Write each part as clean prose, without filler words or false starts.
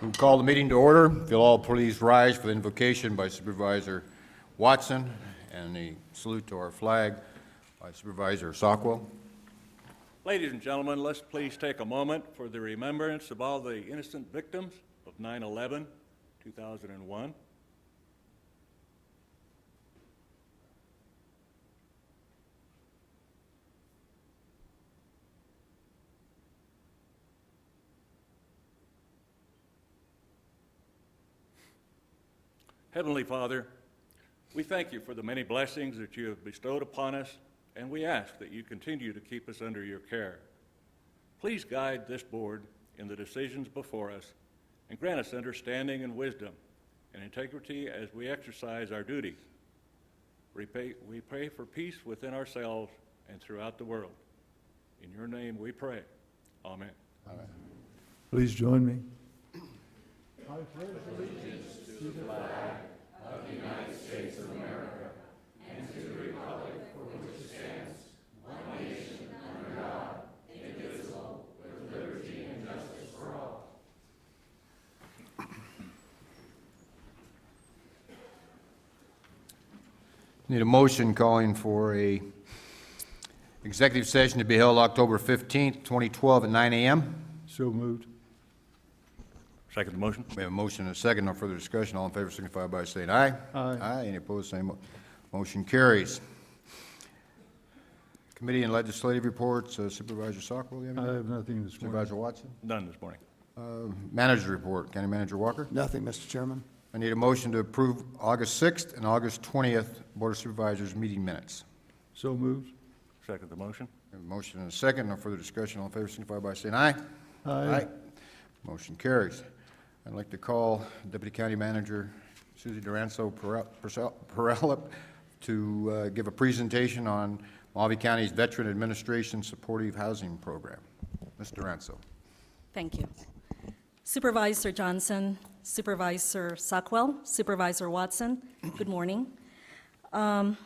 We'll call the meeting to order. If you'll all please rise for the invocation by Supervisor Watson and the salute to our flag by Supervisor Sockwell. Ladies and gentlemen, let's please take a moment for the remembrance of all the innocent victims of 9/11, 2001. Heavenly Father, we thank you for the many blessings that you have bestowed upon us, and we ask that you continue to keep us under your care. Please guide this board in the decisions before us and grant us understanding and wisdom and integrity as we exercise our duties. We pray for peace within ourselves and throughout the world. In your name we pray. Amen. Amen. Please join me. I pledge allegiance to the flag of the United States of America and to the republic for which it stands, one nation under God, indivisible, with liberty and justice for all. Need a motion calling for a executive session to be held October 15th, 2012 at 9 a.m. So moved. Second the motion. We have a motion and a second. No further discussion. All in favor signify by saying aye. Aye. Aye. Any opposed? Same. Motion carries. Committee and legislative reports. Supervisor Sockwell, you have I anything? have nothing this morning. Supervisor Watson. None this morning. Manager report. County Manager Walker. Nothing, Mr. Chairman. I need a motion to approve August 6th and August 20th Board of Supervisors meeting minutes. So moved. Second the motion. We have a motion and a second. No further discussion. All in favor signify by saying aye. Aye. Motion carries. I'd like to call Deputy County Manager Susie Duranzo Perella to give a presentation on Mohave County's Veteran Administration Supportive Housing Program. Ms. Duranzo. Thank you. Supervisor Johnson, Supervisor Sockwell, Supervisor Watson, good morning. In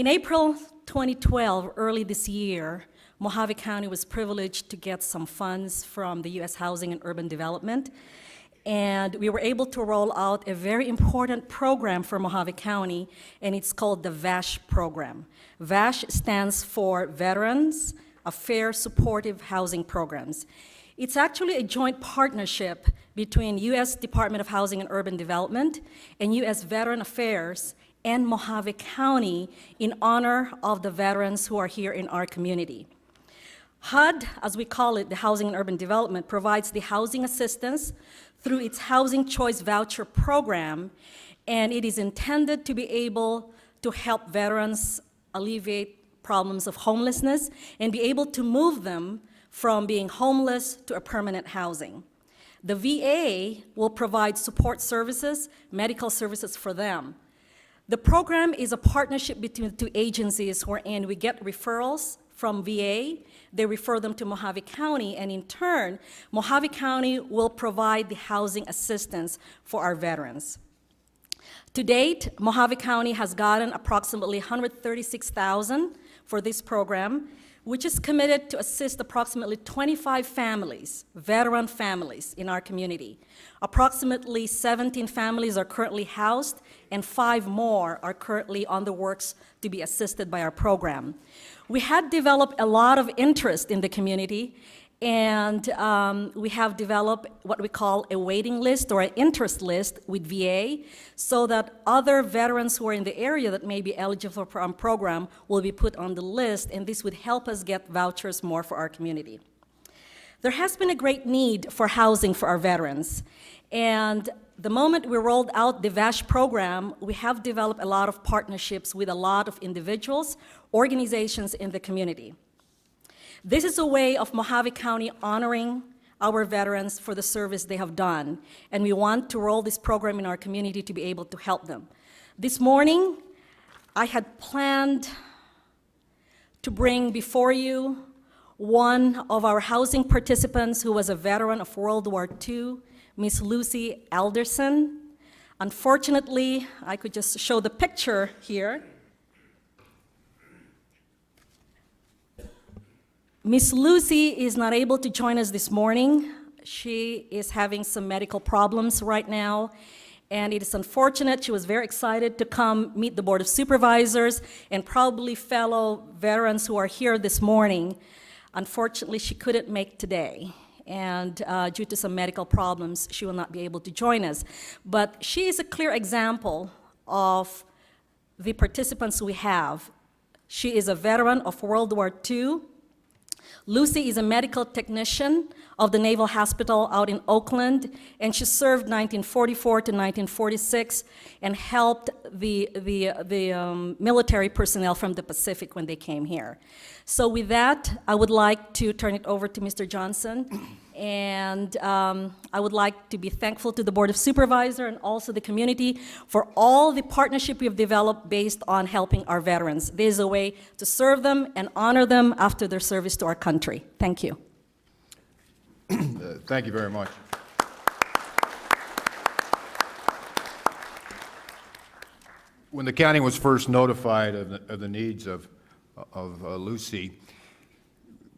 April 2012, early this year, Mohave County was privileged to get some funds from the U.S. Housing and Urban Development, and we were able to roll out a very important program for Mohave County, and it's called the VASH program. VASH stands for Veterans Affairs Supportive Housing Programs. It's actually a joint partnership between U.S. Department of Housing and Urban Development and U.S. Veteran Affairs and Mohave County in honor of the veterans who are here in our community. HUD, as we call it, the Housing and Urban Development, provides the housing assistance through its Housing Choice Voucher program, and it is intended to be able to help veterans alleviate problems of homelessness and be able to move them from being homeless to a permanent housing. The VA will provide support services, medical services for them. The program is a partnership between the two agencies wherein we get referrals from VA, they refer them to Mohave County, and in turn, Mohave County will provide the housing assistance for our veterans. To date, Mohave County has gotten approximately $136,000 for this program, which is committed to assist approximately 25 families, veteran families in our community. Approximately 17 families are currently housed, and 5 more are currently on the works to be assisted by our program. We had developed a lot of interest in the community, and we have developed what we call a waiting list or an interest list with VA so that other veterans who are in the area that may be eligible for our program will be put on the list, and this would help us get vouchers more for our community. There has been a great need for housing for our veterans, and the moment we rolled out the VASH program, we have developed a lot of partnerships with a lot of individuals, organizations in the community. This is a way of Mohave County honoring our veterans for the service they have done, and we want to roll this program in our community to be able to help them. This morning, I had planned to bring before you one of our housing participants who was a veteran of World War II, Miss Lucy Alderson. Unfortunately, I could just show the picture here. Miss Lucy is not able to join us this morning. She is having some medical problems right now, and it is unfortunate. She was very excited to come meet the Board of Supervisors and probably fellow veterans who are here this morning. Unfortunately, she couldn't make today, and due to some medical problems, she will not be able to join us. But she is a clear example of the participants we have. She is a veteran of World War II. Lucy is a medical technician of the Naval Hospital out in Oakland, and she served 1944 to 1946 and helped the military personnel from the Pacific when they came here. So with that, I would like to turn it over to Mr. Johnson, and I would like to be thankful to the Board of Supervisors and also the community for all the partnership we have developed based on helping our veterans. This is a way to serve them and honor them after their service to our country. Thank you. Thank you very much. When the county was first notified of the needs of Lucy,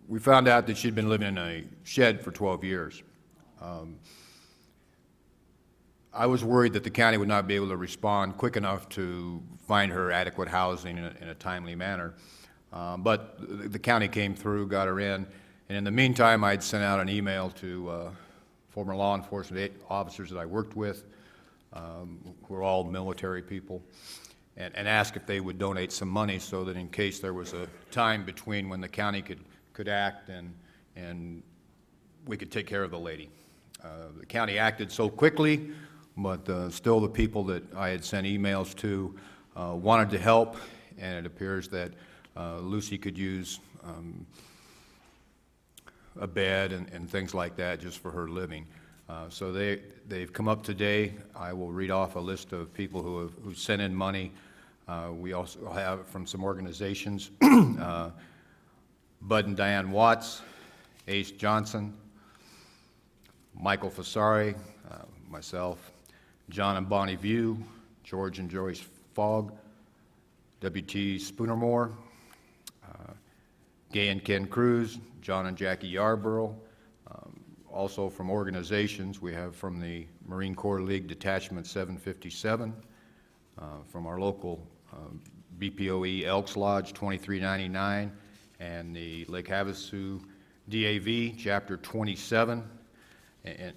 we found out that she'd been living in a shed for 12 years. I was worried that the county would not be able to respond quick enough to find her adequate housing in a timely manner. But the county came through, got her in, and in the meantime, I'd sent out an email to former law enforcement officers that I worked with, who are all military people, and asked if they would donate some money so that in case there was a time between when the county could act and we could take care of the lady. The county acted so quickly, but still the people that I had sent emails to wanted to help, and it appears that Lucy could use a bed and things like that just for her living. So they've come up today. I will read off a list of people who sent in money. We also have from some organizations, Bud and Diane Watts, Ace Johnson, Michael Fasari, myself, John and Bonnie View, George and Joyce Fogg, W.T. Spoonermore, Gay and Ken Cruz, John and Jackie Yarborough. Also from organizations, we have from the Marine Corps League Detachment 757, from our local BPOE Elks Lodge 2399, and the Lake Havasu DAV Chapter 27, and a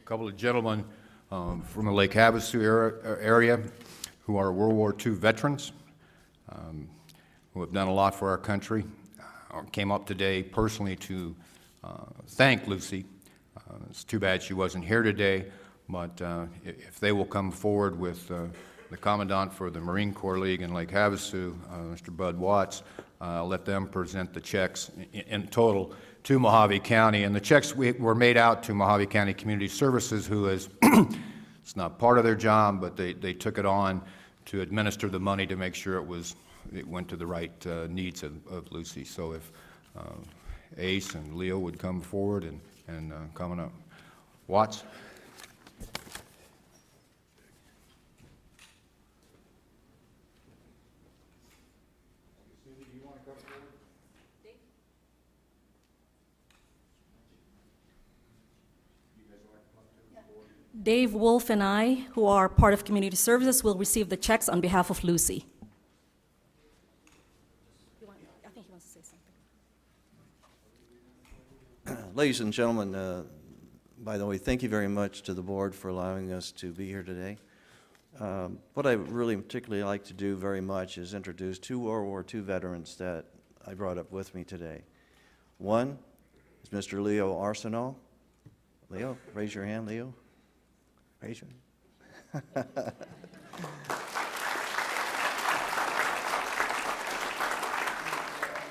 couple of gentlemen from the Lake Havasu area who are World War II veterans, who have done a lot for our country, came up today personally to thank Lucy. It's too bad she wasn't here today, but if they will come forward with the Commandant for the Marine Corps League in Lake Havasu, Mr. Bud Watts, let them present the checks in total to Mohave County. And the checks were made out to Mohave County Community Services, who is, it's not part of their job, but they took it on to administer the money to make sure it went to the right needs of Lucy. So if Ace and Leo would come forward and coming up. Watts? Dave Wolf and I, who are part of Community Services, will receive the checks on behalf of Lucy. I think he wants to say something. Ladies and gentlemen, by the way, thank you very much to the board for allowing us to be here today. What I really particularly like to do very much is introduce two World War II veterans that I brought up with me today. One is Mr. Leo Arsenault. Leo, raise your hand, Leo. Raise your hand.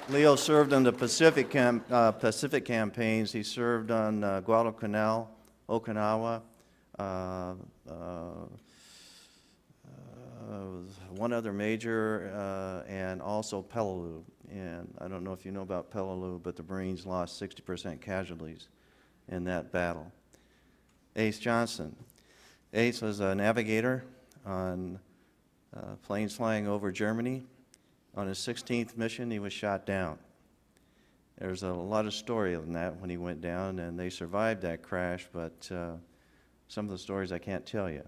Leo served on the Pacific campaigns. He served on Guadalcanal, Okinawa, one other major, and also Peleliu. And I don't know if you know about Peleliu, but the Marines lost 60% casualties in that battle. Ace Johnson. Ace was a navigator on planes flying over Germany. On his 16th mission, he was shot down. There's a lot of story in that when he went down, and they survived that crash, but some of the stories I can't tell you.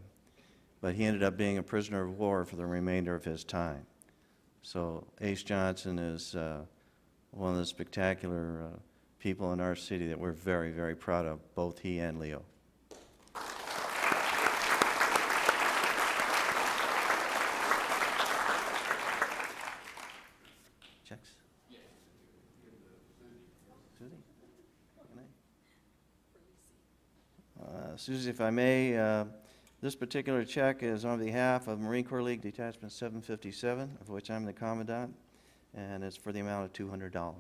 But he ended up being a prisoner of war for the remainder of his time. So Ace Johnson is one of the spectacular people in our city that we're very, very proud of, both he and Leo. Checks? Susie? Susie, if I may, this particular check is on behalf of Marine Corps League Detachment 757, of which I'm the commandant, and it's for the amount of $200.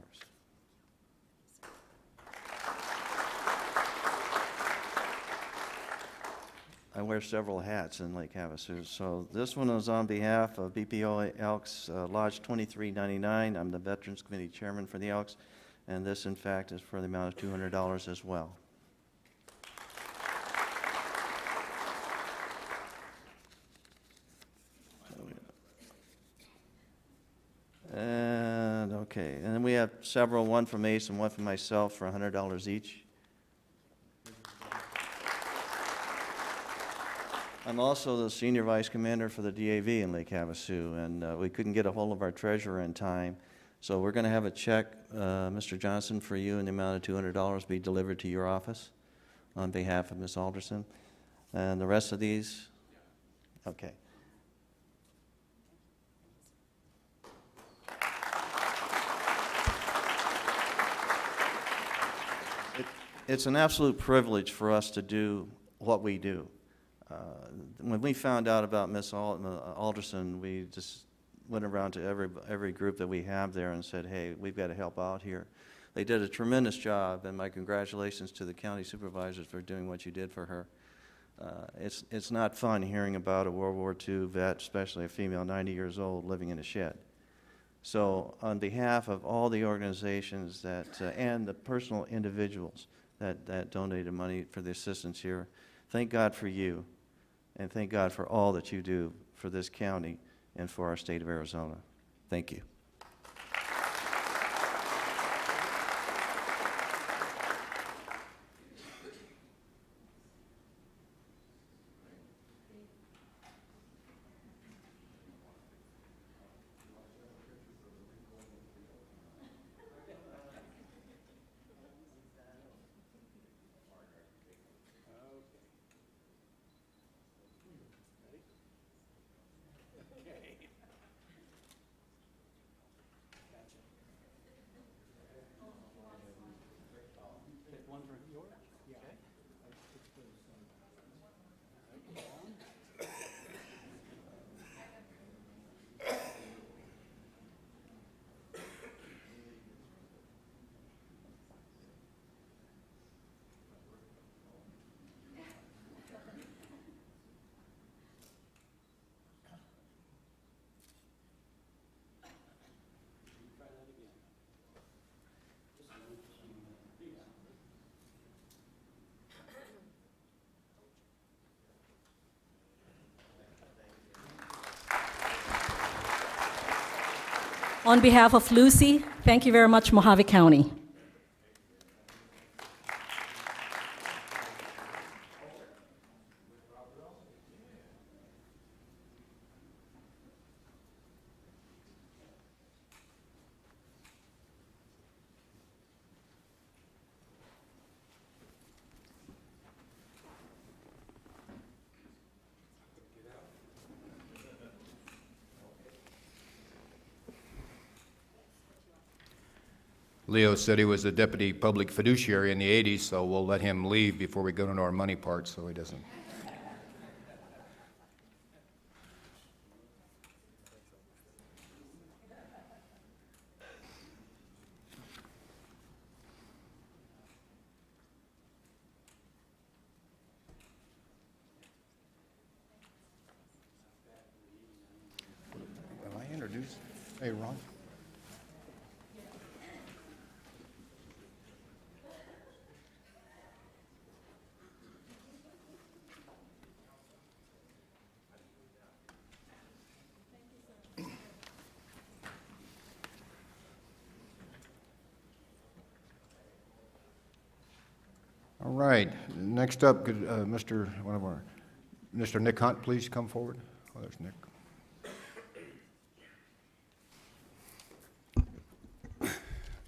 I wear several hats in Lake Havasu. So this one is on behalf of BPO Elks Lodge 2399. I'm the Veterans Committee Chairman for the Elks, and this, in fact, is for the amount of $200 as well. And okay, and then we have several, one from Ace and one from myself for $100 each. I'm also the Senior Vice Commander for the DAV in Lake Havasu, and we couldn't get a hold of our treasurer in time, so we're going to have a check, Mr. Johnson, for you in the amount of $200 be delivered to your office on behalf of Ms. Alderson. And the rest of these? Okay. It's an absolute privilege for us to do what we do. When we found out about Miss Alderson, we just went around to every group that we have there and said, hey, we've got to help out here. They did a tremendous job, and my congratulations to the county supervisors for doing what you did for her. It's not fun hearing about a World War II vet, especially a female 90 years old, living in a shed. So on behalf of all the organizations that, and the personal individuals that donated money for the assistance here, thank God for you, and thank God for all that you do for this county and for our state of Arizona. Thank you. On behalf of Lucy, thank you very much, Mohave County. Leo said he was a deputy public fiduciary in the 80s, so we'll let him leave before we go into our money part so he doesn't. Am I introduced? Hey, Ron. All right, next up, could Mr. Nick Hunt please come forward? Oh, there's Nick.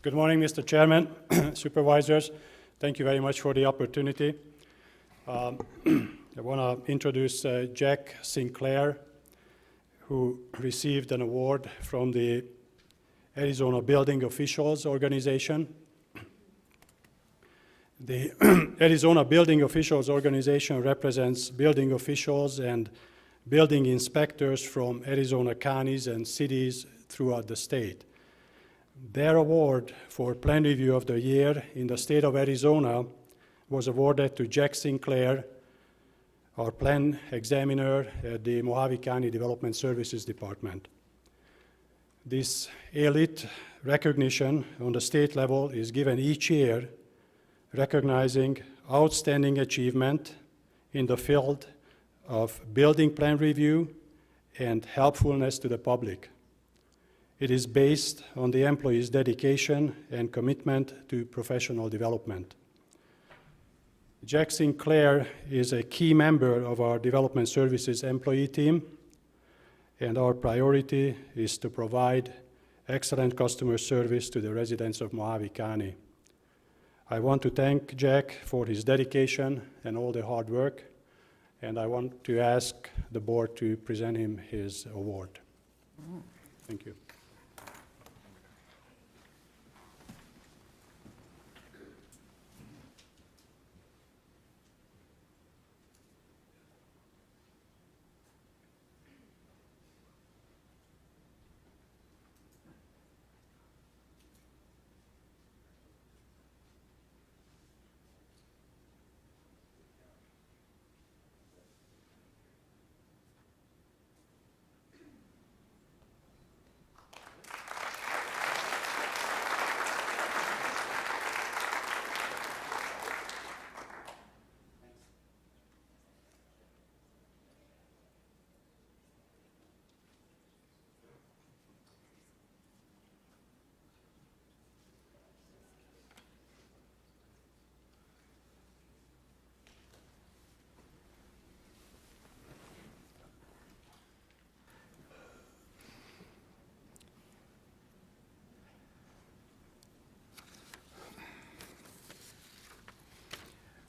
Good morning, Mr. Chairman, Supervisors. Thank you very much for the opportunity. I want to introduce Jack Sinclair, who received an award from the Arizona Building Officials Organization. The Arizona Building Officials Organization represents building officials and building inspectors from Arizona counties and cities throughout the state. Their award for Plan Review of the Year in the state of Arizona was awarded to Jack Sinclair, our plan examiner at the Mohave County Development Services Department. This elite recognition on the state level is given each year, recognizing outstanding achievement in the field of building plan review and helpfulness to the public. It is based on the employee's dedication and commitment to professional development. Jack Sinclair is a key member of our Development Services employee team, and our priority is to provide excellent customer service to the residents of Mohave County. I want to thank Jack for his dedication and all the hard work, and I want to ask the board to present him his award. Thank you.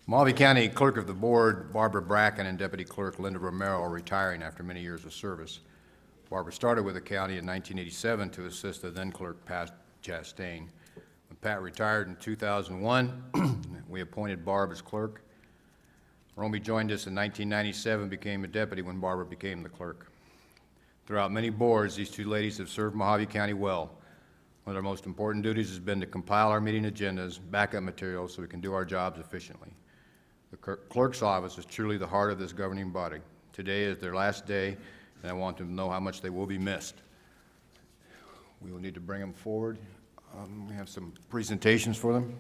Mohave County Clerk of the Board, Barbara Bracken, and Deputy Clerk Linda Romero are retiring after many years of service. Barbara started with the county in 1987 to assist the then clerk, Pat Chastain. When Pat retired in 2001, we appointed Barb as clerk. Romy joined us in 1997, became a deputy when Barbara became the clerk. Throughout many boards, these two ladies have served Mohave County well. One of their most important duties has been to compile our meeting agendas, backup materials, so we can do our jobs efficiently. The clerk's office is truly the heart of this governing body. Today is their last day, and I want them to know how much they will be missed. We will need to bring them forward. We have some presentations for them.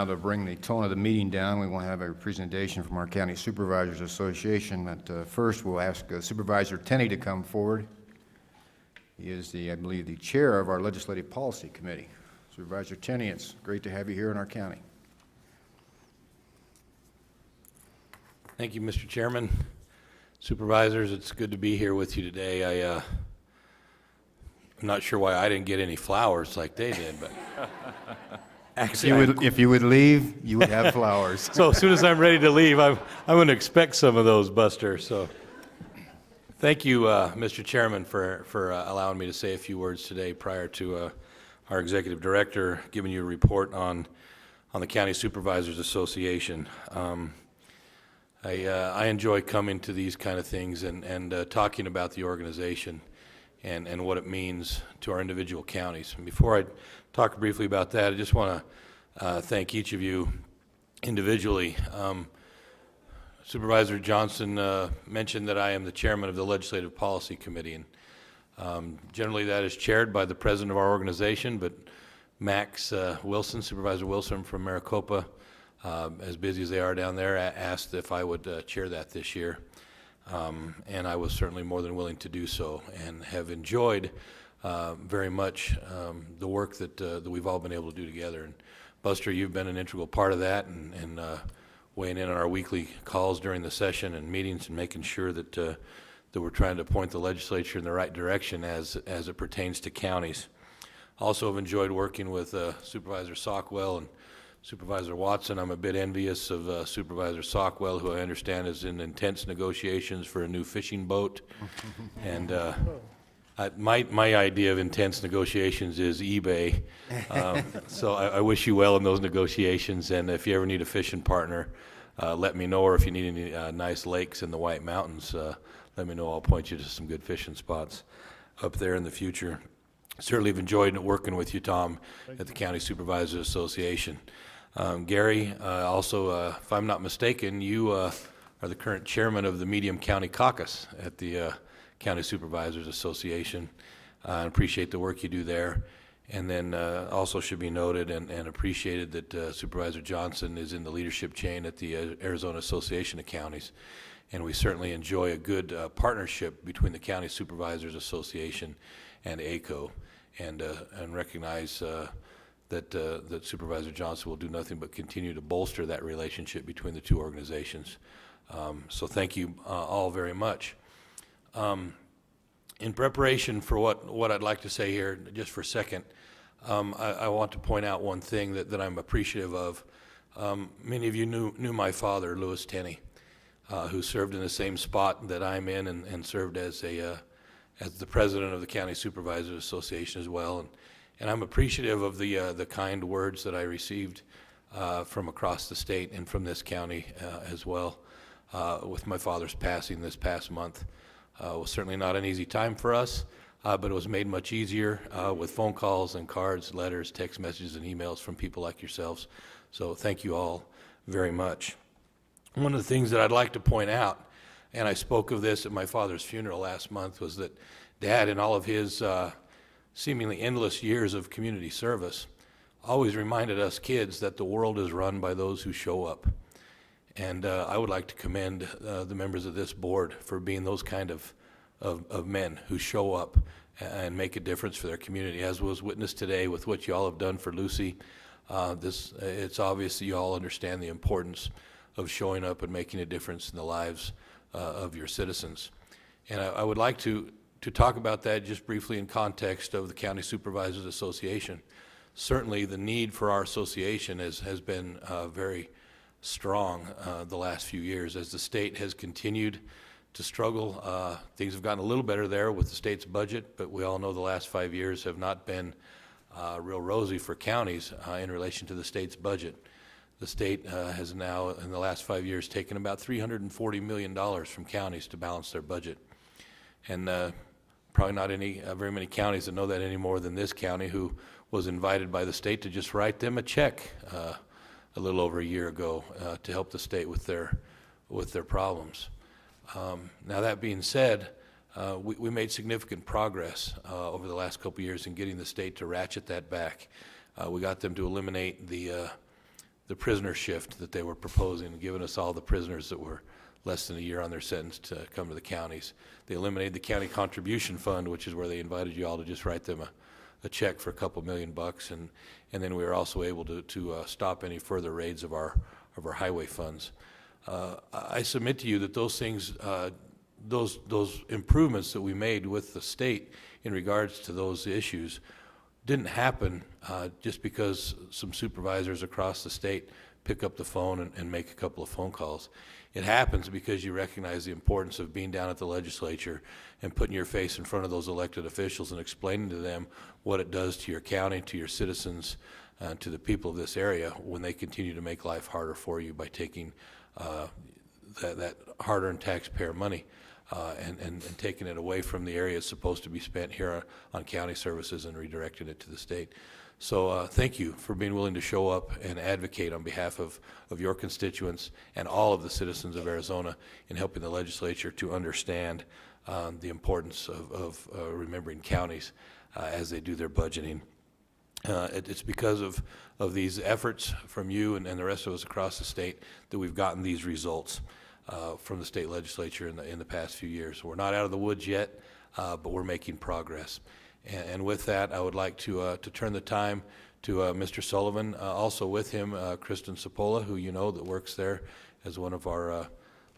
now to bring the tone of the meeting down. We want to have a presentation from our County Supervisors Association. But first, we'll ask Supervisor Tenney to come forward. He is I believe, the chair of our Legislative Policy Committee. Supervisor Tenney, it's great to have you here in our county. Thank you, Mr. Chairman. Supervisors, it's good to be here with you today. I'm not sure why I didn't get any flowers like they did, but actually, If you would leave, you would have flowers. so as soon as I'm ready to leave, I'm going to expect some of those, Buster. So thank you, Mr. Chairman, for allowing me to say a few words today prior to our Executive Director giving you a report on the County Supervisors Association. I enjoy coming to these kind of things and talking about the organization and what it means to our individual counties. And before I talk briefly about that, I just want to thank each of you individually. Supervisor Johnson mentioned that I am the chairman of the Legislative Policy Committee, and generally that is chaired by the president of our organization, but Max Wilson, Supervisor Wilson from Maricopa, as busy as they are down there, asked if I would chair that this year. And I was certainly more than willing to do so, and have enjoyed very much the work that we've all been able to do together. And Buster, you've been an integral part of that, and weighing in on our weekly calls during the session and meetings, and making sure that we're trying to point the legislature in the right direction as it pertains to counties. Also have enjoyed working with Supervisor Sockwell and Supervisor Watson. I'm a bit envious of Supervisor Sockwell, who I understand is in intense negotiations for a new fishing boat. And my idea of intense negotiations is eBay. So I wish you well in those negotiations. And if you ever need a fishing partner, let me know. Or if you need any nice lakes in the White Mountains, let me know. I'll point you to some good fishing spots up there in the future. Certainly have enjoyed working with you, Tom, at the County Supervisors Association. Gary, also, if I'm not mistaken, you are the current chairman of the Medium County Caucus at the County Supervisors Association. I appreciate the work you do there. And then also should be noted and appreciated that Supervisor Johnson is in the leadership chain at the Arizona Association of Counties. And we certainly enjoy a good partnership between the County Supervisors Association and ACO, and recognize that Supervisor Johnson will do nothing but continue to bolster that relationship between the two organizations. So thank you all very much. In preparation for what I'd like to say here, just for a second, I want to point out one thing that I'm appreciative of. Many of you knew my father, Louis Tenney, who served in the same spot that I'm in, and served as the president of the County Supervisors Association as well. And I'm appreciative of the kind words that I received from across the state and from this county as well. With my father's passing this past month, it was certainly not an easy time for us, but it was made much easier with phone calls and cards, letters, text messages, and emails from people like yourselves. So thank you all very much. One of the things that I'd like to point out, and I spoke of this at my father's funeral last month, was that Dad, in all of his seemingly endless years of community service, always reminded us kids that the world is run by those who show up. And I would like to commend the members of this board for being those kind of men who show up and make a difference for their community, as was witnessed today with what you all have done for Lucy. It's obvious that you all understand the importance of showing up and making a difference in the lives of your citizens. And I would like to talk about that just briefly in context of the County Supervisors Association. Certainly the need for our association has been very strong the last few years. As the state has continued to struggle, things have gotten a little better there with the state's budget, but we all know the last 5 years have not been real rosy for counties in relation to the state's budget. The state has now, in the last 5 years, taken about $340 million from counties to balance their budget. And probably not very many counties that know that any more than this county, who was invited by the state to just write them a check a little over a year ago to help the state with their problems. Now that being said, we made significant progress over the last couple of years in getting the state to ratchet that back. We got them to eliminate the prisoner shift that they were proposing, giving us all the prisoners that were less than a year on their sentence to come to the counties. They eliminated the county contribution fund, which is where they invited you all to just write them a check for a couple $1,000,000, and then we were also able to stop any further raids of our highway funds. I submit to you that those things, those improvements that we made with the state in regards to those issues didn't happen just because some supervisors across the state pick up the phone and make a couple of phone calls. It happens because you recognize the importance of being down at the legislature and putting your face in front of those elected officials and explaining to them what it does to your county, to your citizens, to the people of this area when they continue to make life harder for you by taking that hard-earned taxpayer money and taking it away from the area it's supposed to be spent here on county services and redirecting it to the state. So thank you for being willing to show up and advocate on behalf of your constituents and all of the citizens of Arizona in helping the legislature to understand the importance of remembering counties as they do their budgeting. It's because of these efforts from you and the rest of us across the state that we've gotten these results from the state legislature in the past few years. We're not out of the woods yet, but we're making progress. And with that, I would like to turn the time to Mr. Sullivan. Also with him, Kristen Cipolla, who you know that works there as one of our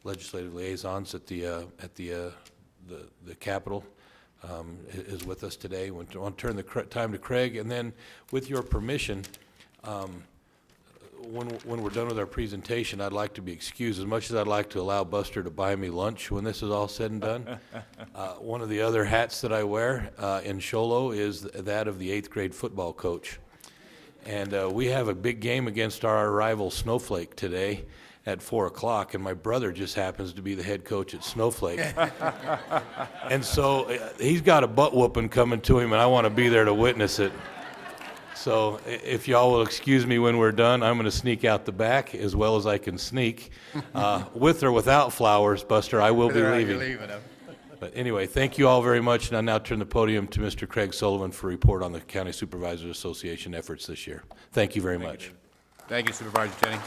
legislative liaisons at the Capitol, is with us today. I want to turn the time to Craig, and then, with your permission, when we're done with our presentation, I'd like to be excused. As much as I'd like to allow Buster to buy me lunch when this is all said and done, one of the other hats that I wear in Sholo is that of the 8th grade football coach. And we have a big game against our rival Snowflake today at 4 o'clock, and my brother just happens to be the head coach at Snowflake. And so he's got a butt whooping coming to him, and I want to be there to witness it. So if y'all will excuse me when we're done, I'm going to sneak out the back as well as I can sneak. With or without flowers, Buster, I will be leaving. But anyway, thank you all very much, and I'll now turn the podium to Mr. Craig Sullivan for a report on the County Supervisors Association efforts this year. Thank you very much. Thank you, Supervisor Tenney.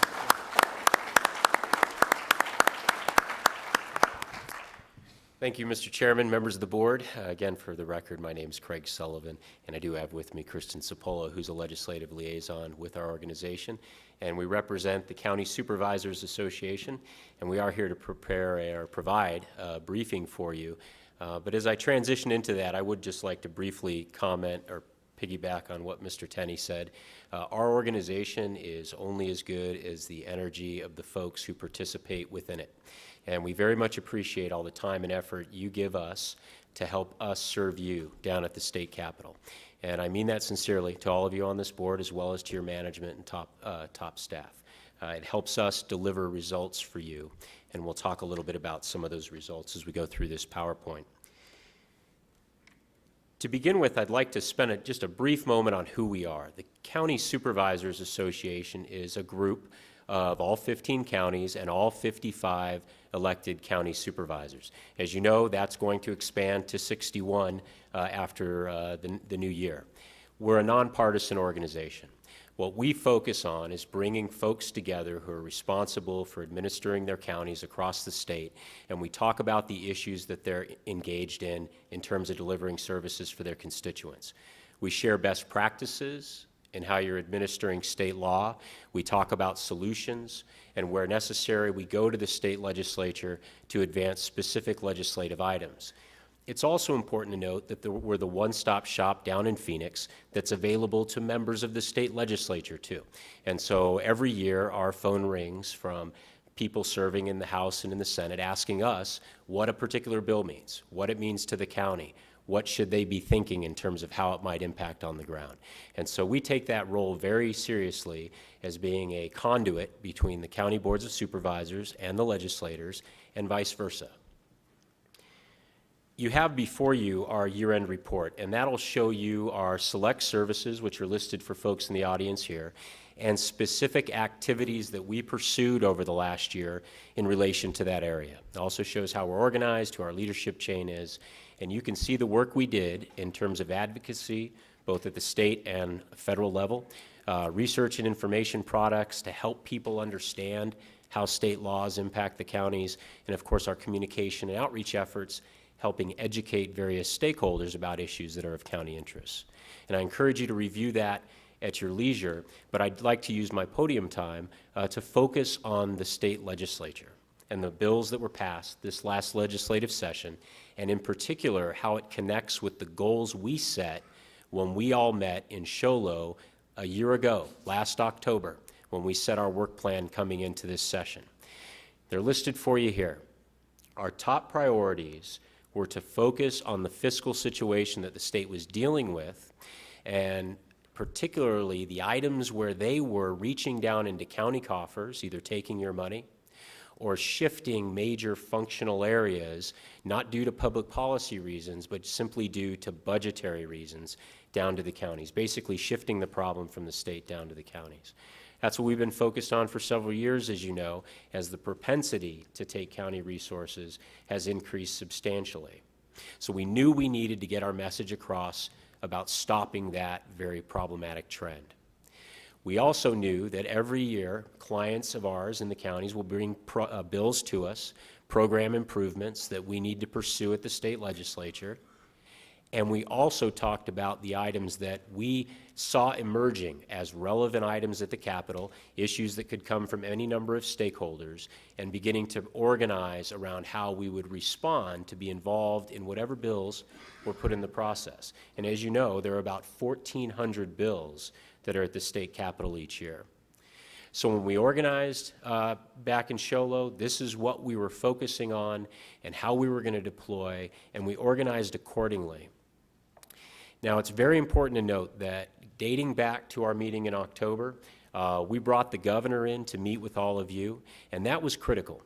Thank you, Mr. Chairman, members of the board. Again, for the record, my name is Craig Sullivan, and I do have with me Kristen Cipolla, who's a legislative liaison with our organization. And we represent the County Supervisors Association, and we are here to prepare or provide a briefing for you. But as I transition into that, I would just like to briefly comment or piggyback on what Mr. Tenney said. Our organization is only as good as the energy of the folks who participate within it. And we very much appreciate all the time and effort you give us to help us serve you down at the state capitol. And I mean that sincerely to all of you on this board, as well as to your management and top staff. It helps us deliver results for you, and we'll talk a little bit about some of those results as we go through this PowerPoint. To begin with, I'd like to spend just a brief moment on who we are. The County Supervisors Association is a group of all 15 counties and all 55 elected county supervisors. As you know, that's going to expand to 61 after the new year. We're a nonpartisan organization. What we focus on is bringing folks together who are responsible for administering their counties across the state, and we talk about the issues that they're engaged in terms of delivering services for their constituents. We share best practices in how you're administering state law. We talk about solutions, and where necessary, we go to the state legislature to advance specific legislative items. It's also important to note that we're the one-stop shop down in Phoenix that's available to members of the state legislature too. And so every year our phone rings from people serving in the House and in the Senate asking us what a particular bill means, what it means to the county, what should they be thinking in terms of how it might impact on the ground. And so we take that role very seriously as being a conduit between the county boards of supervisors and the legislators and vice versa. You have before you our year-end report, and that'll show you our select services, which are listed for folks in the audience here, and specific activities that we pursued over the last year in relation to that area. It also shows how we're organized, who our leadership chain is, and you can see the work we did in terms of advocacy, both at the state and federal level. research and information products to help people understand how state laws impact the counties, and of course our communication and outreach efforts helping educate various stakeholders about issues that are of county interest. And I encourage you to review that at your leisure, but I'd like to use my podium time to focus on the state legislature and the bills that were passed this last legislative session, and in particular how it connects with the goals we set when we all met in Show Low a year ago, last October, when we set our work plan coming into this session. They're listed for you here. Our top priorities were to focus on the fiscal situation that the state was dealing with, and particularly the items where they were reaching down into county coffers, either taking your money or shifting major functional areas, not due to public policy reasons, but simply due to budgetary reasons, down to the counties, basically shifting the problem from the state down to the counties. That's what we've been focused on for several years, as you know, as the propensity to take county resources has increased substantially. So we knew we needed to get our message across about stopping that very problematic trend. We also knew that every year clients of ours in the counties will bring bills to us, program improvements that we need to pursue at the state legislature. And we also talked about the items that we saw emerging as relevant items at the Capitol, issues that could come from any number of stakeholders, and beginning to organize around how we would respond to be involved in whatever bills were put in the process. And as you know, there are about 1,400 bills that are at the state Capitol each year. So when we organized back in Show Low, this is what we were focusing on and how we were going to deploy, and we organized accordingly. Now, it's very important to note that dating back to our meeting in October, we brought the governor in to meet with all of you, and that was critical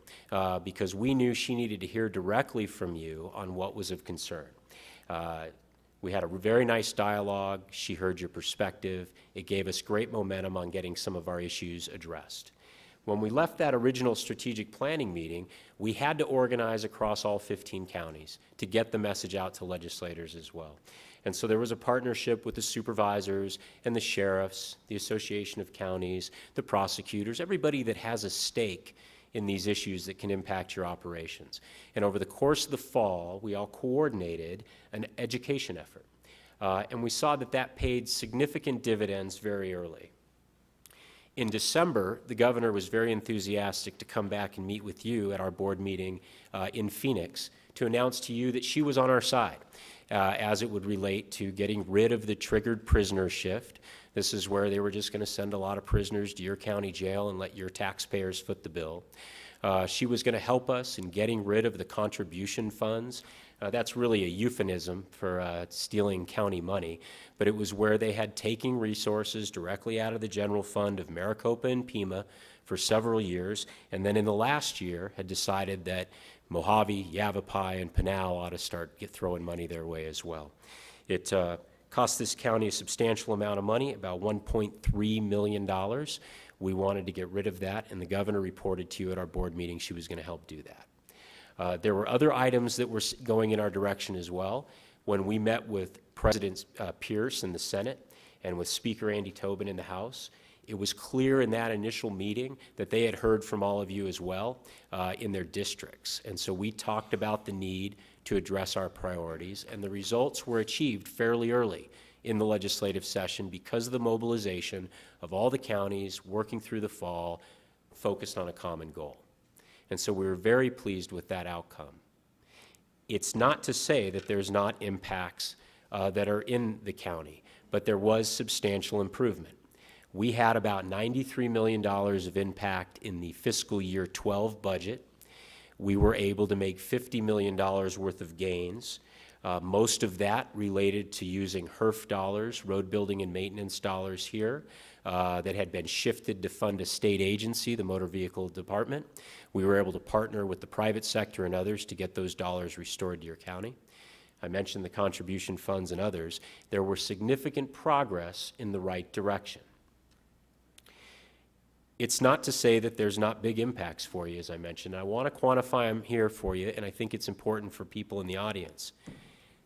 because we knew she needed to hear directly from you on what was of concern. We had a very nice dialogue. She heard your perspective. It gave us great momentum on getting some of our issues addressed. When we left that original strategic planning meeting, we had to organize across all 15 counties to get the message out to legislators as well. And so there was a partnership with the supervisors and the sheriffs, the Association of Counties, the prosecutors, everybody that has a stake in these issues that can impact your operations. And over the course of the fall, we all coordinated an education effort. And we saw that that paid significant dividends very early. In December, the governor was very enthusiastic to come back and meet with you at our board meeting in Phoenix to announce to you that she was on our side as it would relate to getting rid of the triggered prisoner shift. This is where they were just going to send a lot of prisoners to your county jail and let your taxpayers foot the bill. She was going to help us in getting rid of the contribution funds. That's really a euphemism for stealing county money, but it was where they had taken resources directly out of the general fund of Maricopa and Pima for several years, and then in the last year had decided that Mohave, Yavapai, and Pinal ought to start throwing money their way as well. It cost this county a substantial amount of money, about $1.3 million. We wanted to get rid of that, and the governor reported to you at our board meeting she was going to help do that. There were other items that were going in our direction as well. When we met with President Pierce in the Senate and with Speaker Andy Tobin in the House, it was clear in that initial meeting that they had heard from all of you as well in their districts. And so we talked about the need to address our priorities, and the results were achieved fairly early in the legislative session because of the mobilization of all the counties working through the fall, focused on a common goal. And so we were very pleased with that outcome. It's not to say that there's not impacts that are in the county, but there was substantial improvement. We had about $93 million of impact in the fiscal year 12 budget. We were able to make $50 million worth of gains. Most of that related to using HERF dollars, road building and maintenance dollars here, that had been shifted to fund a state agency, the Motor Vehicle Department. We were able to partner with the private sector and others to get those dollars restored to your county. I mentioned the contribution funds and others. There were significant progress in the right direction. It's not to say that there's not big impacts for you, as I mentioned. I want to quantify them here for you, and I think it's important for people in the audience.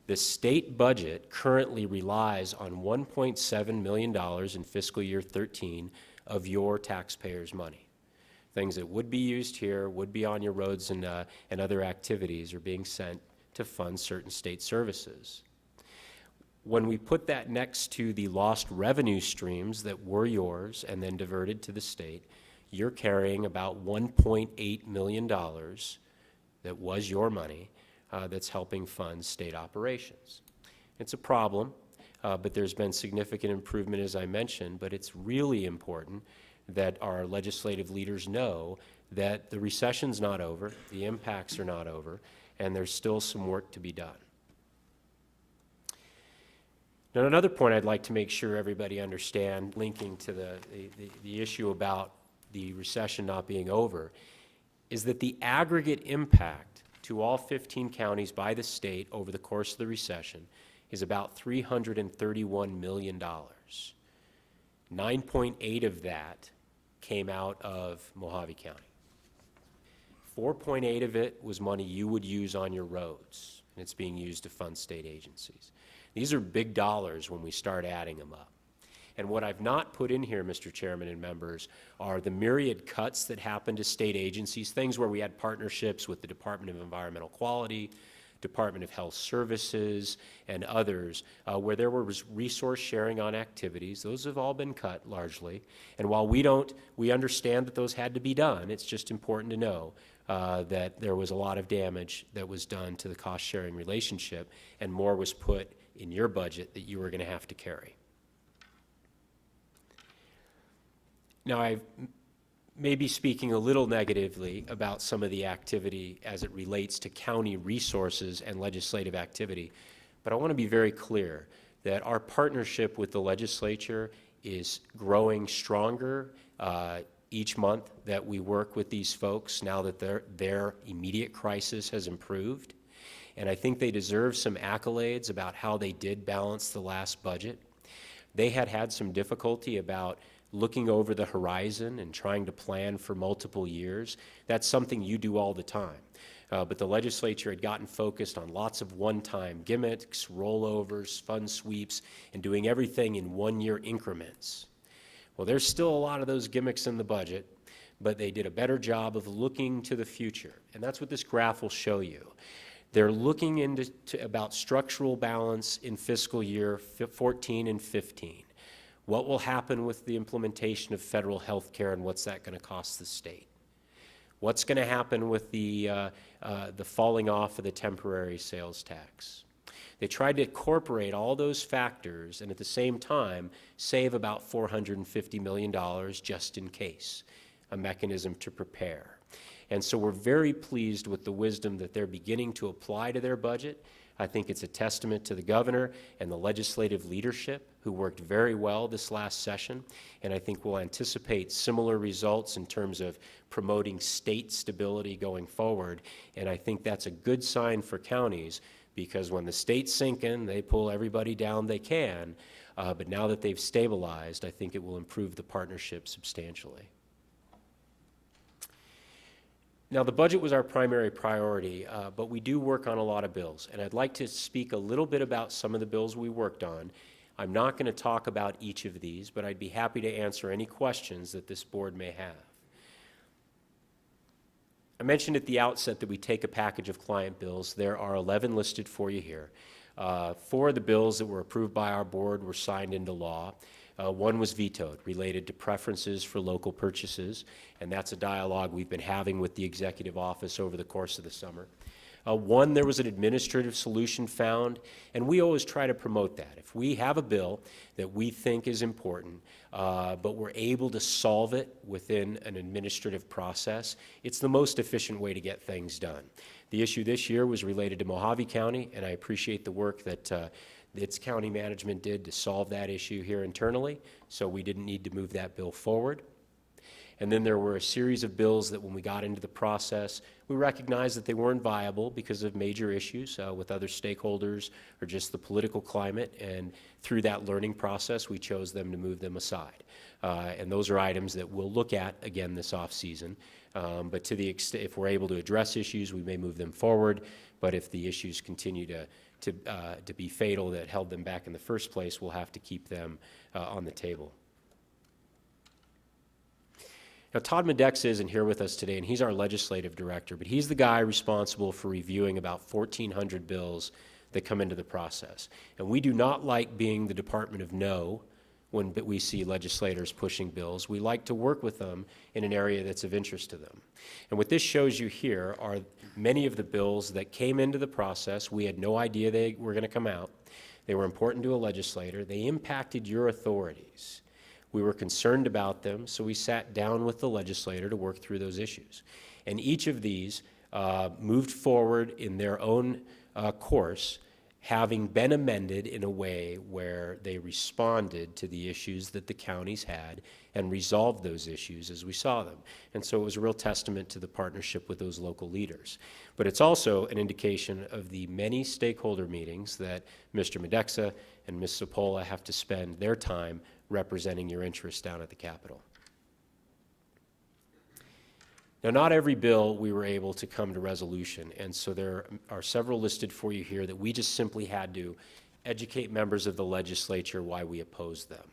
The state budget currently relies on $1.7 million in fiscal year 13 of your taxpayers' money. Things that would be used here, would be on your roads and other activities are being sent to fund certain state services. When we put that next to the lost revenue streams that were yours and then diverted to the state, you're carrying about $1.8 million that was your money that's helping fund state operations. It's a problem, but there's been significant improvement, as I mentioned, but it's really important that our legislative leaders know that the recession's not over, the impacts are not over, and there's still some work to be done. Now, another point I'd like to make sure everybody understand, linking to the issue about the recession not being over, is that the aggregate impact to all 15 counties by the state over the course of the recession is about $331 million. 9.8 of that came out of Mohave County. 4.8 of it was money you would use on your roads, and it's being used to fund state agencies. These are big dollars when we start adding them up. And what I've not put in here, Mr. Chairman and members, are the myriad cuts that happened to state agencies, things where we had partnerships with the Department of Environmental Quality, Department of Health Services, and others, where there was resource sharing on activities. Those have all been cut largely. And while we understand that those had to be done, it's just important to know that there was a lot of damage that was done to the cost-sharing relationship, and more was put in your budget that you were going to have to carry. Now, I may be speaking a little negatively about some of the activity as it relates to county resources and legislative activity, but I want to be very clear that our partnership with the legislature is growing stronger each month that we work with these folks now that their immediate crisis has improved. And I think they deserve some accolades about how they did balance the last budget. They had some difficulty about looking over the horizon and trying to plan for multiple years. That's something you do all the time. But the legislature had gotten focused on lots of one-time gimmicks, rollovers, fund sweeps, and doing everything in one-year increments. Well, there's still a lot of those gimmicks in the budget, but they did a better job of looking to the future. And that's what this graph will show you. They're looking into about structural balance in fiscal year 14 and 15. What will happen with the implementation of federal health care, and what's that going to cost the state? What's going to happen with the falling off of the temporary sales tax? They tried to incorporate all those factors and at the same time save about $450 million just in case, a mechanism to prepare. And so we're very pleased with the wisdom that they're beginning to apply to their budget. I think it's a testament to the governor and the legislative leadership who worked very well this last session, and I think we'll anticipate similar results in terms of promoting state stability going forward, and I think that's a good sign for counties because when the state's sinking, they pull everybody down they can, but now that they've stabilized, I think it will improve the partnership substantially. Now, the budget was our primary priority, but we do work on a lot of bills, and I'd like to speak a little bit about some of the bills we worked on. I'm not going to talk about each of these, but I'd be happy to answer any questions that this board may have. I mentioned at the outset that we take a package of client bills. There are 11 listed for you here. 4 of the bills that were approved by our board were signed into law. One was vetoed, related to preferences for local purchases, and that's a dialogue we've been having with the executive office over the course of the summer. One, there was an administrative solution found, and we always try to promote that. If we have a bill that we think is important, but we're able to solve it within an administrative process, it's the most efficient way to get things done. The issue this year was related to Mohave County, and I appreciate the work that its county management did to solve that issue here internally, so we didn't need to move that bill forward. And then there were a series of bills that when we got into the process, we recognized that they weren't viable because of major issues with other stakeholders or just the political climate. And through that learning process, we chose them to move them aside. And those are items that we'll look at again this off season. But to the extent, if we're able to address issues, we may move them forward. But if the issues continue to be fatal that held them back in the first place, we'll have to keep them on the table. Now, Todd Medexa isn't here with us today, and he's our legislative director, but he's the guy responsible for reviewing about 1,400 bills that come into the process. And we do not like being the Department of No when we see legislators pushing bills. We like to work with them in an area that's of interest to them. And what this shows you here are many of the bills that came into the process. We had no idea they were going to come out. They were important to a legislator. They impacted your authorities. We were concerned about them, so we sat down with the legislator to work through those issues. And each of these moved forward in their own course, having been amended in a way where they responded to the issues that the counties had and resolved those issues as we saw them. And so it was a real testament to the partnership with those local leaders. But it's also an indication of the many stakeholder meetings that Mr. Medexa and Ms. Sapola have to spend their time representing your interests down at the Capitol. Now, not every bill we were able to come to resolution, and so there are several listed for you here that we just simply had to educate members of the legislature why we opposed them.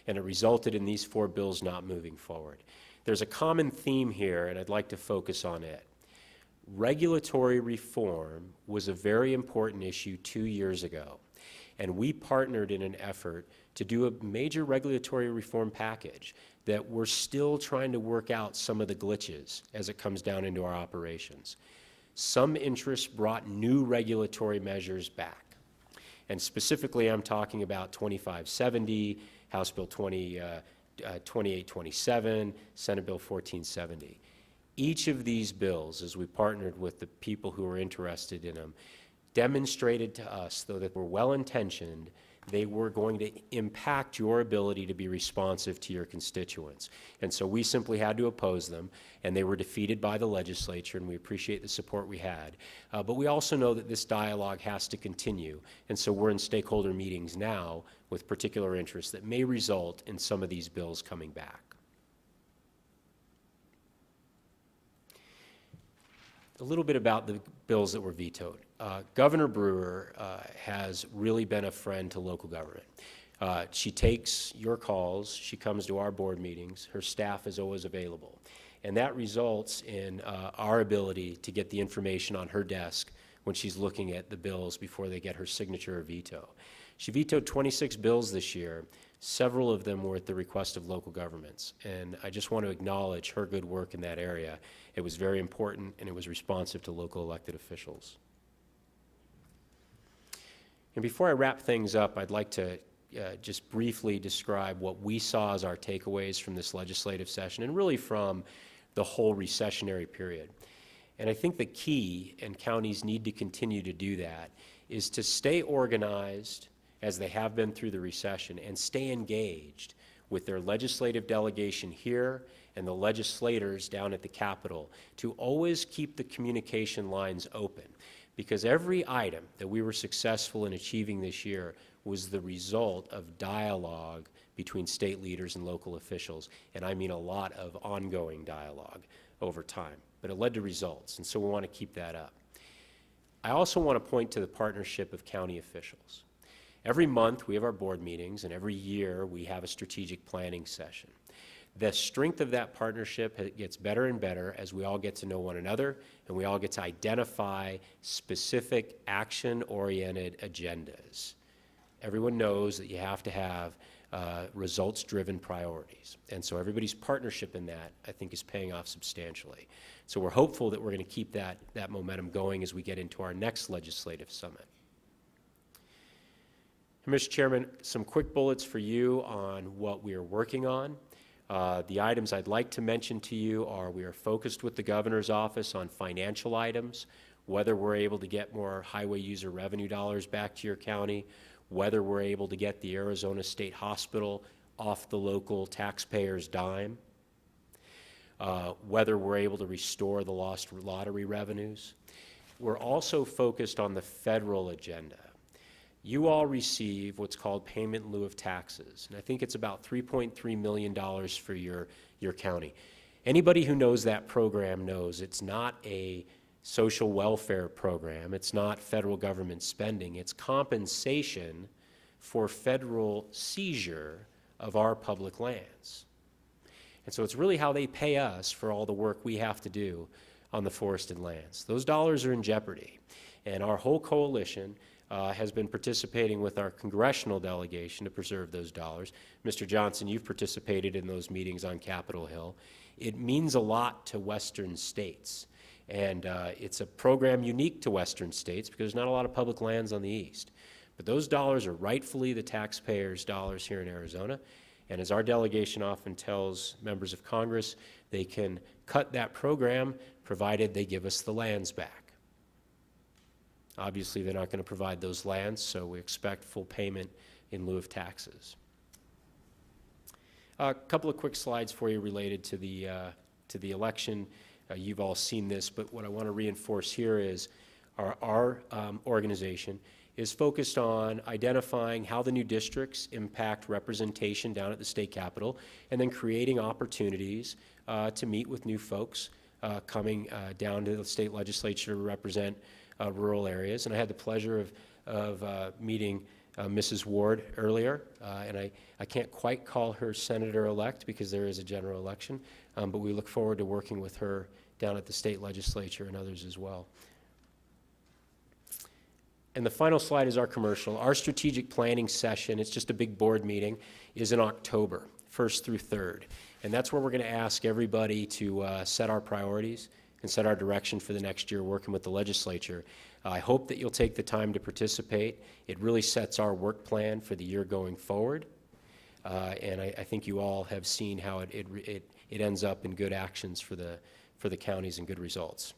And it resulted in these 4 bills not moving forward. There's a common theme here, and I'd like to focus on it. Regulatory reform was a very important issue 2 years ago, and we partnered in an effort to do a major regulatory reform package that we're still trying to work out some of the glitches as it comes down into our operations. Some interests brought new regulatory measures back. And specifically, I'm talking about 2570, House Bill 2827, Senate Bill 1470. Each of these bills, as we partnered with the people who were interested in them, demonstrated to us, though that were well-intentioned, they were going to impact your ability to be responsive to your constituents. And so we simply had to oppose them, and they were defeated by the legislature, and we appreciate the support we had. But we also know that this dialogue has to continue, and so we're in stakeholder meetings now with particular interests that may result in some of these bills coming back. A little bit about the bills that were vetoed. Governor Brewer has really been a friend to local government. She takes your calls, she comes to our board meetings, her staff is always available. And that results in our ability to get the information on her desk when she's looking at the bills before they get her signature or veto. She vetoed 26 bills this year. Several of them were at the request of local governments. And I just want to acknowledge her good work in that area. It was very important, and it was responsive to local elected officials. And before I wrap things up, I'd like to just briefly describe what we saw as our takeaways from this legislative session and really from the whole recessionary period. And I think the key, and counties need to continue to do that, is to stay organized as they have been through the recession and stay engaged with their legislative delegation here and the legislators down at the Capitol to always keep the communication lines open. Because every item that we were successful in achieving this year was the result of dialogue between state leaders and local officials. And I mean a lot of ongoing dialogue over time. But it led to results, and so we want to keep that up. I also want to point to the partnership of county officials. Every month we have our board meetings, and every year we have a strategic planning session. The strength of that partnership gets better and better as we all get to know one another and we all get to identify specific action-oriented agendas. Everyone knows that you have to have results-driven priorities. And so everybody's partnership in that, I think, is paying off substantially. So we're hopeful that we're going to keep that momentum going as we get into our next legislative summit. Mr. Chairman, some quick bullets for you on what we are working on. The items I'd like to mention to you are we are focused with the governor's office on financial items, whether we're able to get more highway user revenue dollars back to your county, whether we're able to get the Arizona State Hospital off the local taxpayer's dime. whether we're able to restore the lost lottery revenues. We're also focused on the federal agenda. You all receive what's called payment in lieu of taxes, and I think it's about $3.3 million for your county. Anybody who knows that program knows it's not a social welfare program. It's not federal government spending. It's compensation for federal seizure of our public lands. And so it's really how they pay us for all the work we have to do on the forested lands. Those dollars are in jeopardy. And our whole coalition has been participating with our congressional delegation to preserve those dollars. Mr. Johnson, you've participated in those meetings on Capitol Hill. It means a lot to Western states. And it's a program unique to Western states because there's not a lot of public lands on the east. But those dollars are rightfully the taxpayers' dollars here in Arizona. And as our delegation often tells members of Congress, they can cut that program provided they give us the lands back. Obviously, they're not going to provide those lands, so we expect full payment in lieu of taxes. A couple of quick slides for you related to the election. You've all seen this, but what I want to reinforce here is our organization is focused on identifying how the new districts impact representation down at the state capitol, and then creating opportunities to meet with new folks coming down to the state legislature to represent rural areas. And I had the pleasure of meeting Mrs. Ward earlier, and I can't quite call her senator-elect because there is a general election, but we look forward to working with her down at the state legislature and others as well. And the final slide is our commercial. Our strategic planning session, it's just a big board meeting, is in October, 1st through 3rd. And that's where we're going to ask everybody to set our priorities and set our direction for the next year working with the legislature. I hope that you'll take the time to participate. It really sets our work plan for the year going forward. And I think you all have seen how it ends up in good actions for the counties and good results.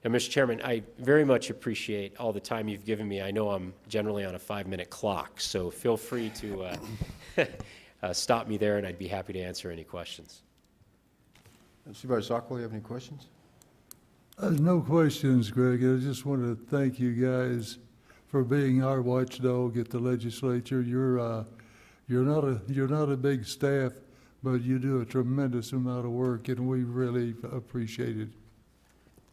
Now, Mr. Chairman, I very much appreciate all the time you've given me. I know I'm generally on a 5-minute clock, so feel free to stop me there, and I'd be happy to answer any questions. Supervisor Sokol, you have any questions? No questions, Greg. I just want to thank you guys for being our watchdog at the legislature. You're not a big staff, but you do a tremendous amount of work, and we really appreciate it.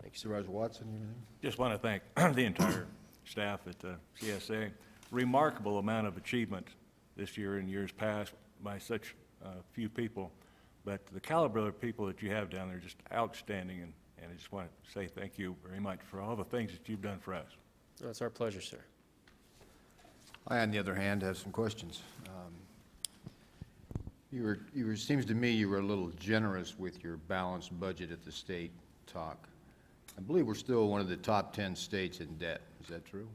Thank you. Supervisor Watson, you have anything? Just want to thank the entire staff at CSA. Remarkable amount of achievement this year and years past by such few people, but the caliber of people that you have down there is just outstanding, and I just want to say thank you very much for all the things that you've done for us. Well, it's our pleasure, sir. I, on the other hand, have some questions. Seems to me you were a little generous with your balanced budget at the state talk. I believe we're still one of the top 10 states in debt. Is that true?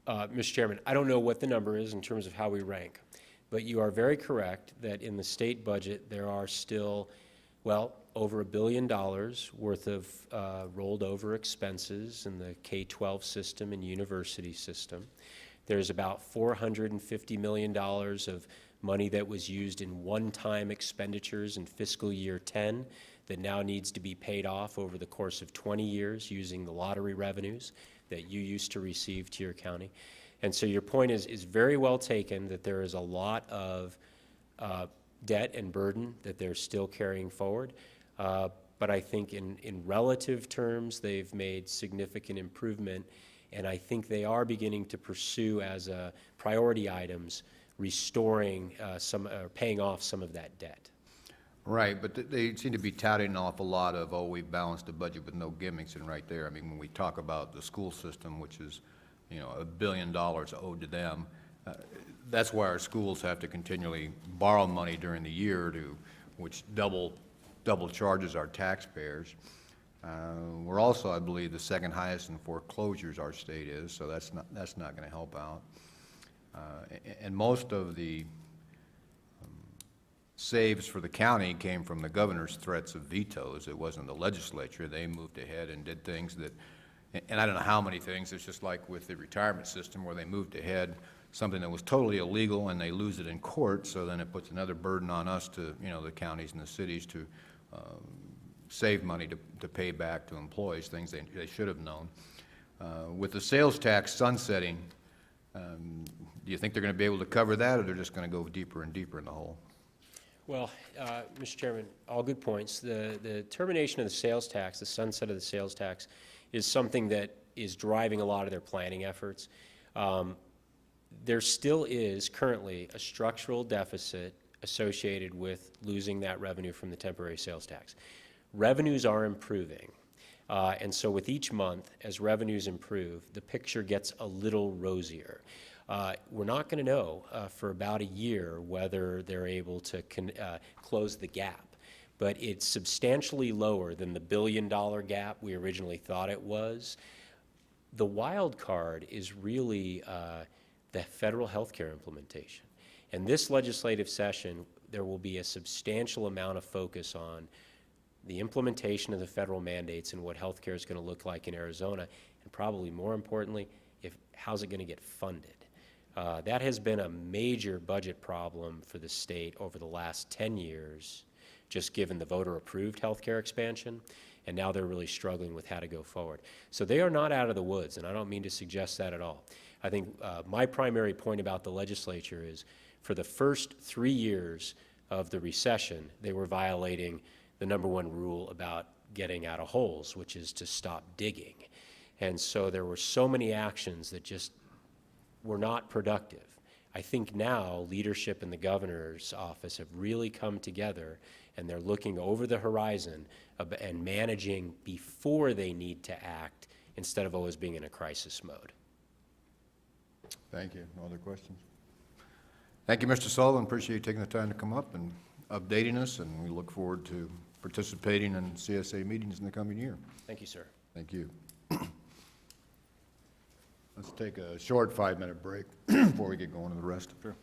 Mr. Chairman, I don't know what the number is in terms of how we rank, but you are very correct that in the state budget there are still, well, over $1 billion worth of rolled over expenses in the K-12 system and university system. There's about $450 million of money that was used in one-time expenditures in fiscal year 10 that now needs to be paid off over the course of 20 years using the lottery revenues that you used to receive to your county. And so your point is very well taken that there is a lot of debt and burden that they're still carrying forward. But I think in relative terms, they've made significant improvement, and I think they are beginning to pursue as priority items restoring paying off some of that debt. Right, but they seem to be touting an awful lot of, oh, we've balanced the budget with no gimmicks, and right there, I mean, when we talk about the school system, which is, $1 billion owed to them, that's why our schools have to continually borrow money during the year which double charges our taxpayers. We're also, I believe, the second highest in foreclosures our state is, so that's not going to help out. And most of the saves for the county came from the governor's threats of vetoes. It wasn't the legislature. They moved ahead and did things that, and I don't know how many things, it's just like with the retirement system where they moved ahead something that was totally illegal and they lose it in court, so then it puts another burden on us to, the counties and the cities to save money to pay back to employees, things they should have known. With the sales tax sunsetting, do you think they're going to be able to cover that, or they're just going to go deeper and deeper in the hole? Well, Mr. Chairman, all good points. The termination of the sales tax, the sunset of the sales tax, is something that is driving a lot of their planning efforts. There still is currently a structural deficit associated with losing that revenue from the temporary sales tax. Revenues are improving. And so with each month, as revenues improve, the picture gets a little rosier. We're not going to know for about a year whether they're able to close the gap, but it's substantially lower than the $1 billion gap we originally thought it was. The wild card is really the federal health care implementation. And this legislative session, there will be a substantial amount of focus on the implementation of the federal mandates and what health care is going to look like in Arizona, and probably more importantly, how's it going to get funded. That has been a major budget problem for the state over the last 10 years, just given the voter-approved health care expansion, and now they're really struggling with how to go forward. So they are not out of the woods, and I don't mean to suggest that at all. I think my primary point about the legislature is for the first 3 years of the recession, they were violating the #1 rule about getting out of holes, which is to stop digging. And so there were so many actions that just were not productive. I think now leadership in the governor's office have really come together, and they're looking over the horizon and managing before they need to act instead of always being in a crisis mode. Thank you. No other questions? Thank you, Mr. Sullivan. Appreciate you taking the time to come up and updating us, and we look forward to participating in CSA meetings in the coming year. Thank you, sir. Thank you. Let's take a short 5-minute break before we get going to the rest. Sure.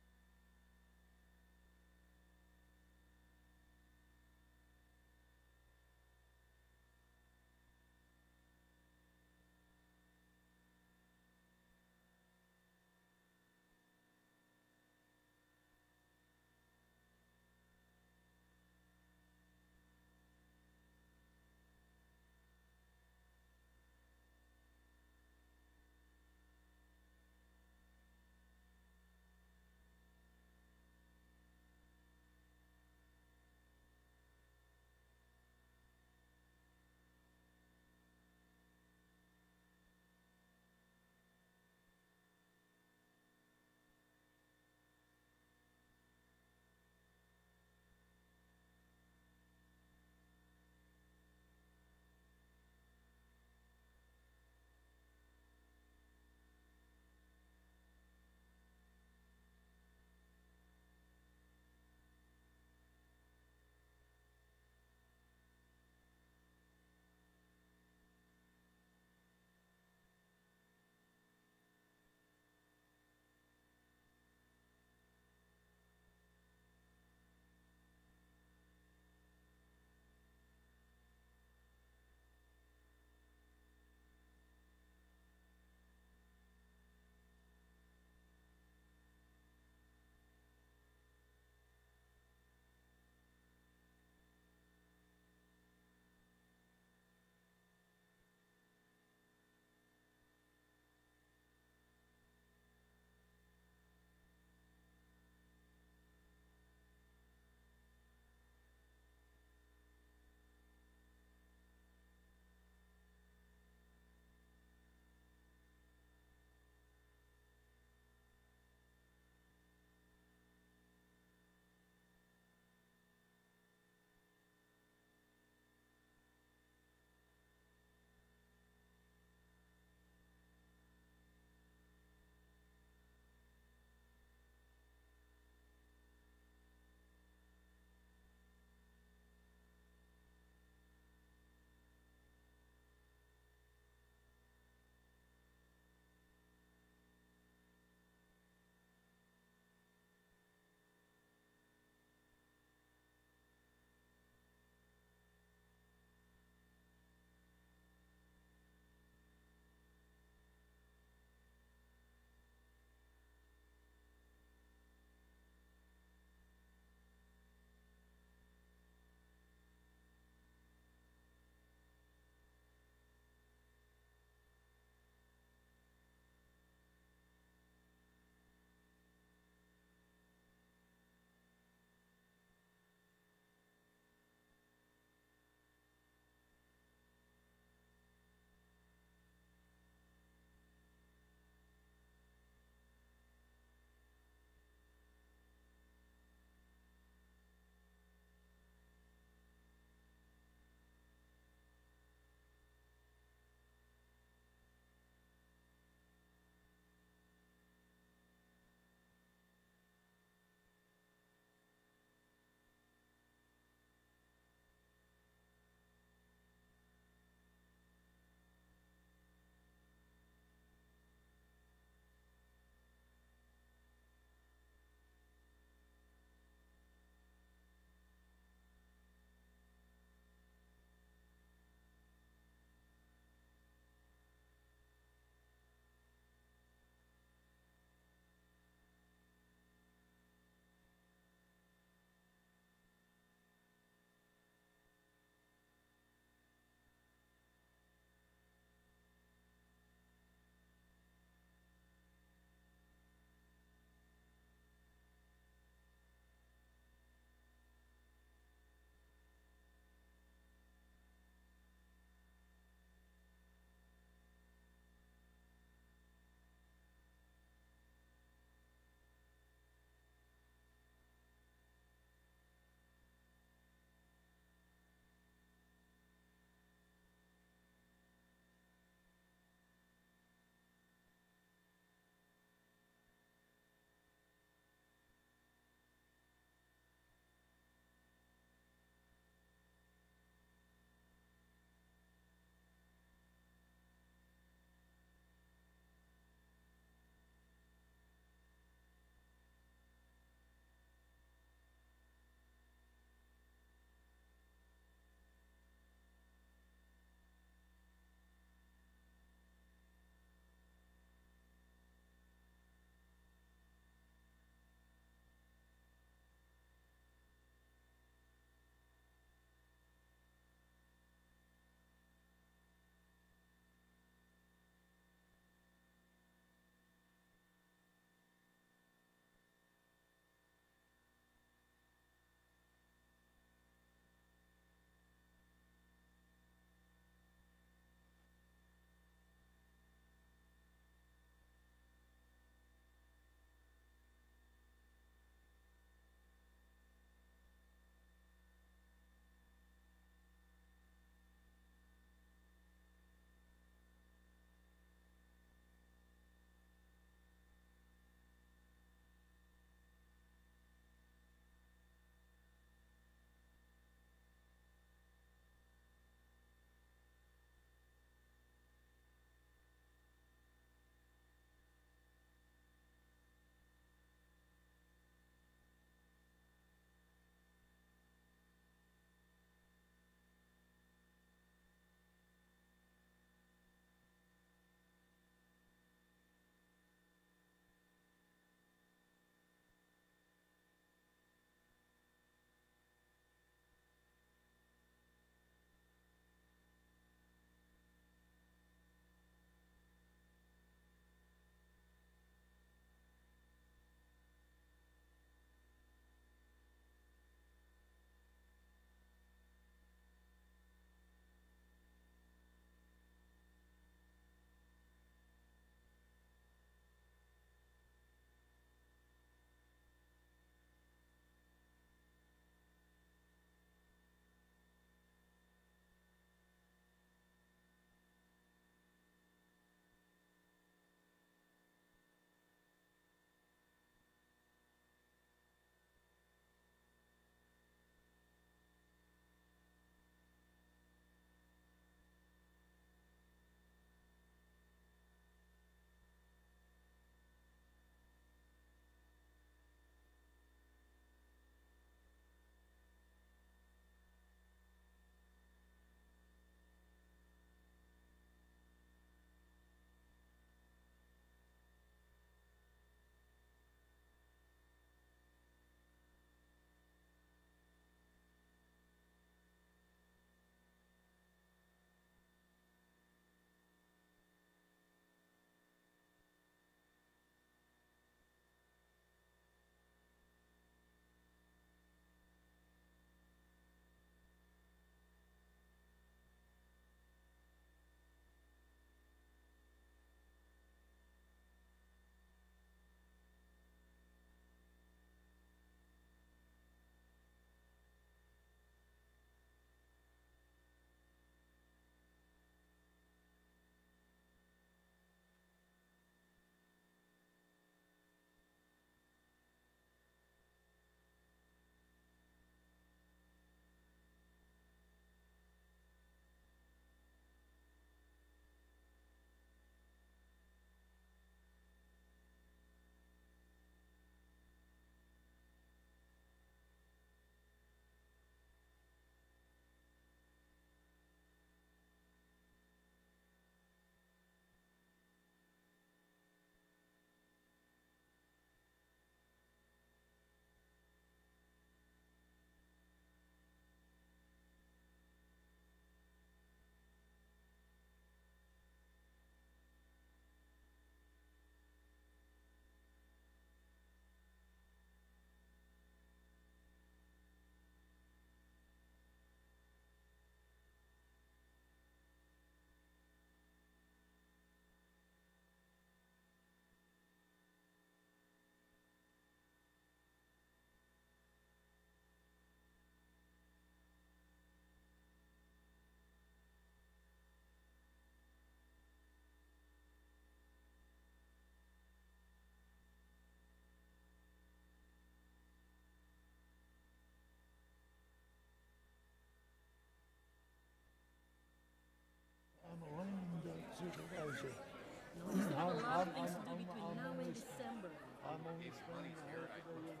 We still have a lot of things to do between now and December. I'm only spending a half a day. We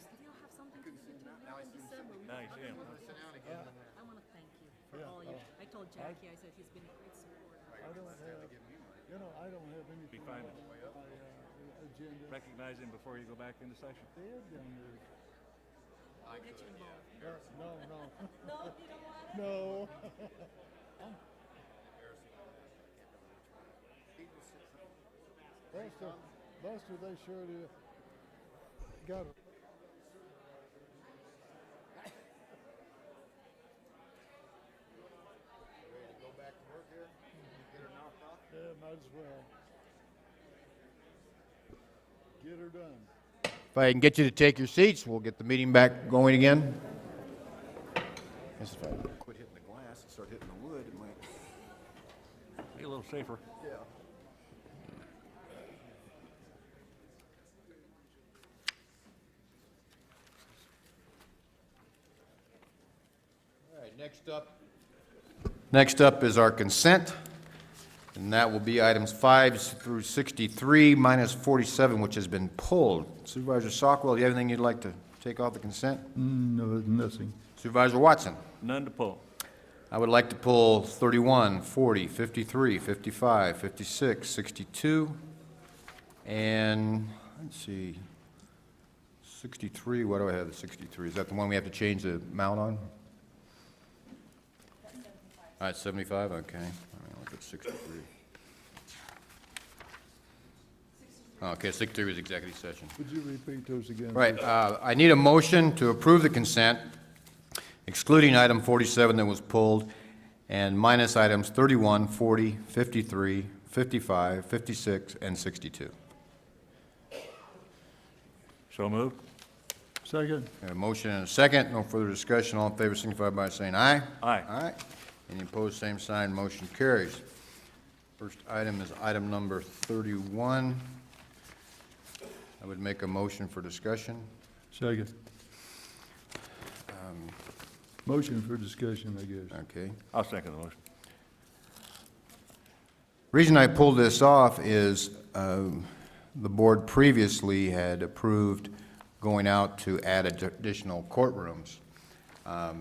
still have something to do between now and December. Nice, yeah. I want to thank you for all you, I told Jackie, I said he's been a great supporter. I don't have, I don't have anything fine. on my agenda. Recognize him before you go back into session. They have done this. I'll get you involved. No. No, you don't want it? No. Buster, they sure do. Got it. Go back to work here? Get her knocked off? Yeah, might as well. Get her done. If I can get you to take your seats, we'll get the meeting back going again. Guess if I quit hitting the glass and start hitting the wood, it might. Be a little safer. Yeah. All right, next up is our consent, and that will be items 5 through 63 minus 47, which has been pulled. Supervisor Sockwell, do you have anything you'd like to take off the consent? No, nothing. Supervisor Watson? None to pull. I would like to pull 31, 40, 53, 55, 56, 62, and, let's see, 63, what do I have, the 63? Is that the one we have to change the amount on? All right, 75, okay. All right, look at 63. Okay, 63 was executive session. Would you repeat those again? Right, I need a motion to approve the consent, excluding item 47 that was pulled, and minus items 31, 40, 53, 55, 56, and 62. So moved. Second. A motion and a second, no further discussion, all in favor signify by saying aye. Aye. Aye. Any opposed, same sign, motion carries. First item is item number 31. I would make a motion for discussion. Second. Motion for discussion, I guess. Okay. I'll second the motion. Reason I pulled this off is the board previously had approved going out to add additional courtrooms. I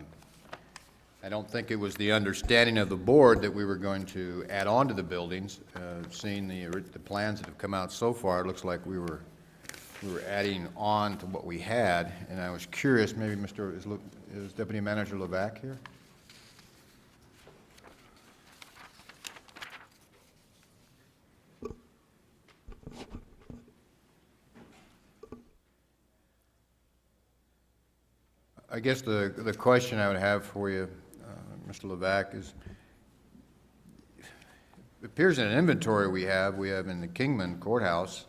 don't think it was the understanding of the board that we were going to add on to the buildings. Seeing the plans that have come out so far, it looks like we were adding on to what we had, and I was curious, maybe is Deputy Manager Levac here? I guess the question I would have for you, Mr. Levac, is, it appears in an inventory we have in the Kingman Courthouse,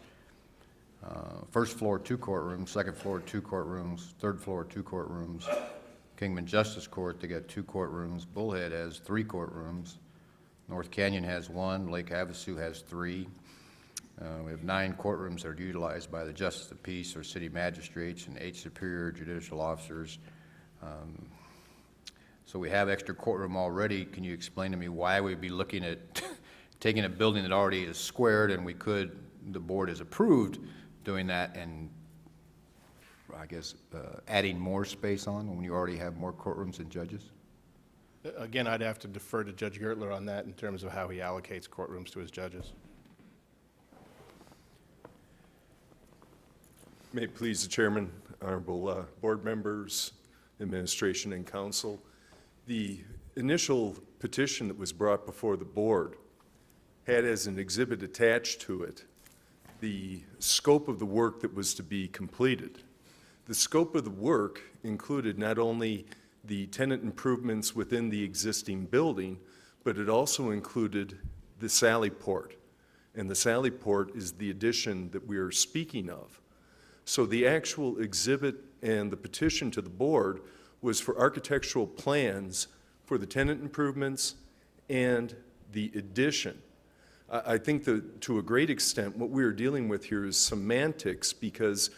first floor 2 courtrooms, second floor 2 courtrooms, third floor 2 courtrooms. Kingman Justice Court, they got 2 courtrooms. Bullhead has 3 courtrooms. North Canyon has 1. Lake Havasu has 3. We have 9 courtrooms that are utilized by the Justice of Peace or city magistrates and 8 superior judicial officers. So we have extra courtroom already. Can you explain to me why we'd be looking at taking a building that already is squared, and the board has approved doing that, and I guess adding more space on when you already have more courtrooms and judges? Again, I'd have to defer to Judge Gertler on that in terms of how he allocates courtrooms to his judges. May it please the Chairman, honorable board members, administration, and council. The initial petition that was brought before the board had as an exhibit attached to it the scope of the work that was to be completed. The scope of the work included not only the tenant improvements within the existing building, but it also included the Sally Port. And the Sally Port is the addition that we are speaking of. So the actual exhibit and the petition to the board was for architectural plans for the tenant improvements and the addition. I think that to a great extent what we are dealing with here is semantics, because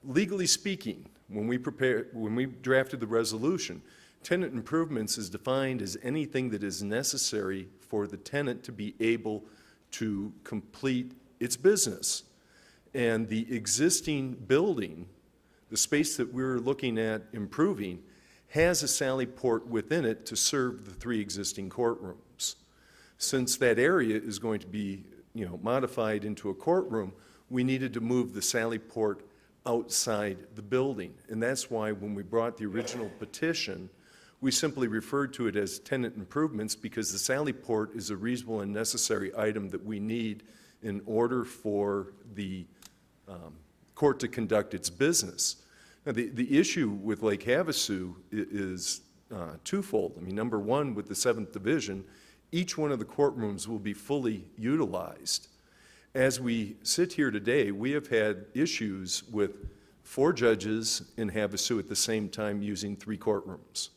legally speaking, when we drafted the resolution, Tenant improvements is defined as anything that is necessary for the tenant to be able to complete its business. And the existing building, the space that we're looking at improving, has a sally port within it to serve the 3 existing courtrooms. Since that area is going to be, modified into a courtroom, we needed to move the sally port outside the building. And that's why when we brought the original petition, we simply referred to it as tenant improvements, because the sally port is a reasonable and necessary item that we need in order for the court to conduct its business. Now, the issue with Lake Havasu is twofold. I mean, number one, with the 7th Division, each one of the courtrooms will be fully utilized. As we sit here today, we have had issues with 4 judges in Havasu at the same time using 3 courtrooms.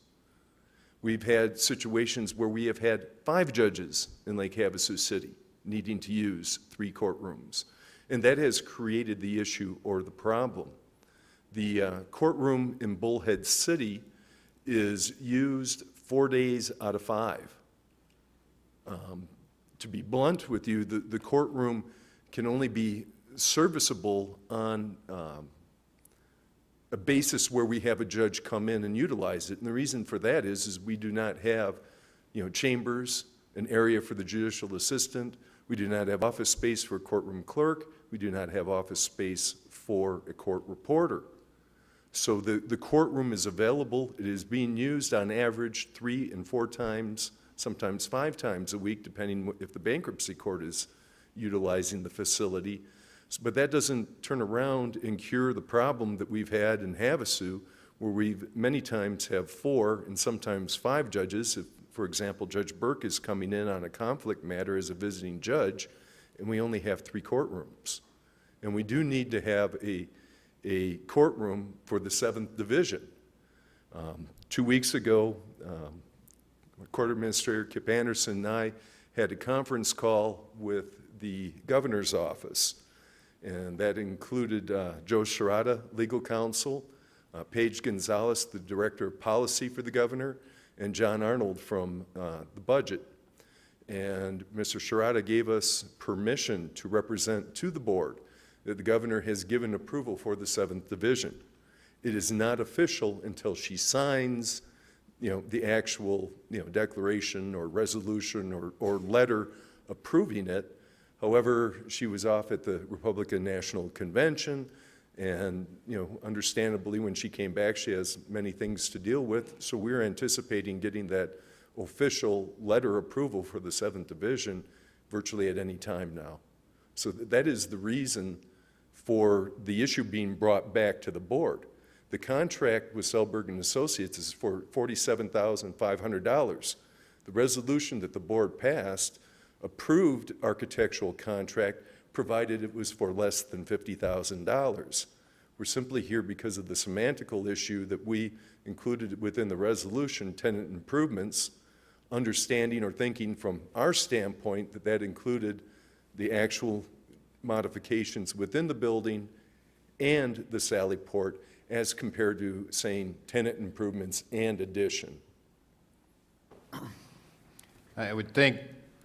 We've had situations where we have had 5 judges in Lake Havasu City needing to use 3 courtrooms. And that has created the issue or the problem. The courtroom in Bullhead City is used 4 days out of 5. To be blunt with you, the courtroom can only be serviceable on a basis where we have a judge come in and utilize it. And the reason for that is we do not have, chambers, an area for the judicial assistant. We do not have office space for a courtroom clerk. We do not have office space for a court reporter. So the courtroom is available. It is being used on average 3 and 4 times, sometimes 5 times a week, depending if the bankruptcy court is utilizing the facility. But that doesn't turn around and cure the problem that we've had in Havasu, where we many times have 4 and sometimes 5 judges. If, for example, Judge Burke is coming in on a conflict matter as a visiting judge, and we only have 3 courtrooms. And we do need to have a courtroom for the 7th Division. 2 weeks ago, Court Administrator Kip Anderson and I had a conference call with the governor's office, and that included Joe Sherrata, legal counsel, Paige Gonzalez, the director of policy for the governor, and John Arnold from the budget. And Mr. Sherrata gave us permission to represent to the board that the governor has given approval for the 7th Division. It is not official until she signs, the actual, declaration or resolution or letter approving it. However, she was off at the Republican National Convention, and, understandably, when she came back, she has many things to deal with. So we're anticipating getting that official letter approval for the 7th Division virtually at any time now. So that is the reason for the issue being brought back to the board. The contract with Selberg and Associates is for $47,500. The resolution that the board passed approved architectural contract provided it was for less than $50,000. We're simply here because of the semantical issue that we included within the resolution, tenant improvements, understanding or thinking from our standpoint that that included the actual modifications within the building and the sally port as compared to saying tenant improvements and addition. I would think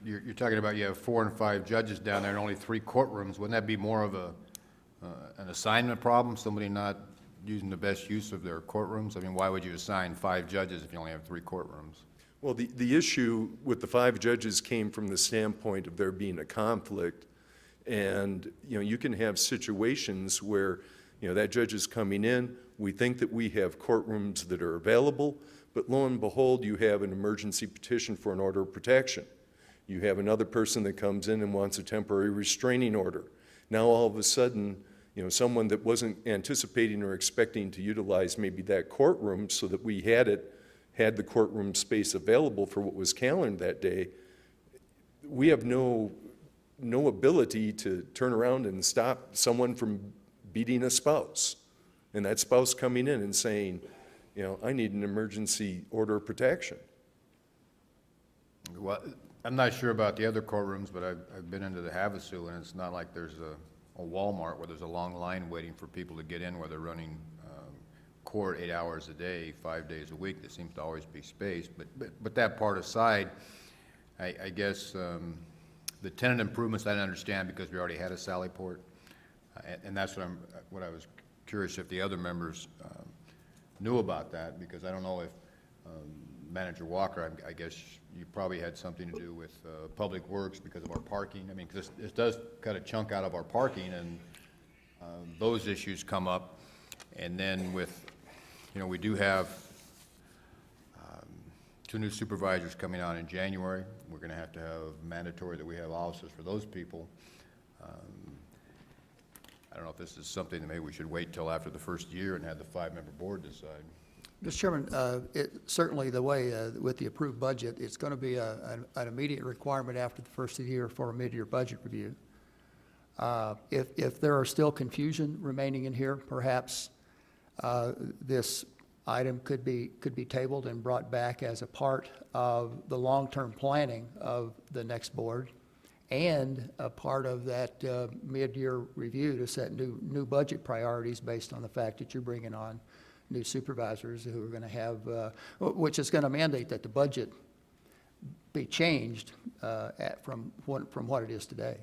you're talking about you have 4 and 5 judges down there and only 3 courtrooms. Wouldn't that be more of an assignment problem, somebody not using the best use of their courtrooms? I mean, why would you assign 5 judges if you only have 3 courtrooms? Well, the issue with the 5 judges came from the standpoint of there being a conflict. And, you can have situations where, that judge is coming in, we think that we have courtrooms that are available, but lo and behold, you have an emergency petition for an order of protection. You have another person that comes in and wants a temporary restraining order. Now, all of a sudden, someone that wasn't anticipating or expecting to utilize maybe that courtroom so that we had the courtroom space available for what was calendared that day, we have no ability to turn around and stop someone from beating a spouse. And that spouse coming in and saying, I need an emergency order of protection. Well, I'm not sure about the other courtrooms, but I've been into the Havasu, and it's not like there's a Walmart where there's a long line waiting for people to get in where they're running court 8 hours a day, 5 days a week. There seems to always be space. But that part aside, I guess the tenant improvements I didn't understand because we already had a Sallyport. And that's what I was curious if the other members knew about that, because I don't know if Manager Walker, I guess you probably had something to do with Public Works because of our parking. I mean, because this does cut a chunk out of our parking, and those issues come up. And then with, we do have 2 new supervisors coming on in January. We're going to have mandatory that we have officers for those people. I don't know if this is something that maybe we should wait till after the first year and have the 5-member board decide. Mr. Chairman, certainly the way with the approved budget, it's going to be an immediate requirement after the first of the year for a mid-year budget review. If there are still confusion remaining in here, perhaps this item could be tabled and brought back as a part of the long-term planning of the next board and a part of that mid-year review to set new budget priorities based on the fact that you're bringing on new supervisors who are going to have, which is going to mandate that the budget be changed from what it is today.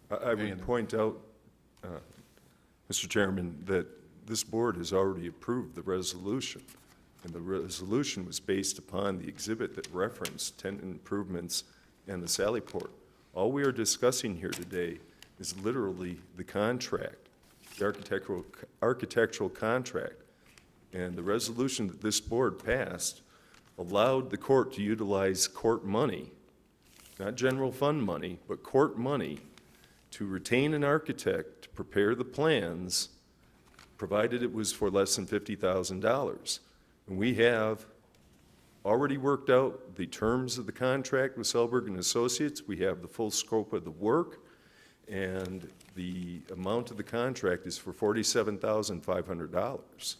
I would point out, Mr. Chairman, that this board has already approved the resolution, and the resolution was based upon the exhibit that referenced tenant improvements and the Sallyport. All we are discussing here today is literally the contract, the architectural contract, and the resolution that this board passed allowed the court to utilize court money, not general fund money, but court money, to retain an architect to prepare the plans, provided it was for less than $50,000. And we have already worked out the terms of the contract with Selberg and Associates. We have the full scope of the work, and the amount of the contract is for $47,500.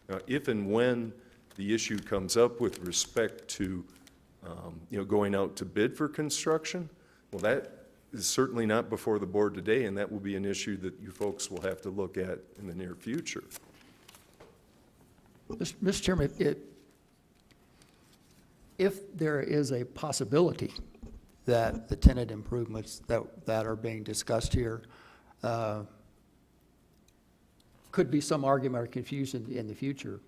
Now, if and when the issue comes up with respect to going out to bid for construction, well, that is certainly not before the board today, and that will be an issue that you folks will have to look at in the near future. Mr. Chairman, if there is a possibility that the tenant improvements that are being discussed here could be some argument or confusion in the future,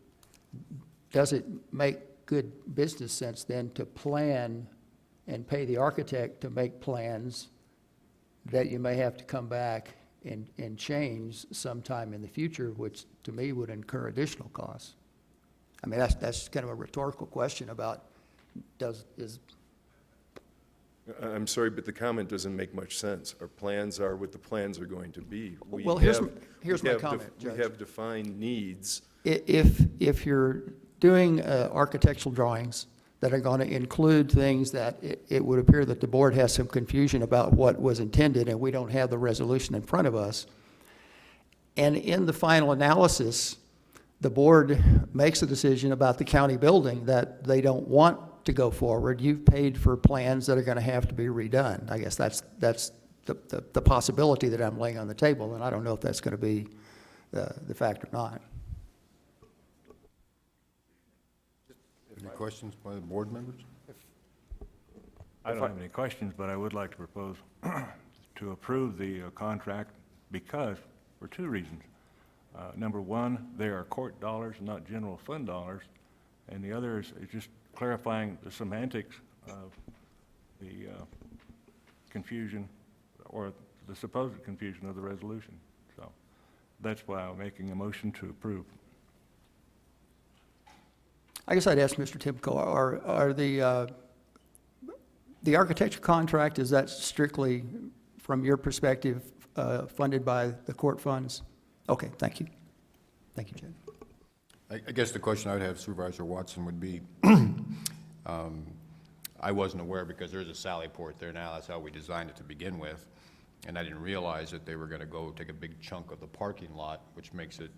does it make good business sense then to plan and pay the architect to make plans that you may have to come back and change sometime in the future, which to me would incur additional costs? I mean, that's kind of a rhetorical question about I'm sorry, but the comment doesn't make much sense. Our plans are what the plans are going to be. Well, here's my comment, Judge. We have defined needs. If you're doing architectural drawings that are going to include things that it would appear that the board has some confusion about what was intended, and we don't have the resolution in front of us, and in the final analysis, the board makes a decision about the county building that they don't want to go forward, you've paid for plans that are going to have to be redone. I guess that's the possibility that I'm laying on the table, and I don't know if that's going to be the fact or not. Any questions by the board members? I don't have any questions, but I would like to propose to approve the contract because, for 2 reasons. Number one, they are court dollars, not general fund dollars, and the other is just clarifying the semantics of the confusion or the supposed confusion of the resolution. So that's why I'm making a motion to approve. I guess I'd ask Mr. Timko, are the architecture contract, is that strictly, from your perspective, funded by the court funds? Okay, thank you. Thank you, Judge. I guess the question I would have, Supervisor Watson, would be, I wasn't aware because there's a Sallyport there now. That's how we designed it to begin with. And I didn't realize that they were going to go take a big chunk of the parking lot, which makes it,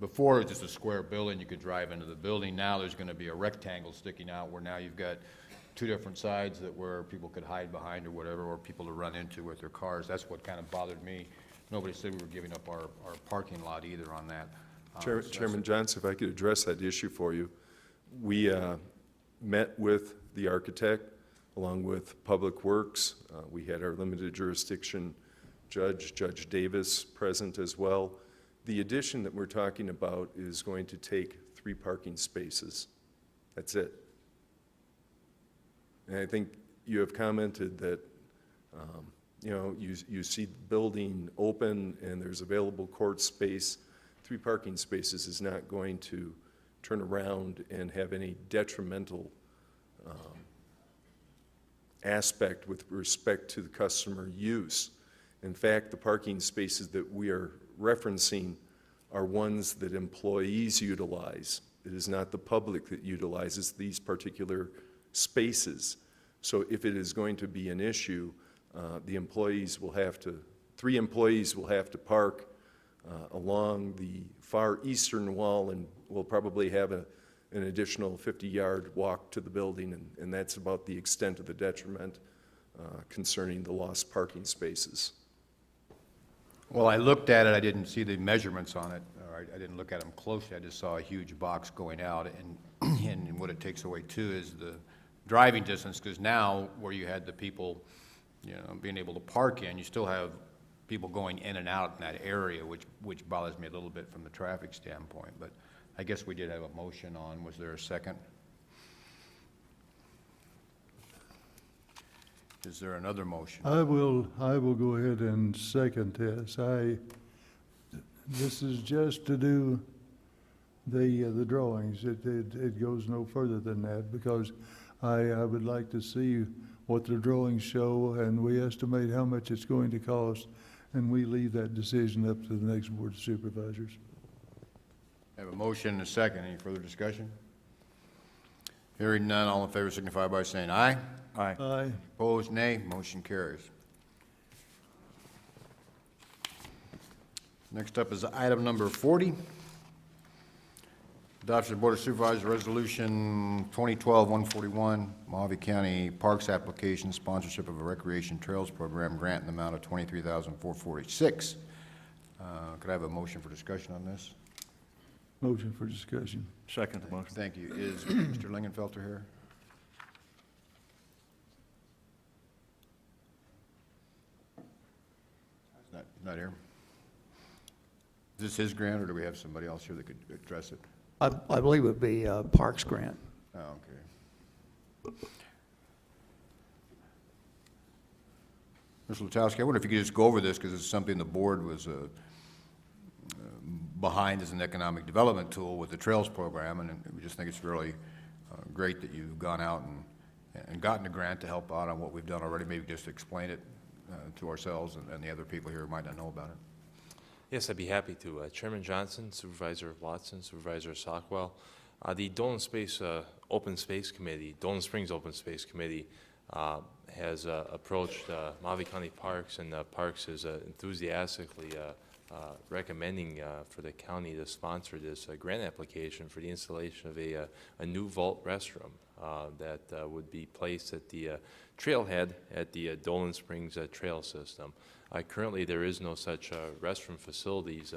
before it was just a square building, you could drive into the building. Now there's going to be a rectangle sticking out where now you've got two different sides that where people could hide behind or whatever, or people to run into with their cars. That's what kind of bothered me. Nobody said we were giving up our parking lot either on that. So that's- Chairman Johnson, if I could address that issue for you. We met with the architect along with Public Works. We had our limited jurisdiction judge, Judge Davis, present as well. The addition that we're talking about is going to take 3 parking spaces. That's it. And I think you have commented that, you know, you see the building open and there's available court space. 3 parking spaces is not going to turn around and have any detrimental aspect with respect to the customer use. In fact, the parking spaces that we are referencing are ones that employees utilize. It is not the public that utilizes these particular spaces. So if it is going to be an issue, the employees will have to, 3 employees will have to park along the far eastern wall, and we'll probably have an additional 50-yard walk to the building, and that's about the extent of the detriment concerning the lost parking spaces. Well, I looked at it, I didn't see the measurements on it, or I didn't look at them closely, I just saw a huge box going out, and what it takes away too is the driving distance, because now where you had the people, you know, being able to park in, you still have people going in and out in that area, which bothers me a little bit from the traffic standpoint, but I guess we did have a motion on, was there a second? Is there another motion? I will go ahead and second this. This is just to do the drawings. It goes no further than that, because I would like to see what the drawings show, and we estimate how much it's going to cost, and we leave that decision up to the next Board of Supervisors. I have a motion and a second. Any further discussion? Hearing none, all in favor signify by saying aye. Aye. Aye. Opposed, nay. Motion carries. Next up is item number 40. Adoption of Board of Supervisors Resolution 2012-141, Mohave County Parks Application, sponsorship of a recreation trails program, grant in the amount of $23,446. Could I have a motion for discussion on this? Motion for discussion. Second the motion. Thank you. Is Mr. Lingenfelter here? He's not here. Is this his grant, or do we have somebody else here that could address it? I believe it would be a Parks grant. Oh, okay. Mr. Letowski, I wonder if you could just go over this, because it's something the board was behind as an economic development tool with the Trails program, and we just think it's really great that you've gone out and gotten a grant to help out on what we've done already. Maybe just explain it to ourselves and the other people here who might not know about it. Yes, I'd be happy to. Chairman Johnson, Supervisor Watson, Supervisor Sockwell. The Dolan Springs Open Space Committee has approached Mohave County Parks, and Parks is enthusiastically recommending for the county to sponsor this grant application for the installation of a new vault restroom that would be placed at the trailhead at the Dolan Springs trail system. Currently, there is no such restroom facilities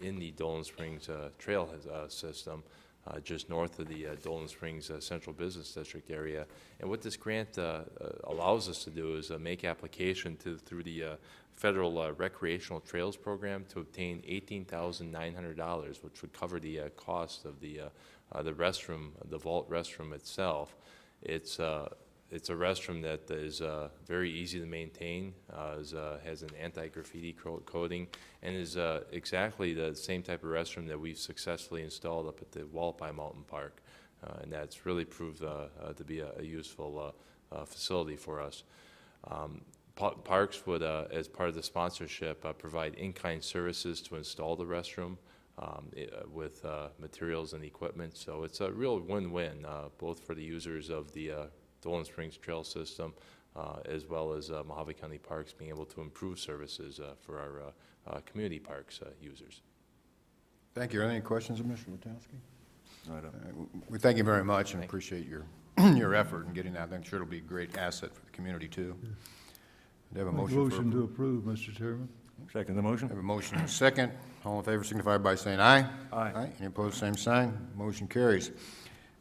in the Dolan Springs trail system, just north of the Dolan Springs Central Business District area. And what this grant allows us to do is make application through the Federal Recreational Trails Program to obtain $18,900, which would cover the cost of the restroom, the vault restroom itself. It's a restroom that is very easy to maintain, has an anti-graffiti coating, and is exactly the same type of restroom that we've successfully installed up at the Wallapai Mountain Park. And that's really proved to be a useful facility for us. Parks would, as part of the sponsorship, provide in-kind services to install the restroom with materials and equipment. So it's a real win-win, both for the users of the Dolan Springs Trail System, as well as Mohave County Parks being able to improve services for our community parks users. Thank you. Are there any questions of Mr. Letowski? Right up. We thank you very much and appreciate your, your effort in getting that. I'm sure it'll be a great asset for the community, too. Do you have a Make motion for motion to approve, Mr. Chairman. Second the motion? Have a motion and a second. All in favor signify by saying aye. Aye. Any opposed, same sign. Motion carries.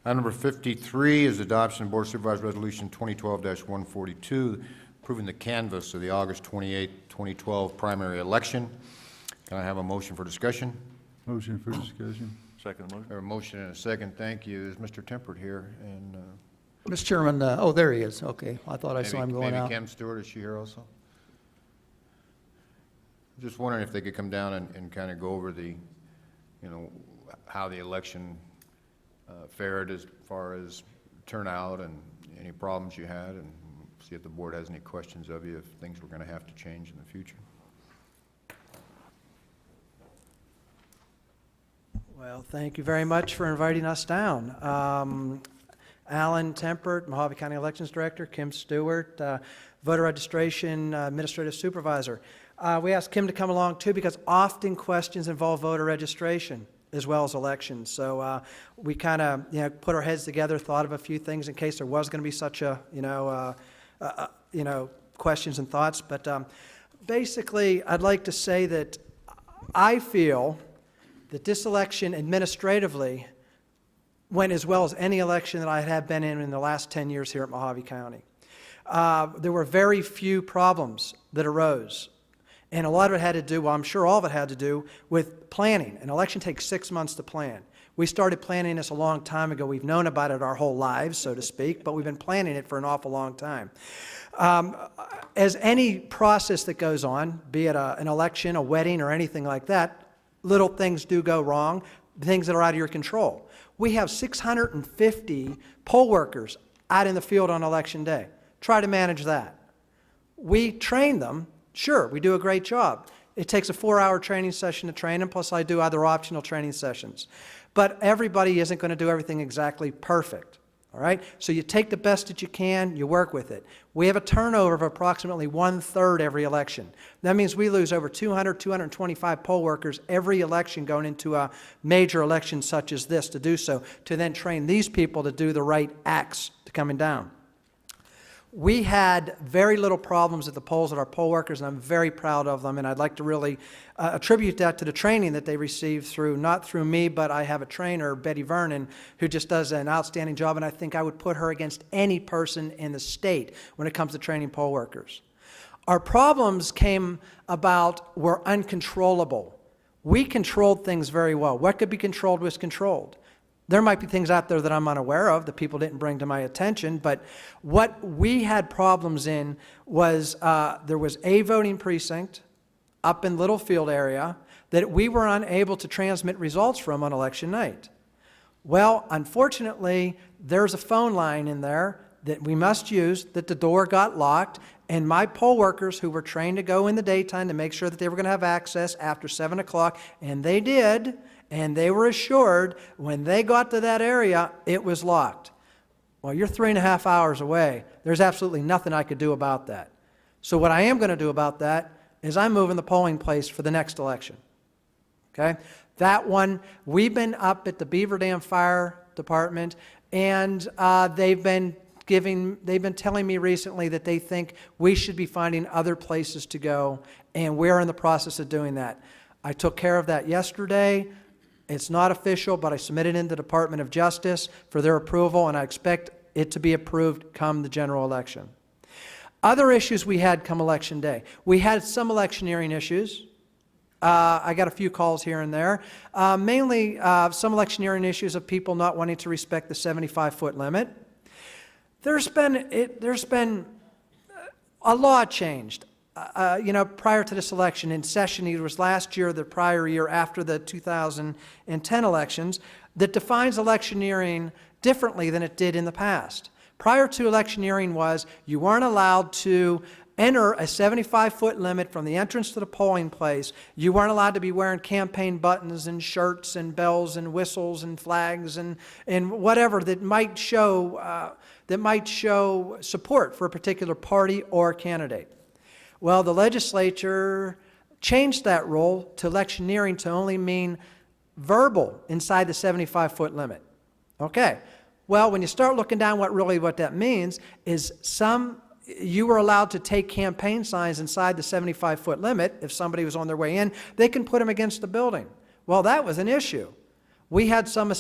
Item number 53 is adoption of Board of Supervisors Resolution 2012-142, approving the canvass of the August 28, 2012 primary election. Can I have a motion for discussion? Motion for discussion. Second motion? Have a motion and a second. Thank you. Is Mr. Tempert here? And Mr. Chairman, oh, there he is. Okay, I thought I saw him going out. Maybe Kim Stewart, is she here also? Just wondering if they could come down and kind of go over the, you know, how the election fared as far as turnout and any problems you had, and see if the board has any questions of you if things were going to have to change in the future. Well, thank you very much for inviting us down. Alan Tempert, Mohave County Elections Director, Kim Stewart, Voter Registration Administrative Supervisor. We asked Kim to come along too because often questions involve voter registration as well as elections. So we kind of, you know, put our heads together, thought of a few things in case there was going to be such a, questions and thoughts. But basically, I'd like to say that I feel that this election administratively went as well as any election that I have been in the last 10 years here at Mohave County. There were very few problems that arose. And a lot of it had to do, well, I'm sure all of it had to do with planning. An election takes 6 months to plan. We started planning this a long time ago. We've known about it our whole lives, so to speak, but we've been planning it for an awful long time. As any process that goes on, be it an election, a wedding, or anything like that, little things do go wrong, things that are out of your control. We have 650 poll workers out in the field on election day. Try to manage that. We train them. Sure, we do a great job. It takes a 4-hour training session to train them, plus I do other optional training sessions. But everybody isn't going to do everything exactly perfect, all right? So you take the best that you can, you work with it. We have a turnover of approximately 1/3 every election. That means we lose over 200, 225 poll workers every election going into a major election such as this to do so, to then train these people to do the right acts to coming down. We had very little problems at the polls with our poll workers, and I'm very proud of them, and I'd like to really attribute that to the training that they received through, not through me, but I have a trainer, Betty Vernon, who just does an outstanding job, and I think I would put her against any person in the state when it comes to training poll workers. Our problems came about were uncontrollable. We controlled things very well. What could be controlled was controlled. There might be things out there that I'm unaware of that people didn't bring to my attention, but what we had problems in was there was a voting precinct up in Littlefield area that we were unable to transmit results from on election night. Well, unfortunately, there's a phone line in there that we must use, that the door got locked, and my poll workers who were trained to go in the daytime to make sure that they were going to have access after 7 o'clock, and they did, and they were assured when they got to that area, it was locked. Well, you're 3.5 hours away. There's absolutely nothing I could do about that. So what I am going to do about that is I'm moving the polling place for the next election. Okay? That one, we've been up at the Beaver Dam Fire Department, and they've been telling me recently that they think we should be finding other places to go, and we're in the process of doing that. I took care of that yesterday. It's not official, but I submitted it in the Department of Justice for their approval, and I expect it to be approved come the general election. Other issues we had come election day. We had some electioneering issues. I got a few calls here and there. Mainly some electioneering issues of people not wanting to respect the 75-foot limit. There's been a law changed. Prior to this election, in session, it was last year, the prior year after the 2010 elections, that defines electioneering differently than it did in the past. Prior to electioneering was you weren't allowed to enter a 75-foot limit from the entrance to the polling place. You weren't allowed to be wearing campaign buttons and shirts and bells and whistles and flags and whatever that might show support for a particular party or candidate. Well, the legislature changed that rule to electioneering to only mean verbal inside the 75-foot limit. Okay. Well, when you start looking down, what that means is you were allowed to take campaign signs inside the 75-foot limit. If somebody was on their way in, they can put them against the building. Well, that was an issue. We had some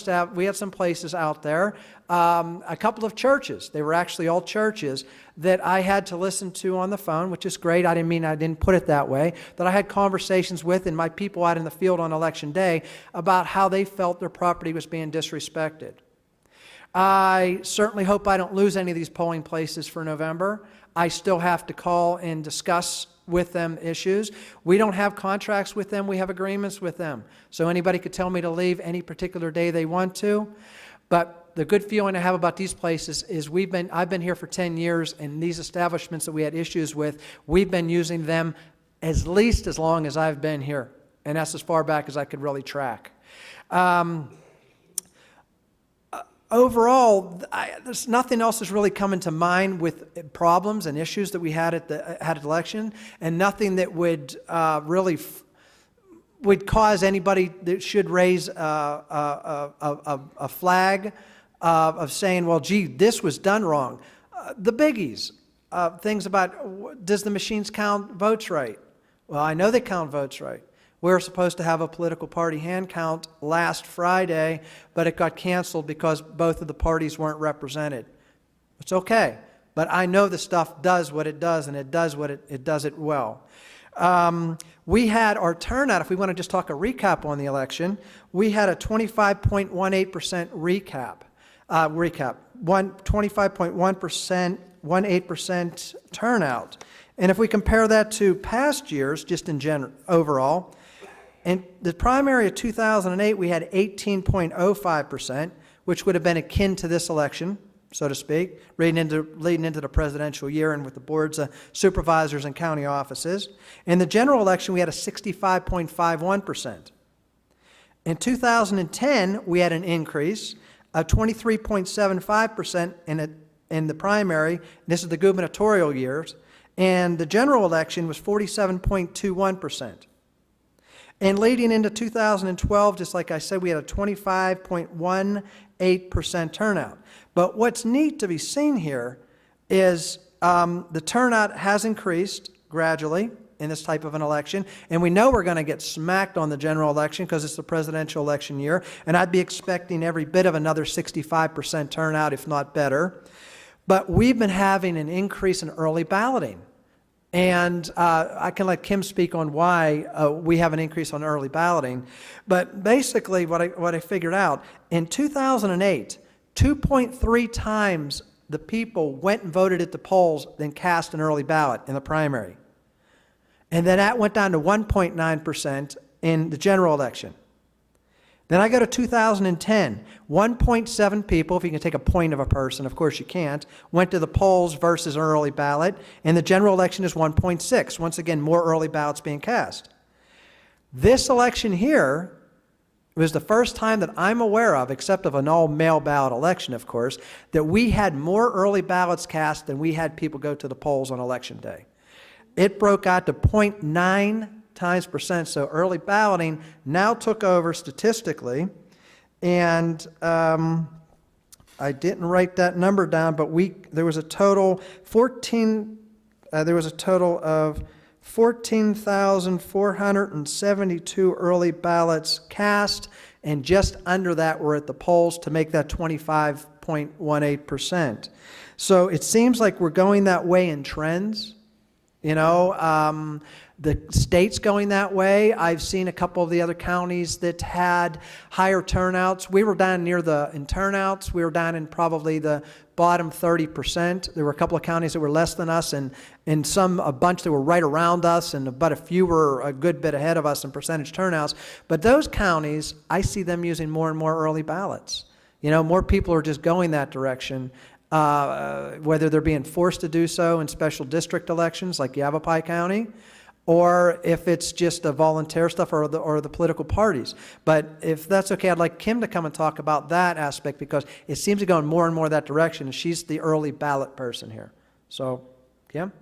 places out there, a couple of churches. They were actually all churches that I had to listen to on the phone, which is great. I didn't put it that way. That I had conversations with and my people out in the field on election day about how they felt their property was being disrespected. I certainly hope I don't lose any of these polling places for November. I still have to call and discuss with them issues. We don't have contracts with them. We have agreements with them. So anybody could tell me to leave any particular day they want to. But the good feeling I have about these places is I've been here for 10 years, and these establishments that we had issues with, we've been using them at least as long as I've been here. And that's as far back as I could really track. Overall, there's nothing else that's really coming to mind with problems and issues that we had at the election, and nothing that would really would cause anybody that should raise a flag of saying, well, gee, this was done wrong. The biggies, things about, does the machines count votes right? Well, I know they count votes right. We were supposed to have a political party hand count last Friday, but it got canceled because both of the parties weren't represented. It's okay, but I know the stuff does what it does, and it does it well. We had our turnout, if we want to just talk a recap on the election, we had a 25.18% recap. 25.18% turnout. And if we compare that to past years, just in general, overall, in the primary of 2008, we had 18.05%, which would have been akin to this election, so to speak, leading into the presidential year and with the boards of supervisors and county offices. In the general election, we had a 65.51%. In 2010, we had an increase of 23.75% in the primary. This is the gubernatorial years. And the general election was 47.21%. And leading into 2012, just like I said, we had a 25.18% turnout. But what's neat to be seen here is the turnout has increased gradually in this type of an election, and we know we're going to get smacked on the general election because it's the presidential election year, and I'd be expecting every bit of another 65% turnout, if not better. But we've been having an increase in early balloting. And I can let Kim speak on why we have an increase on early balloting. But basically what I figured out, in 2008, 2.3 times the people went and voted at the polls than cast an early ballot in the primary. And then that went down to 1.9% in the general election. Then I go to 2010, 1.7 people, if you can take a point of a person, of course you can't, went to the polls versus an early ballot, and the general election is 1.6. Once again, more early ballots being cast. This election here was the first time that I'm aware of, except of an all-mail ballot election, of course, that we had more early ballots cast than we had people go to the polls on election day. It broke out to 0.9 times percent, so early balloting now took over statistically, and I didn't write that number down, but there was a total of 14,472 early ballots cast, and just under that were at the polls to make that 25.18%. So it seems like we're going that way in trends. You know, the state's going that way. I've seen a couple of the other counties that had higher turnouts. We were down in turnouts. We were down in probably the bottom 30%. There were a couple of counties that were less than us, and a bunch that were right around us, and but a few were a good bit ahead of us in percentage turnouts. But those counties, I see them using more and more early ballots. You know, more people are just going that direction. Whether they're being forced to do so in special district elections like Yavapai County, or if it's just a volunteer stuff or the political parties. But if that's okay, I'd like Kim to come and talk about that aspect, because it seems to go in more and more that direction, and she's the early ballot person here. So, Kim?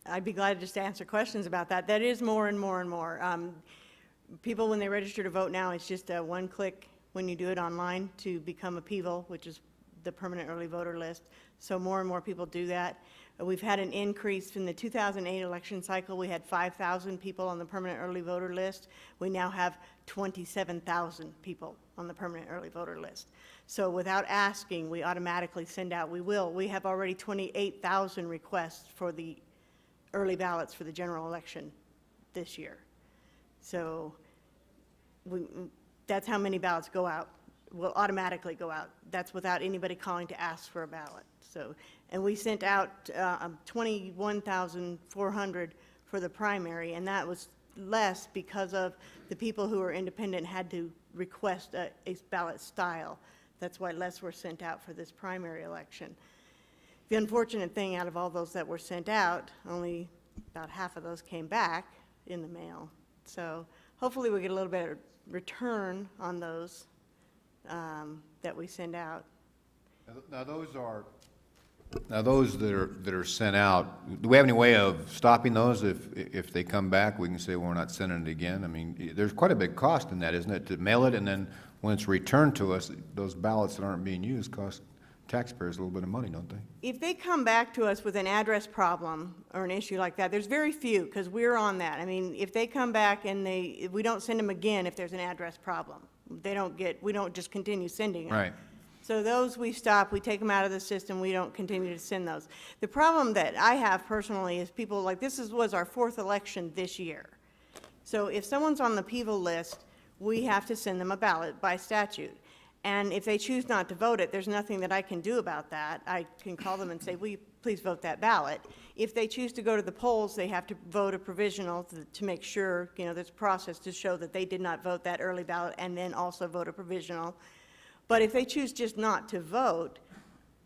I'd be glad just to answer questions about that. That is more and more and more. people, when they register to vote now, it's just a one-click when you do it online to become a PVOL, which is the permanent early voter list. So more and more people do that. We've had an increase in the 2008 election cycle. We had 5,000 people on the permanent early voter list. We now have 27,000 people on the permanent early voter list. So without asking, we automatically send out, we have already 28,000 requests for the early ballots for the general election this year. So that's how many ballots go out, will automatically go out. That's without anybody calling to ask for a ballot. So, and we sent out 21,400 for the primary, and that was less because of the people who are independent had to request a ballot style. That's why less were sent out for this primary election. The unfortunate thing, out of all those that were sent out, only about half of those came back in the mail. So hopefully we get a little bit of return on those that we send out. Now, those that are sent out, do we have any way of stopping those? If they come back, we can say, well, we're not sending it again? I mean, there's quite a big cost in that, isn't it, to mail it, and then when it's returned to us, those ballots that aren't being used cost taxpayers a little bit of money, don't they? If they come back to us with an address problem or an issue like that, there's very few, because we're on that. I mean, if they come back and we don't send them again if there's an address problem. We don't just continue sending them. Right. So those we stop, we take them out of the system, we don't continue to send those. The problem that I have personally is people like, was our 4th election this year. So if someone's on the PVOL list, we have to send them a ballot by statute. And if they choose not to vote it, there's nothing that I can do about that. I can call them and say, will you please vote that ballot? If they choose to go to the polls, they have to vote a provisional to make sure, there's a process to show that they did not vote that early ballot and then also vote a provisional. But if they choose just not to vote,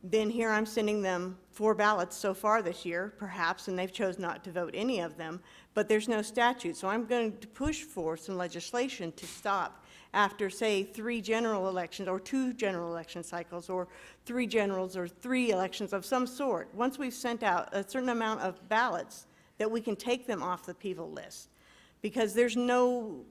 then here I'm sending them 4 ballots so far this year, perhaps, and they've chose not to vote any of them, but there's no statute. So I'm going to push for some legislation to stop after, say, 3 general elections or 2 general election cycles or 3 generals or 3 elections of some sort. Once we've sent out a certain amount of ballots, that we can take them off the PVOL list, because there's no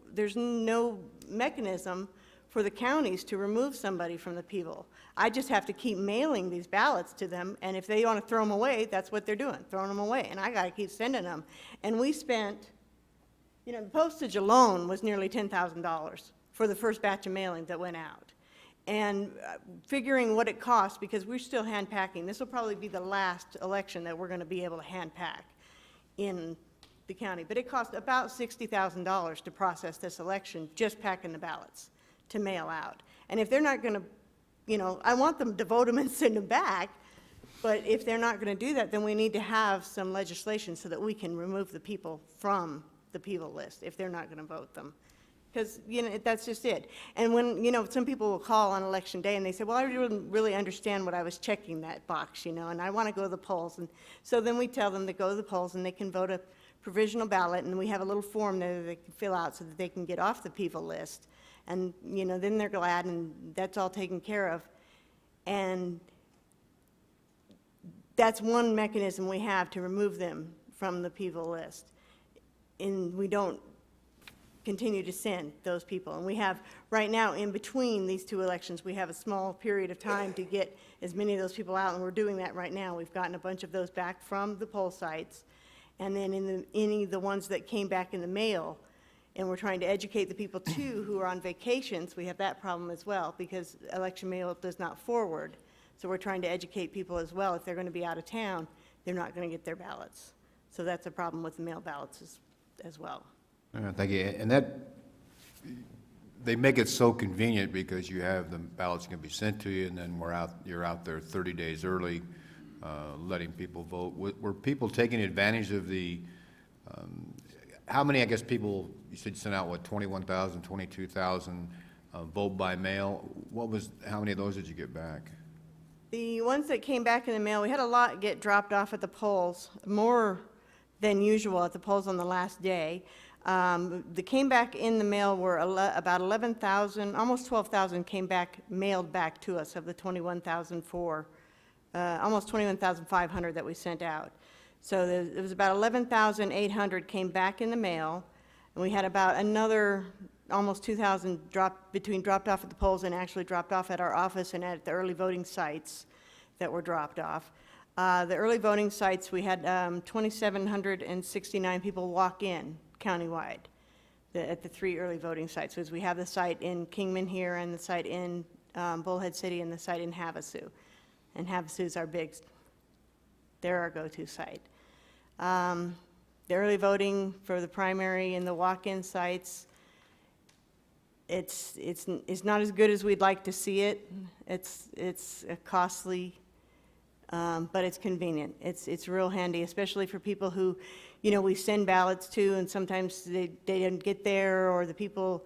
mechanism for the counties to remove somebody from the PVOL. I just have to keep mailing these ballots to them, and if they want to throw them away, that's what they're doing, throwing them away, and I got to keep sending them. And we spent, the postage alone was nearly $10,000 for the first batch of mailing that went out. And figuring what it costs, because we're still hand packing. This will probably be the last election that we're going to be able to hand pack in the county. But it cost about $60,000 to process this election, just packing the ballots to mail out. And if they're not going to, I want them to vote them and send them back, but if they're not going to do that, then we need to have some legislation so that we can remove the people from the PVOL list if they're not going to vote them. Because, that's just it. And when, some people will call on election day and they say, well, I didn't really understand what I was checking that box, and I want to go to the polls. And so then we tell them to go to the polls and they can vote a provisional ballot, and we have a little form that they can fill out so that they can get off the PVOL list. And, then they're glad, and that's all taken care of. And that's one mechanism we have to remove them from the PVOL list. And we don't continue to send those people. And we have, right now, in between these 2 elections, we have a small period of time to get as many of those people out, and we're doing that right now. We've gotten a bunch of those back from the poll sites. And then in any of the ones that came back in the mail, and we're trying to educate the people, too, who are on vacations. We have that problem as well, because election mail does not forward. So we're trying to educate people as well. If they're going to be out of town, they're not going to get their ballots. So that's a problem with the mail ballots as well. Thank you. And they make it so convenient because you have the ballots can be sent to you, and then you're out there 30 days early, letting people vote. Were people taking advantage of the, how many, people, you said you sent out, 21,000, 22,000 vote by mail? How many of those did you get back? The ones that came back in the mail, we had a lot get dropped off at the polls, more than usual at the polls on the last day. The came back in the mail were about 11,000, almost 12,000 came back, mailed back to us of the 21,004, almost 21,500 that we sent out. So it was about 11,800 came back in the mail. And we had about another almost 2,000 dropped off at the polls and actually dropped off at our office and at the early voting sites that were dropped off. The early voting sites, we had 2,769 people walk in countywide at the 3 early voting sites. Because we have the site in Kingman here, and the site in Bullhead City, and the site in Havasu. And Havasu is they're our go-to site. The early voting for the primary and the walk-in sites, it's not as good as we'd like to see it. It's costly, but it's convenient. It's real handy, especially for people who, you know, we send ballots to, and sometimes they didn't get there, or the people,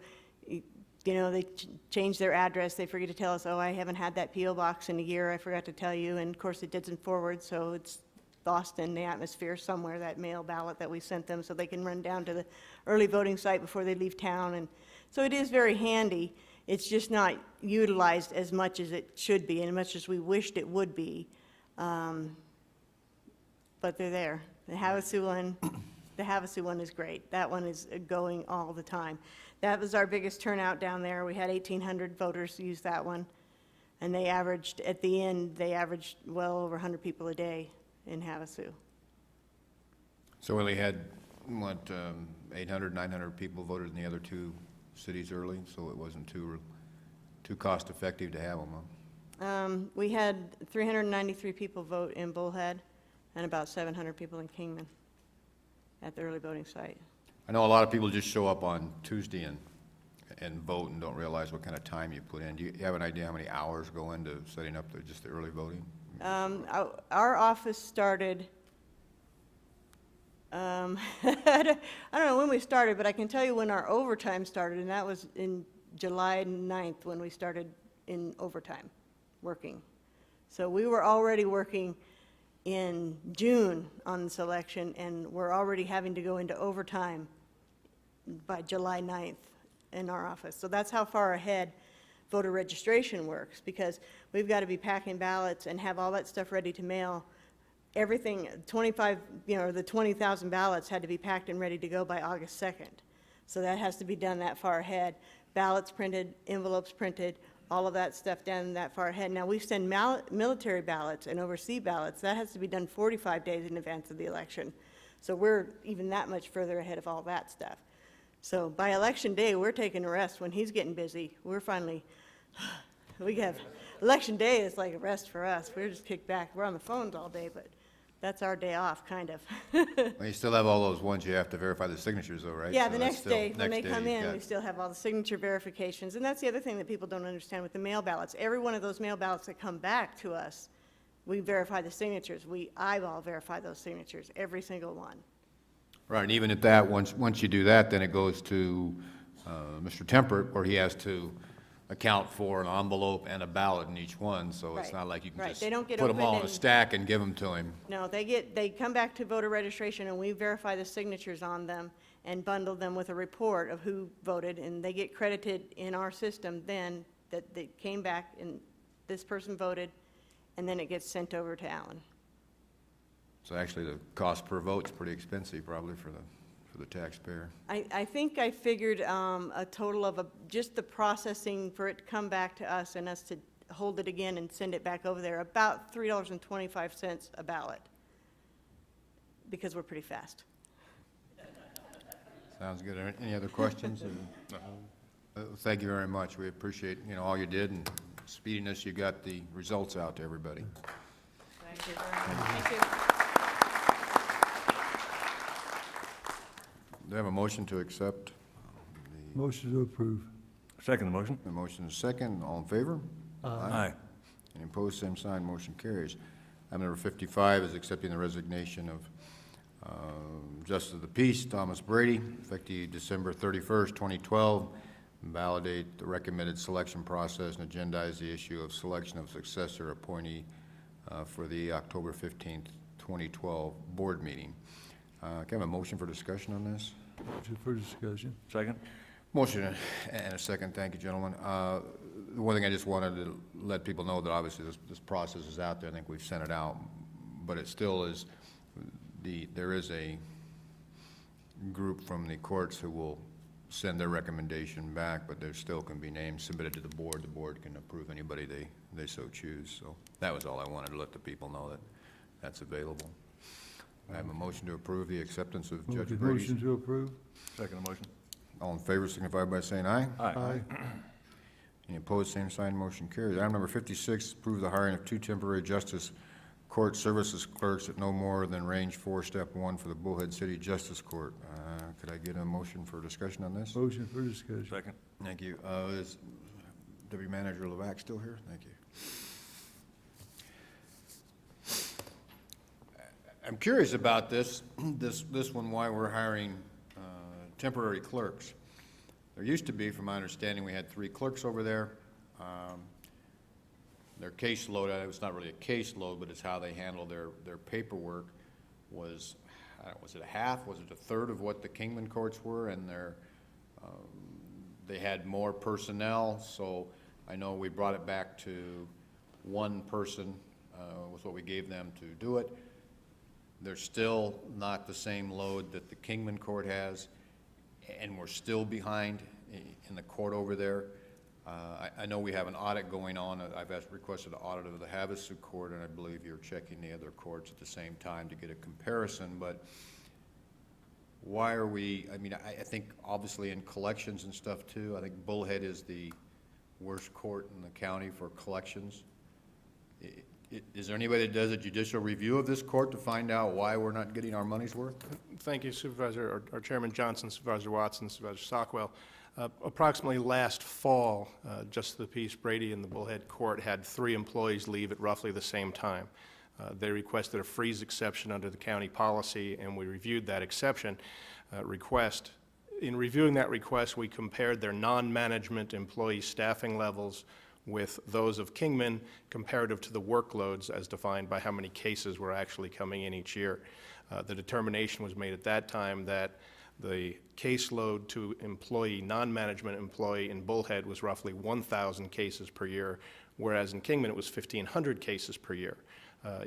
you know, they change their address. They forget to tell us, oh, I haven't had that P.O. box in a year. I forgot to tell you. And of course, it doesn't forward, so it's lost in the atmosphere somewhere, that mail ballot that we sent them, so they can run down to the early voting site before they leave town. And so it is very handy. It's just not utilized as much as it should be, and as much as we wished it would be. But they're there. The Havasu one is great. That one is going all the time. That was our biggest turnout down there. We had 1,800 voters use that one. And they averaged, at the end, well over 100 people a day in Havasu. So we only had, 800, 900 people voted in the other 2 cities early, so it wasn't too cost-effective to have them, huh? We had 393 people vote in Bullhead, and about 700 people in Kingman at the early voting site. I know a lot of people just show up on Tuesday and vote and don't realize what kind of time you put in. Do you have an idea how many hours go into setting up just the early voting? Our office started, I don't know when we started, but I can tell you when our overtime started, and that was in July 9th when we started in overtime working. So we were already working in June on this election, and we're already having to go into overtime by July 9th in our office. So that's how far ahead voter registration works, because we've got to be packing ballots and have all that stuff ready to mail. Everything, the 20,000 ballots had to be packed and ready to go by August 2nd. So that has to be done that far ahead. Ballots printed, envelopes printed, all of that stuff done that far ahead. Now, we send military ballots and overseas ballots. That has to be done 45 days in advance of the election. So we're even that much further ahead of all that stuff. So by election day, we're taking a rest. When he's getting busy, we're finally, election day is like a rest for us. We're just kicked back. We're on the phones all day, but that's our day off, kind of. Well, you still have all those ones you have to verify the signatures though, right? Yeah, So the that's next still- day, when they come you've in, got- we still have all the signature verifications. And that's the other thing that people don't understand with the mail ballots. Every one of those mail ballots that come back to us, we verify the signatures. We eyeball verify those signatures, every single one. Right, and even at that, once you do that, then it goes to Mr. Tempert, where he has to account for an envelope and a ballot in each one, so it's Right, not like you can right. just They don't get put them all in opened a and- stack and give them to him. No, they come back to voter registration, and we verify the signatures on them and bundle them with a report of who voted, and they get credited in our system then that they came back and this person voted, and then it gets sent over to Alan. So actually, the cost per vote's pretty expensive probably for the taxpayer. I think I figured a total of just the processing for it to come back to us and us to hold it again and send it back over there, about $3.25 a ballot, because we're pretty fast. Sounds good. Any other questions? Thank you very much. We appreciate, all you did and speediness. You got the results out to everybody. Thank you very much. Thank you. Do I have a motion to accept? Motion to approve. Second the motion. The motion is second. All in favor? Aye. Any opposed, same sign. Motion carries. Item number 55 is accepting the resignation of Justice of the Peace Thomas Brady, effective December 31st, 2012. Validate the recommended selection process and agendize the issue of selection of successor appointee for the October 15th, 2012 board meeting. Can I have a motion for discussion on this? Motion for discussion. Second. Motion and a second. Thank you, gentlemen. The one thing I just wanted to let people know that obviously this process is out there. I think we've sent it out, but it still is, there is a group from the courts who will send their recommendation back, but there still can be names submitted to the board. The board can approve anybody they so choose. So that was all I wanted to let the people know, that that's available. I have a motion to approve the acceptance of Judge Brady's. Motion to approve? Second motion. All in favor signify by saying aye. Aye. Any opposed, same sign, motion carries. Item number 56, approve the hiring of 2 temporary justice court services clerks at no more than range 4, step 1 for the Bullhead City Justice Court. Could I get a motion for discussion on this? Motion for discussion. Second. Thank you. Is Deputy Manager Levack still here? Thank you. I'm curious about this one, why we're hiring temporary clerks. There used to be, from my understanding, we had 3 clerks over there. Their caseload, it's not really a caseload, but it's how they handle their paperwork was, was it a half, was it a third of what the Kingman courts were, and they had more personnel, so I know we brought it back to 1 person was what we gave them to do it. They're still not the same load that the Kingman court has, and we're still behind in the court over there. I know we have an audit going on. I've requested an audit of the Havasu court, and I believe you're checking the other courts at the same time to get a comparison, but why are we, I mean, I think obviously in collections and stuff too, I think Bullhead is the worst court in the county for collections. Is there anybody that does a judicial review of this court to find out why we're not getting our money's worth? Thank you, Supervisor, or Chairman Johnson, Supervisor Watson, Supervisor Stockwell. Approximately last fall, Justice of the Peace Brady in the Bullhead Court had 3 employees leave at roughly the same time. They requested a freeze exception under the county policy, and we reviewed that exception request. In reviewing that request, we compared their non-management employee staffing levels with those of Kingman comparative to the workloads as defined by how many cases were actually coming in each year. The determination was made at that time that the caseload to non-management employee in Bullhead was roughly 1,000 cases per year, whereas in Kingman it was 1,500 cases per year.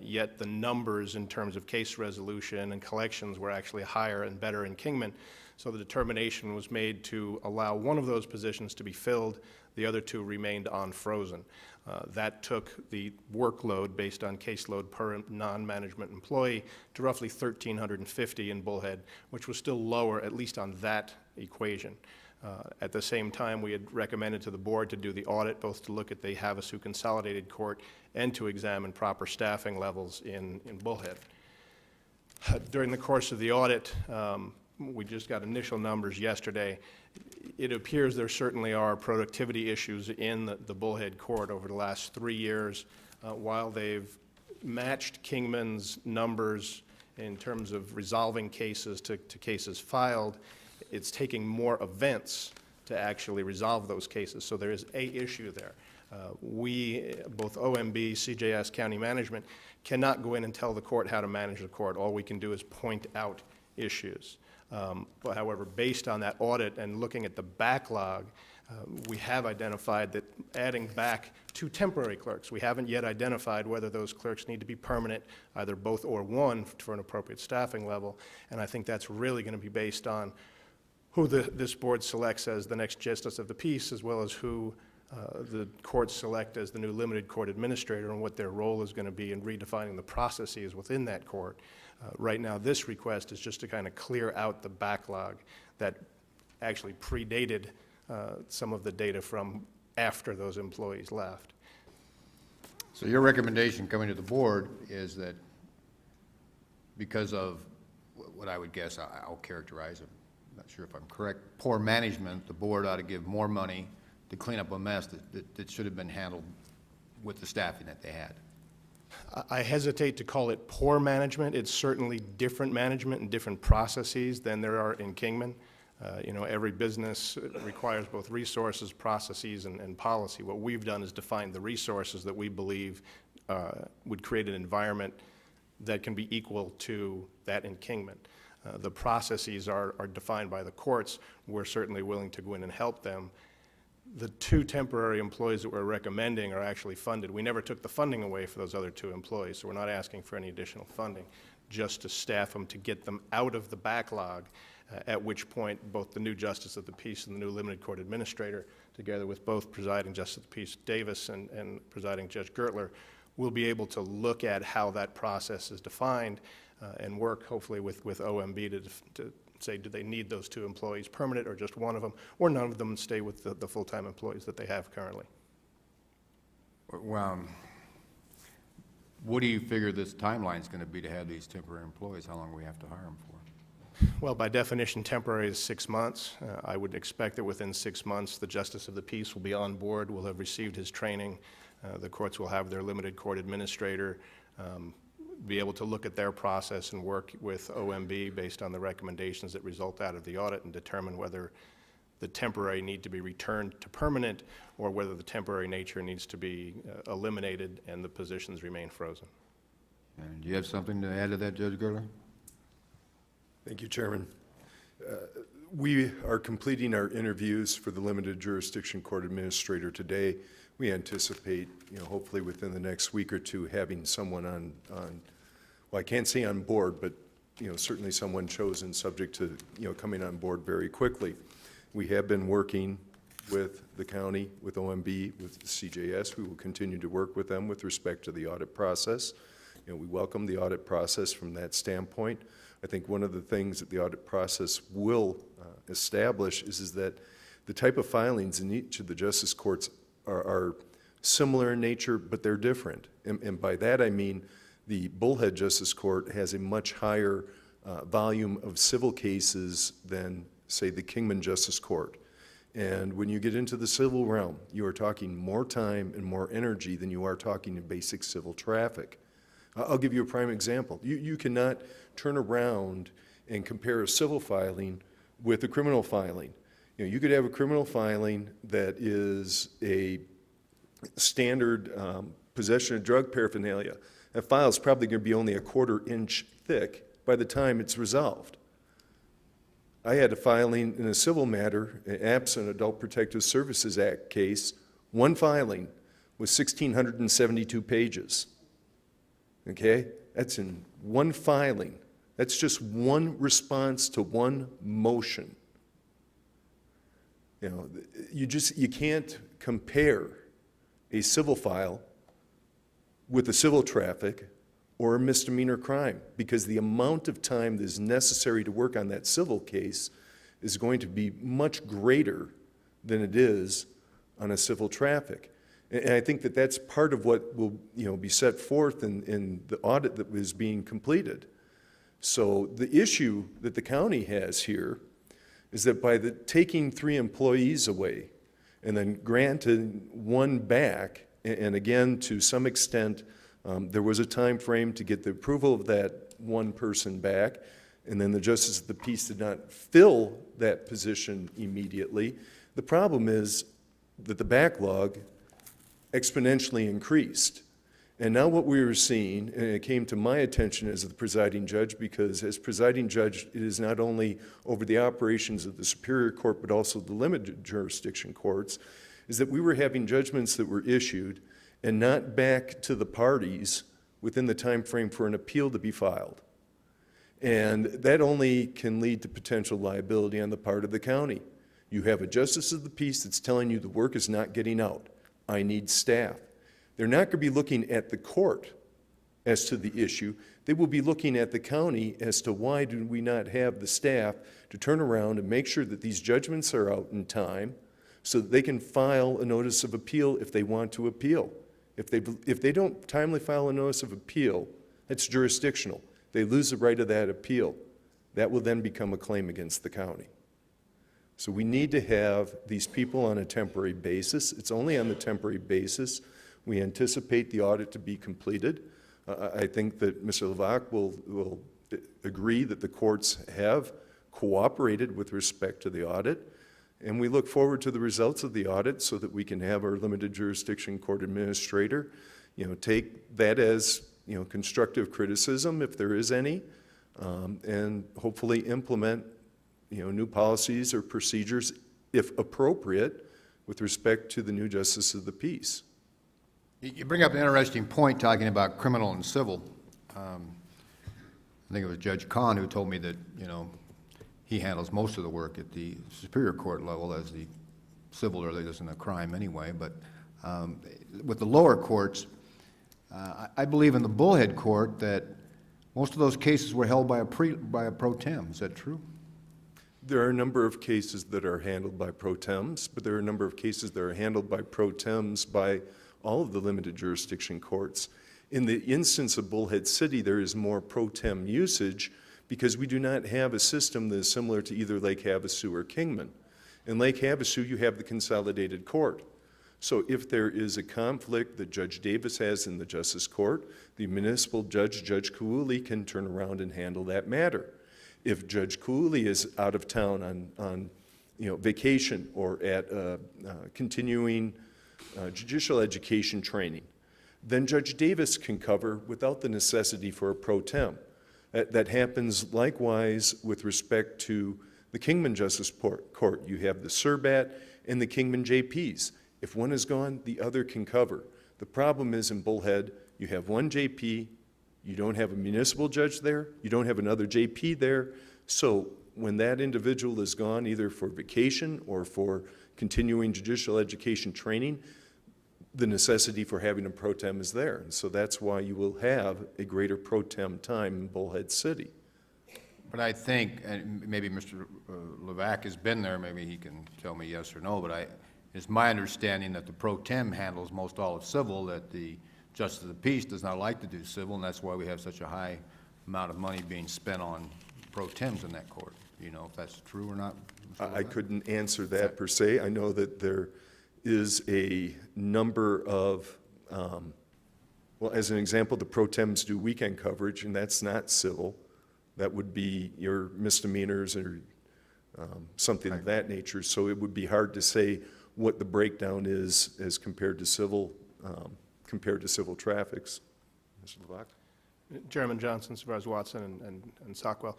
Yet the numbers in terms of case resolution and collections were actually higher and better in Kingman. So the determination was made to allow 1 of those positions to be filled. The other 2 remained on frozen. That took the workload based on caseload per non-management employee to roughly 1,350 in Bullhead, which was still lower, at least on that equation. At the same time, we had recommended to the board to do the audit, both to look at the Havasu Consolidated Court and to examine proper staffing levels in Bullhead. During the course of the audit, we just got initial numbers yesterday. It appears there certainly are productivity issues in the Bullhead Court over the last 3 years. While they've matched Kingman's numbers in terms of resolving cases to cases filed, it's taking more events to actually resolve those cases. So there is a issue there. We, both OMB, CJS, County Management, cannot go in and tell the court how to manage the court. All we can do is point out issues. But however, based on that audit and looking at the backlog, we have identified that adding back 2 temporary clerks, we haven't yet identified whether those clerks need to be permanent, either both or 1 for an appropriate staffing level, and I think that's really going to be based on who this board selects as the next Justice of the Peace, as well as who the courts select as the new limited court administrator and what their role is going to be in redefining the processes within that court. Right now, this request is just to kind of clear out the backlog that actually predated some of the data from after those employees left. So your recommendation coming to the board is that because of what I would guess, I'll characterize it, I'm not sure if I'm correct, poor management, the board ought to give more money to clean up a mess that should have been handled with the staffing that they had. I hesitate to call it poor management. It's certainly different management and different processes than there are in Kingman. Every business requires both resources, processes, and policy. What we've done is define the resources that we believe would create an environment that can be equal to that in Kingman. The processes are defined by the courts. We're certainly willing to go in and help them. The 2 temporary employees that we're recommending are actually funded. We never took the funding away for those other 2 employees, so we're not asking for any additional funding, just to staff them to get them out of the backlog at which point both the new Justice of the Peace and the new Limited Court Administrator, together with both Presiding Justice of the Peace Davis and Presiding Judge Gertler, will be able to look at how that process is defined and work hopefully with OMB to say, do they need those 2 employees permanent or just one of them, or none of them, and stay with the full-time employees that they have currently. Well, what do you figure this timeline is going to be to have these temporary employees? How long do we have to hire them for? Well, by definition, temporary is 6 months. I would expect that within 6 months, the Justice of the Peace will be on board, will have received his training. The courts will have their limited court administrator be able to look at their process and work with OMB based on the recommendations that result out of the audit and determine whether the temporary need to be returned to permanent or whether the temporary nature needs to be eliminated and the positions remain frozen. And do you have something to add to that, Judge Gertler? Thank you, Chairman. We are completing our interviews for the Limited Jurisdiction Court Administrator today. We anticipate, hopefully within the next week or two, having someone on well, I can't say on board, but, certainly someone chosen subject to, coming on board very quickly. We have been working with the county, with OMB, with the CJS. We will continue to work with them with respect to the audit process. We welcome the audit process from that standpoint. I think one of the things that the audit process will establish is that the type of filings in each of the justice courts are similar in nature, but they're different. And by that I mean the Bullhead Justice Court has a much higher volume of civil cases than, say, the Kingman Justice Court. And when you get into the civil realm, you are talking more time and more energy than you are talking in basic civil traffic. I'll give you a prime example. You cannot turn around and compare a civil filing with a criminal filing. You could have a criminal filing that is a standard possession of drug paraphernalia. That file is probably going to be only a 1/4 inch thick by the time it's resolved. I had a filing in a civil matter, an absent Adult Protective Services Act case. One filing was 1,672 pages. Okay? That's in one filing. That's just one response to one motion. You can't compare a civil file with a civil traffic or a misdemeanor crime, because the amount of time that is necessary to work on that civil case is going to be much greater than it is on a civil traffic. And I think that that's part of what will be set forth in the audit that was being completed. So the issue that the county has here is that by taking 3 employees away and then granting 1 back, and again, to some extent, there was a time frame to get the approval of that 1 person back, and then the Justice of the Peace did not fill that position immediately. The problem is that the backlog exponentially increased. And now what we were seeing, and it came to my attention as the presiding judge, because as presiding judge, it is not only over the operations of the Superior Court, but also the limited jurisdiction courts, is that we were having judgments that were issued and not back to the parties within the time frame for an appeal to be filed. And that only can lead to potential liability on the part of the county. You have a Justice of the Peace that's telling you the work is not getting out. I need staff. They're not going to be looking at the court as to the issue. They will be looking at the county as to why do we not have the staff to turn around and make sure that these judgments are out in time so that they can file a notice of appeal if they want to appeal. If they don't timely file a notice of appeal, it's jurisdictional. They lose the right of that appeal. That will then become a claim against the county. So we need to have these people on a temporary basis. It's only on the temporary basis. We anticipate the audit to be completed. I think that Mr. Levac will agree that the courts have cooperated with respect to the audit, and we look forward to the results of the audit so that we can have our limited jurisdiction court administrator, take that as, constructive criticism if there is any, and hopefully implement, new policies or procedures, if appropriate, with respect to the new Justice of the Peace. You bring up an interesting point talking about criminal and civil. I think it was Judge Kahn who told me that, he handles most of the work at the Superior Court level, as the civil really isn't a crime anyway. But with the lower courts, I believe in the Bullhead Court that most of those cases were held by a pro tem. Is that true? There are a number of cases that are handled by pro tems, but there are a number of cases that are handled by pro tems by all of the limited jurisdiction courts. In the instance of Bullhead City, there is more pro tem usage because we do not have a system that is similar to either Lake Havasu or Kingman. In Lake Havasu, you have the consolidated court. So if there is a conflict that Judge Davis has in the Justice Court, the municipal judge, Judge Cooley, can turn around and handle that matter. If Judge Cooley is out of town on vacation or at continuing judicial education training, then Judge Davis can cover without the necessity for a pro tem. That happens likewise with respect to the Kingman Justice Court. You have the Surbat and the Kingman JPs. If one is gone, the other can cover. The problem is in Bullhead, you have one JP, you don't have a municipal judge there, you don't have another JP there, so when that individual is gone, either for vacation or for continuing judicial education training, the necessity for having a pro tem is there. And so that's why you will have a greater pro tem time in Bullhead City. But I think, and maybe Mr. Levac has been there, maybe he can tell me yes or no, but it's my understanding that the pro tem handles most all of civil, that the Justice of the Peace does not like to do civil, and that's why we have such a high amount of money being spent on pro tems in that court. You know if that's true or not? I couldn't answer that per se. I know that there is a number of, well, as an example, the pro tems do weekend coverage, and that's not civil. That would be your misdemeanors or something of that nature. So it would be hard to say what the breakdown is as compared to civil traffics. Mr. Levac? Chairman Johnson, Supervisor Watson, and Sockwell.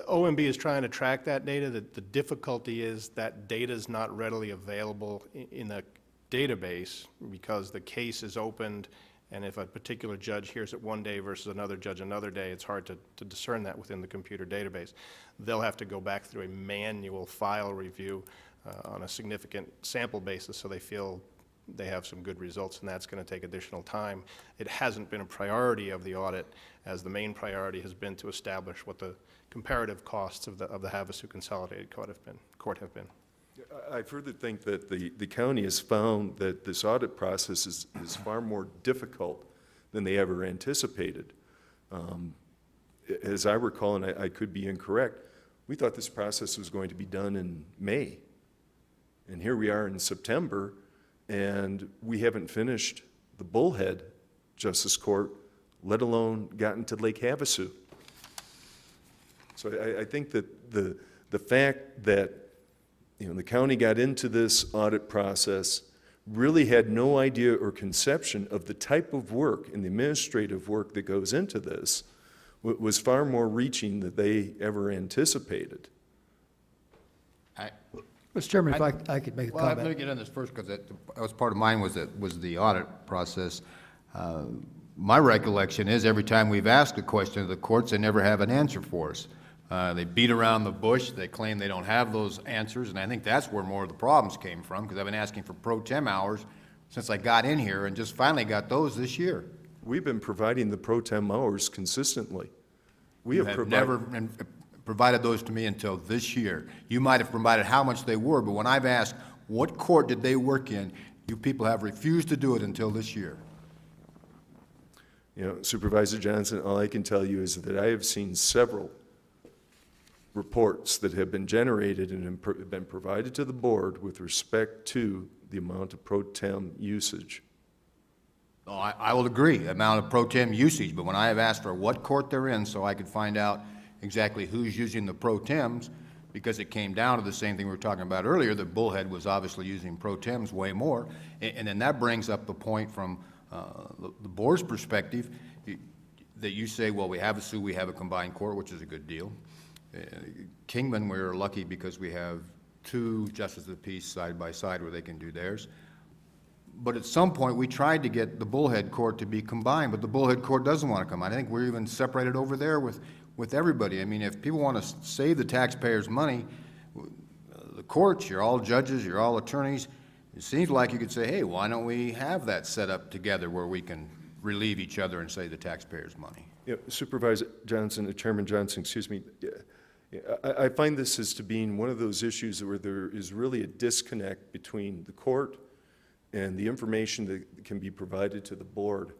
OMB is trying to track that data. The difficulty is that data is not readily available in a database because the case is opened, and if a particular judge hears it one day versus another judge another day, it's hard to discern that within the computer database. They'll have to go back through a manual file review on a significant sample basis so they feel they have some good results, and that's going to take additional time. It hasn't been a priority of the audit, as the main priority has been to establish what the comparative costs of the Havasu Consolidated Court have been. I further think that the county has found that this audit process is far more difficult than they ever anticipated. As I recall, and I could be incorrect, we thought this process was going to be done in May. And here we are in September, and we haven't finished the Bullhead Justice Court, let alone gotten to Lake Havasu. So I think that the fact that the county got into this audit process, really had no idea or conception of the type of work and the administrative work that goes into this, was far more reaching than they ever anticipated. Mr. Chairman, if I could make a comment. Let me get in this first, because that was part of mine, was the audit process. My recollection is every time we've asked a question of the courts, they never have an answer for us. They beat around the bush, they claim they don't have those answers, and I think that's where more of the problems came from, because I've been asking for pro tem hours since I got in here, and just finally got those this year. We've been providing the pro tem hours consistently. You have never provided those to me until this year. You might have provided how much they were, but when I've asked what court did they work in, you people have refused to do it until this year. Supervisor Johnson, all I can tell you is that I have seen several reports that have been generated and have been provided to the board with respect to the amount of pro tem usage. Oh, I will agree, the amount of pro tem usage, but when I have asked for what court they're in so I could find out exactly who's using the pro tems, because it came down to the same thing we were talking about earlier, that Bullhead was obviously using pro tems way more, and then that brings up the point from the board's perspective that you say, well, we have a combined court, which is a good deal. Kingman, we're lucky because we have two justices of the peace side by side where they can do theirs. But at some point, we tried to get the Bullhead Court to be combined, but the Bullhead Court doesn't want to combine. I think we're even separated over there with with everybody. I mean, if people want to save the taxpayers' money, the courts, you're all judges, you're all attorneys, it seems like you could say, hey, why don't we have that set up together where we can relieve each other and save the taxpayers' money? Yeah, Supervisor Johnson, Chairman Johnson, excuse me. I find this as to being one of those issues where there is really a disconnect between the court and the information that can be provided to the board,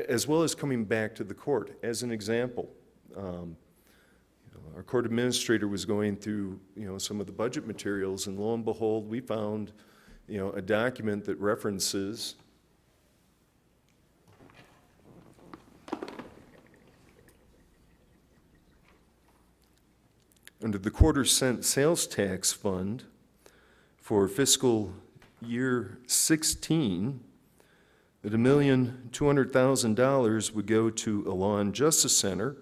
as well as coming back to the court. As an example, our court administrator was going through, some of the budget materials, and lo and behold, we found, a document that references under the quarter-cent sales tax fund for fiscal year 16, that $1,200,000 would go to a Law and Justice Center,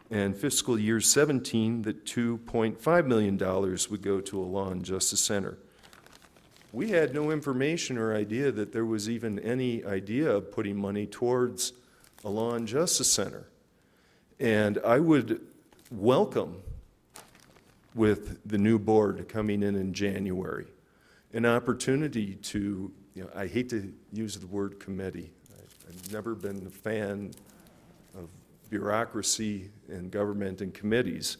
and fiscal year 17, that $2.5 million would go to a Law and Justice Center. We had no information or idea that there was even any idea of putting money towards a Law and Justice Center. And I would welcome, with the new board coming in January, an opportunity to, I hate to use the word committee. I've never been a fan of bureaucracy and government and committees,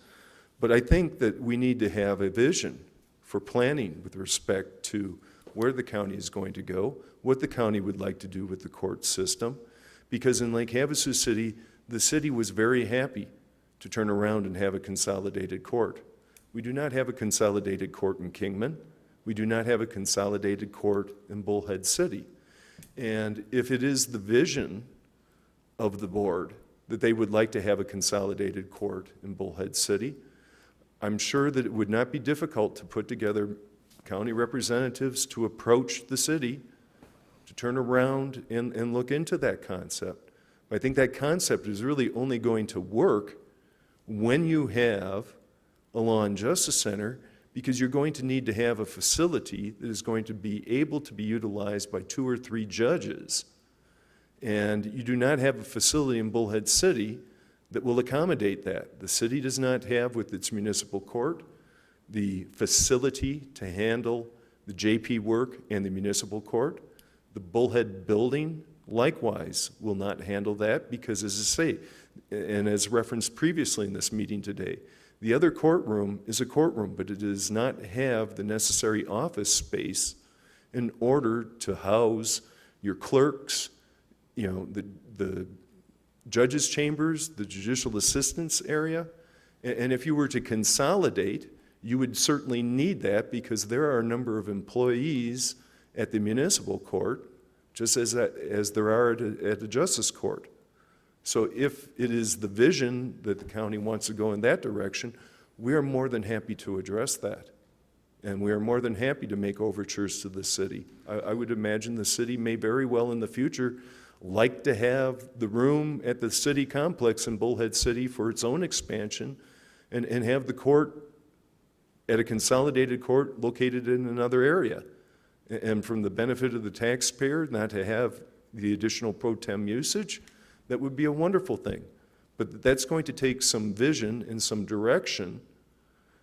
but I think that we need to have a vision for planning with respect to where the county is going to go, what the county would like to do with the court system, because in Lake Havasu City, the city was very happy to turn around and have a consolidated court. We do not have a consolidated court in Kingman. We do not have a consolidated court in Bullhead City. And if it is the vision of the board that they would like to have a consolidated court in Bullhead City, I'm sure that it would not be difficult to put together county representatives to approach the city to turn around and look into that concept. I think that concept is really only going to work when you have a Law and Justice Center, because you're going to need to have a facility that is going to be able to be utilized by 2 or 3 judges. And you do not have a facility in Bullhead City that will accommodate that. The city does not have, with its municipal court, the facility to handle the JP work and the municipal court. The Bullhead building, likewise, will not handle that because, as I say, and as referenced previously in this meeting today, the other courtroom is a courtroom, but it does not have the necessary office space in order to house your clerks, the judges' chambers, the judicial assistants area. And if you were to consolidate, you would certainly need that, because there are a number of employees at the municipal court, just as there are at the justice court. So if it is the vision that the county wants to go in that direction, we are more than happy to address that. And we are more than happy to make overtures to the city. I would imagine the city may very well in the future like to have the room at the city complex in Bullhead City for its own expansion, and have the court at a consolidated court located in another area. And from the benefit of the taxpayer, not to have the additional pro tem usage, that would be a wonderful thing. But that's going to take some vision and some direction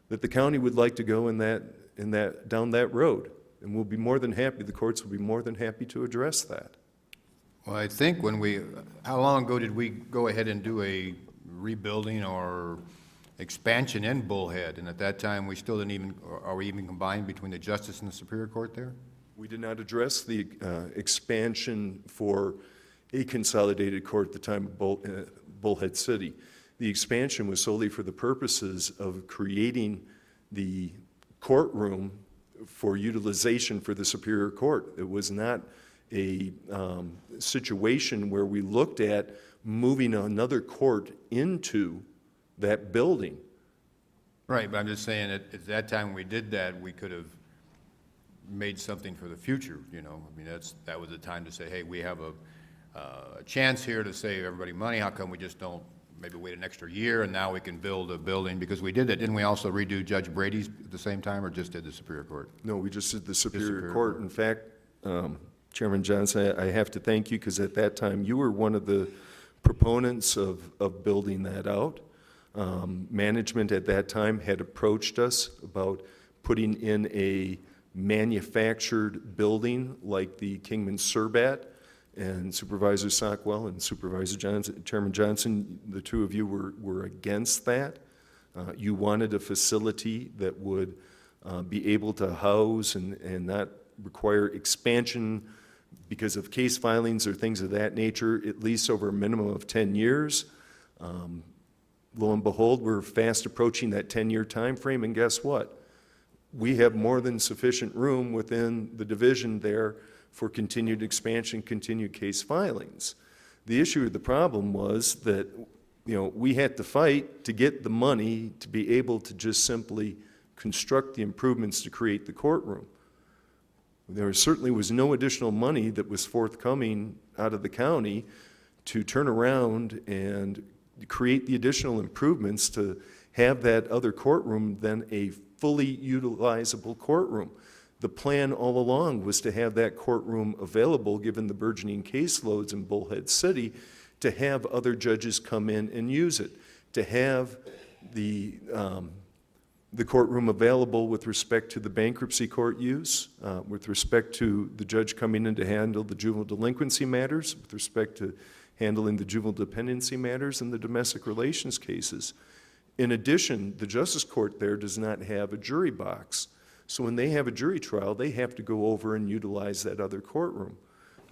that the county would like to go down that road. And we'll be more than happy, the courts will be more than happy to address that. Well, I think how long ago did we go ahead and do a rebuilding or expansion in Bullhead? And at that time, we still didn't even, are we even combined between the Justice and the Superior Court there? We did not address the expansion for a consolidated court at the time of Bullhead City. The expansion was solely for the purposes of creating the courtroom for utilization for the Superior Court. It was not a situation where we looked at moving another court into that building. Right, but I'm just saying that at that time when we did that, we could have made something for the future, I mean, that was the time to say, hey, we have a chance here to save everybody money. How come we just don't maybe wait an extra year and now we can build a building? Because we did that. Didn't we also redo Judge Brady's at the same time, or just did the Superior Court? No, we just did the Superior Court. In fact, Chairman Johnson, I have to thank you, because at that time you were one of the proponents of building that out. Management at that time had approached us about putting in a manufactured building like the Kingman Surbat, and Supervisor Sockwell and Supervisor Johnson, Chairman Johnson, the two of you were against that. You wanted a facility that would be able to house and not require expansion because of case filings or things of that nature, at least over a minimum of 10 years. Lo and behold, we're fast approaching that 10-year time frame, and guess what? We have more than sufficient room within the division there for continued expansion, continued case filings. The issue, the problem was that, we had to fight to get the money to be able to just simply construct the improvements to create the courtroom. There certainly was no additional money that was forthcoming out of the county to turn around and create the additional improvements to have that other courtroom than a fully utilizable courtroom. The plan all along was to have that courtroom available, given the burgeoning caseloads in Bullhead City, to have other judges come in and use it, to have the courtroom available with respect to the bankruptcy court use, with respect to the judge coming in to handle the juvenile delinquency matters, with respect to handling the juvenile dependency matters and the domestic relations cases. In addition, the Justice Court there does not have a jury box. So when they have a jury trial, they have to go over and utilize that other courtroom.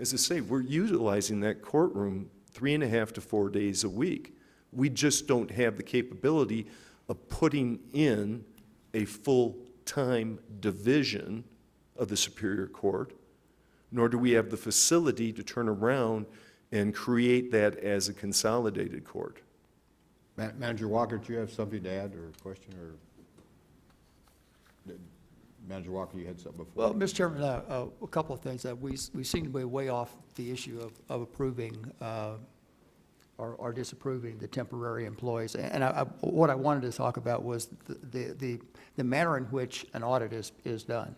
As I say, we're utilizing that courtroom 3.5 to 4 days a week. We just don't have the capability of putting in a full-time division of the Superior Court, nor do we have the facility to turn around and create that as a consolidated court. Manager Walker, do you have something to add or a question? Or Manager Walker, you had something before. Well, Mr. Chairman, a couple of things. We seem to be way off the issue of approving or disapproving the temporary employees. And what I wanted to talk about was the manner in which an audit is done.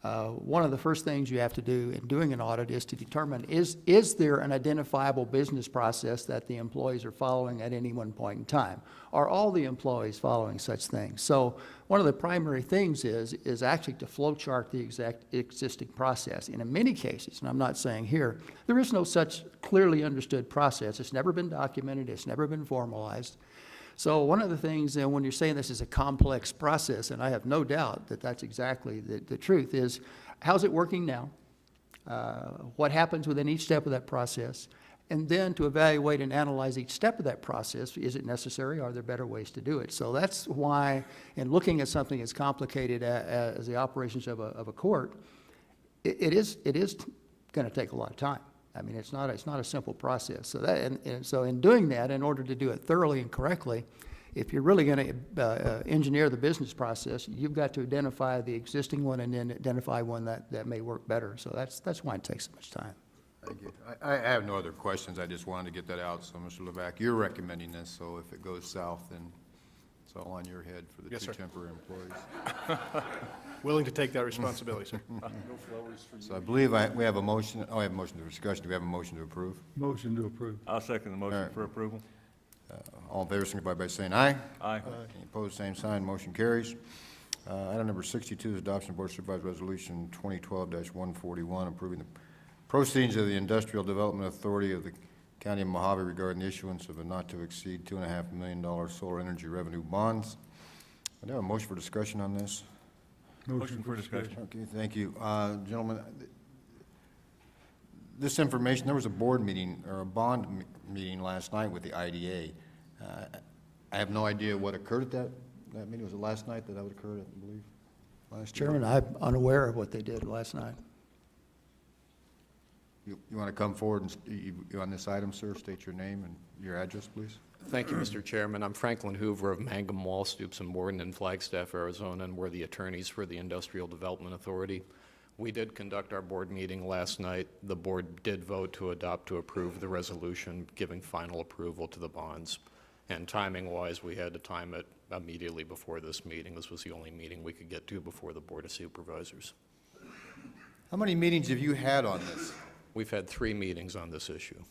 One of the first things you have to do in doing an audit is to determine, is there an identifiable business process that the employees are following at any one point in time? Are all the employees following such things? So one of the primary things is actually to flow chart the existing process. And in many cases, and I'm not saying here, there is no such clearly understood process. It's never been documented. It's never been formalized. So one of the things, when you're saying this is a complex process, and I have no doubt that that's exactly the truth, is how's it working now? What happens within each step of that process? And then to evaluate and analyze each step of that process, is it necessary? Are there better ways to do it? So that's why, in looking at something as complicated as the operations of a court, it is going to take a lot of time. I mean, it's not a simple process. So that, and so in doing that, in order to do it thoroughly and correctly, if you're really going to engineer the business process, you've got to identify the existing one and then identify one that may work better. So that's why it takes so much time. Thank you. I have no other questions. I just wanted to get that out. So, Mr. Levac, you're recommending this, so if it goes south, then it's all on your head for the Yes, two sir. temporary employees. Willing to take that responsibility, sir. So I believe we have a motion. Oh, I have a motion to discussion. Do we have a motion to approve? Motion to approve. I'll second the motion All right. for approval. All in favor, signify by saying aye. Aye. Any opposed, same sign, motion carries. Item number 62 is adoption of Board of Supervisors Resolution 2012-141, approving the proceedings of the Industrial Development Authority of the County of Mohave regarding the issuance of a not-to-exceed $2.5 million solar energy revenue bonds. I have a motion for discussion on this. Motion for discussion. Okay, thank you. Gentlemen, this information, there was a board meeting, or a bond meeting last night with the IDA. I have no idea what occurred at that meeting. Was it last night that occurred, I believe? Last year? Chairman, I'm unaware of what they did last night. You want to come forward and, you on this item, sir? State your name and your address, please. Thank you, Mr. Chairman. I'm Franklin Hoover of Mangum, Wall, Stoops, and Borden in Flagstaff, Arizona, and we're the attorneys for the Industrial Development Authority. We did conduct our board meeting last night. The board did vote to approve the resolution giving final approval to the bonds. And timing-wise, we had to time it immediately before this meeting. This was the only meeting we could get to before the Board of Supervisors. How many meetings have you had on this? We've had 3 meetings on this issue.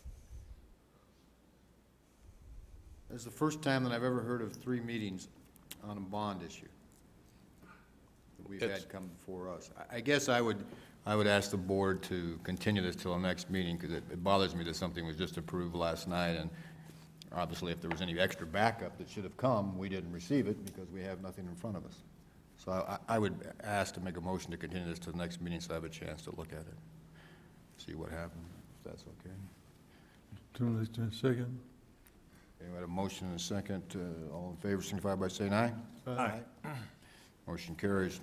This is the first time that I've ever heard of 3 meetings on a bond issue that we've had come before us. I guess I would ask the board to continue this till the next meeting, because it bothers me that something was just approved last night, and obviously if there was any extra backup that should have come, we didn't receive it because we have nothing in front of us. So I would ask to make a motion to continue this to the next meeting so I have a chance to look at it, see what happened, if that's okay. Turn this to a second. Okay, we had a motion and a second. All in favor, signify by saying aye. Aye. Motion carries.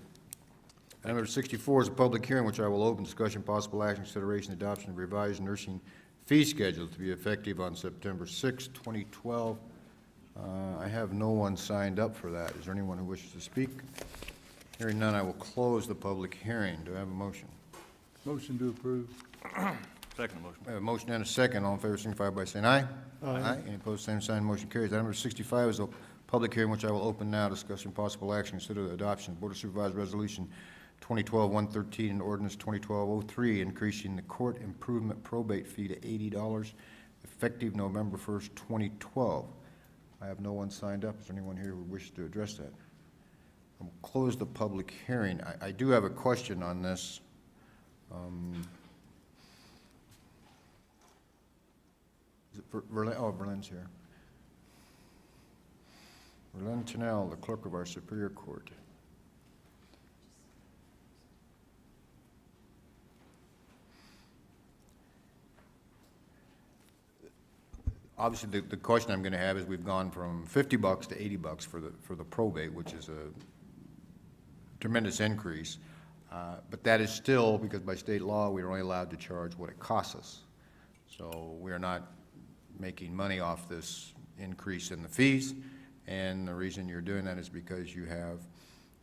Item number 64 is a public hearing, which I will open. Discussion, possible action, consideration, adoption of revised nursing fee schedule to be effective on September 6, 2012. I have no one signed up for that. Is there anyone who wishes to speak? Hearing none, I will close the public hearing. Do I have a motion? Motion to approve. Second motion. I have a motion and a second. All in favor, signify by saying aye. Aye. Any opposed, same sign. Motion carries. Item number 65 is a public hearing, which I will open now. Discussion, possible action, consider the adoption of Board of Supervisors Resolution 2012-113 and Ordinance 2012-03, increasing the court improvement probate fee to $80, effective November 1st, 2012. I have no one signed up. Is there anyone here who wishes to address that? I will close the public hearing. I do have a question on this. Is it Verlin? Oh, Verlin's here. Verlin Tennell, the clerk of our Superior Court. Obviously, the question I'm going to have is we've gone from $50 to $80 for the probate, which is a tremendous increase. But that is still, because by state law, we are only allowed to charge what it costs us. So we are not making money off this increase in the fees. And the reason you're doing that is because you have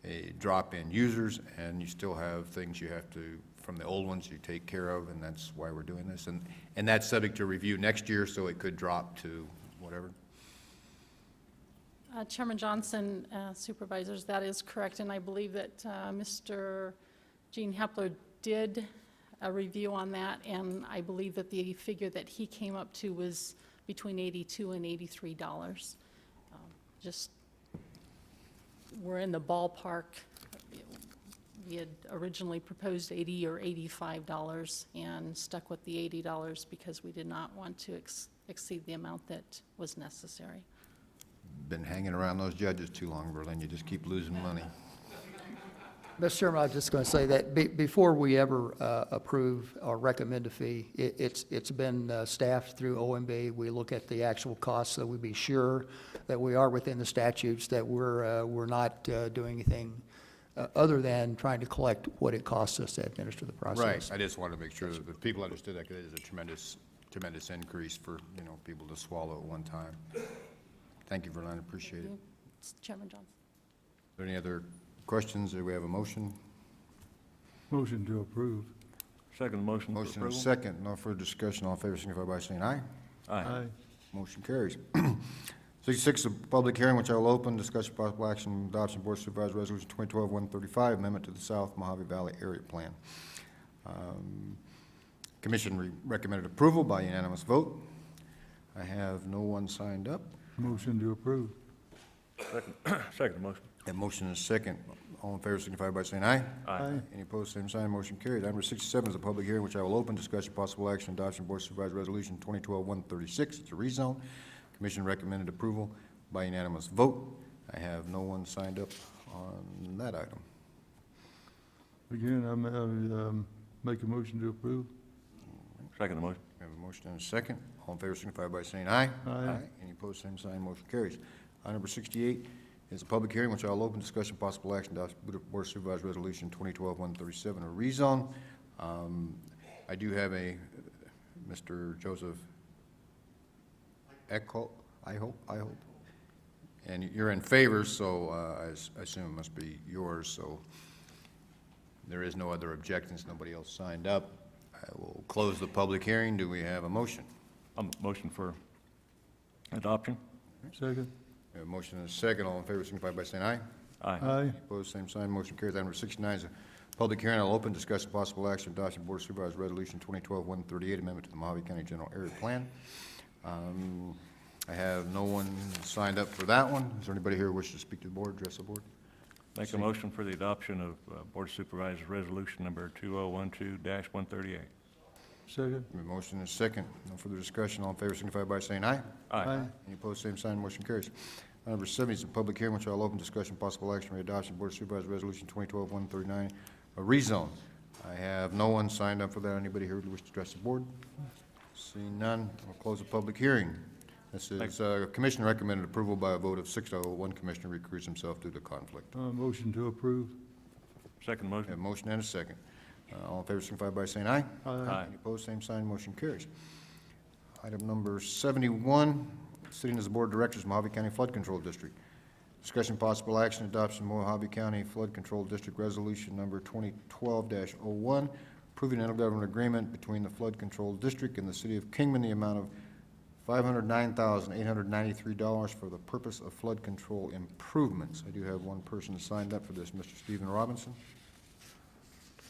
a drop in users, and you still have things you have to, from the old ones, you take care of, and that's why we're doing this. And that's subject to review next year, so it could drop to whatever. Chairman Johnson, Supervisors, that is correct, and I believe that Mr. Gene Hepler did a review on that, and I believe that the figure that he came up to was between $82 and $83. Just, we're in the ballpark. We had originally proposed $80 or $85 and stuck with the $80 because we did not want to exceed the amount that was necessary. Been hanging around those judges too long, Berlin. You just keep losing money. Mr. Chairman, I was just going to say that before we ever approve or recommend a fee, it's been staffed through OMB. We look at the actual costs so we be sure that we are within the statutes, that we're not doing anything other than trying to collect what it costs us to administer the process. Right. I just wanted to make sure that the people understood that, because it is a tremendous increase for, people to swallow at one time. Thank you, Verlin. Appreciate it. Chairman Johnson. Are there any other questions? Do we have a motion? Motion to approve. Second motion for Motion and approval. second. No further discussion. All in favor, signify by saying aye. Aye. Motion carries. 66, a public hearing, which I will open. Discussion, possible action, adoption, Board of Supervisors Resolution 2012-135, amendment to the South Mohave Valley Area Plan. Commission recommended approval by unanimous vote. I have no one signed up. Motion to approve. Second motion. A motion and a second. All in favor, signify by saying aye. Aye. Any opposed, same sign. Motion carried. Item number 67 is a public hearing, which I will open. Discussion, possible action, adoption, Board of Supervisors Resolution 2012-136. It's a rezone. Commission recommended approval by unanimous vote. I have no one signed up on that item. Again, I make a motion to approve. Second motion. We have a motion and a second. All in favor, signify by saying aye. Aye. Any opposed, same sign. Motion carries. Item number 68 is a public hearing, which I'll open. Discussion, possible action, adoption, Board of Supervisors Resolution 2012-137, a rezone. I do have a Mr. Joseph Echo, I hope. And you're in favor, so I assume it must be yours, so there is no other objections. Nobody else signed up. I will close the public hearing. Do we have a motion? Motion for adoption. Second. We have a motion and a second. All in favor, signify by saying aye. Aye. Aye. Opposed, same sign. Motion carries. Item number 69 is a public hearing. I'll open. Discussion, possible action, adoption, Board of Supervisors Resolution 2012-138, amendment to the Mohave County General Area Plan. I have no one signed up for that one. Is there anybody here who wishes to speak to the board, address the board? Make a motion for the adoption of Board of Supervisors Resolution Number 2012-138. Second. A motion and a second. No further discussion. All in favor signify by saying aye. Aye. Any opposed, same sign. Motion carries. Number 70 is a public hearing, which I'll open. Discussion, possible action, readoption, Board of Supervisors Resolution 2012-139, a rezone. I have no one signed up for that. Anybody here who wishes to address the board? Seeing none, I'll close the public hearing. This is commission recommended approval by a vote of 6-0. One commissioner recused himself due to conflict. Motion to approve. Second I motion. have a motion and a second. All in favor signify by saying aye. Aye. Any opposed, same sign. Motion carries. Item number 71, sitting as the Board of Directors, Mohave County Flood Control District. Discussion, possible action, adoption, Mohave County Flood Control District Resolution Number 2012-01, approving an intergovernmental agreement between the Flood Control District and the City of Kingman, the amount of $509,893 for the purpose of flood control improvements. I do have one person signed up for this, Mr. Stephen Robinson.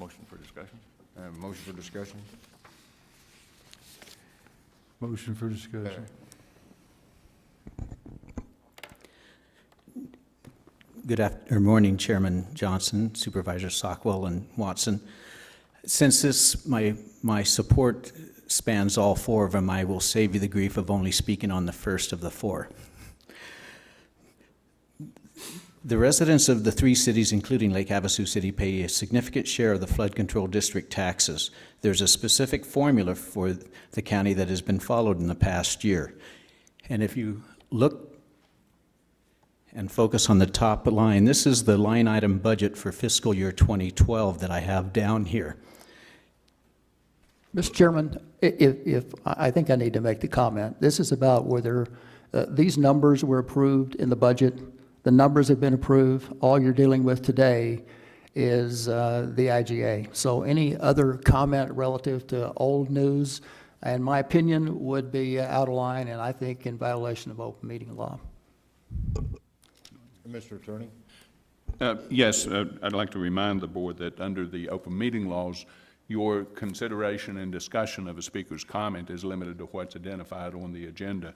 Motion for discussion. I have a motion for discussion. Motion for discussion. Good morning, Chairman Johnson, Supervisor Sockwell, and Watson. Since this, my support spans all four of them, I will save you the grief of only speaking on the first of the four. The residents of the three cities, including Lake Havasu City, pay a significant share of the flood control district taxes. There's a specific formula for the county that has been followed in the past year. And if you look and focus on the top line, this is the line item budget for fiscal year 2012 that I have down here. Mr. Chairman, if I think I need to make the comment. This is about whether these numbers were approved in the budget. The numbers have been approved. All you're dealing with today is the IGA. So any other comment relative to old news, in my opinion, would be out of line and I think in violation of open meeting law. Mr. Attorney? Yes, I'd like to remind the board that under the open meeting laws, your consideration and discussion of a speaker's comment is limited to what's identified on the agenda.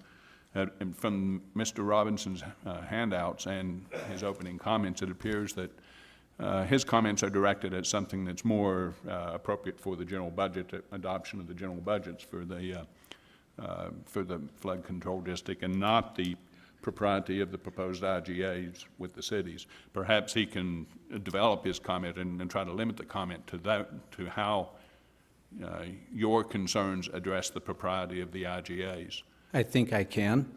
And from Mr. Robinson's handouts and his opening comments, it appears that his comments are directed at something that's more appropriate for the general budget, adoption of the general budgets for the flood control district, and not the propriety of the proposed IGAs with the cities. Perhaps he can develop his comment and try to limit the comment to that, to how your concerns address the propriety of the IGAs. I think I can.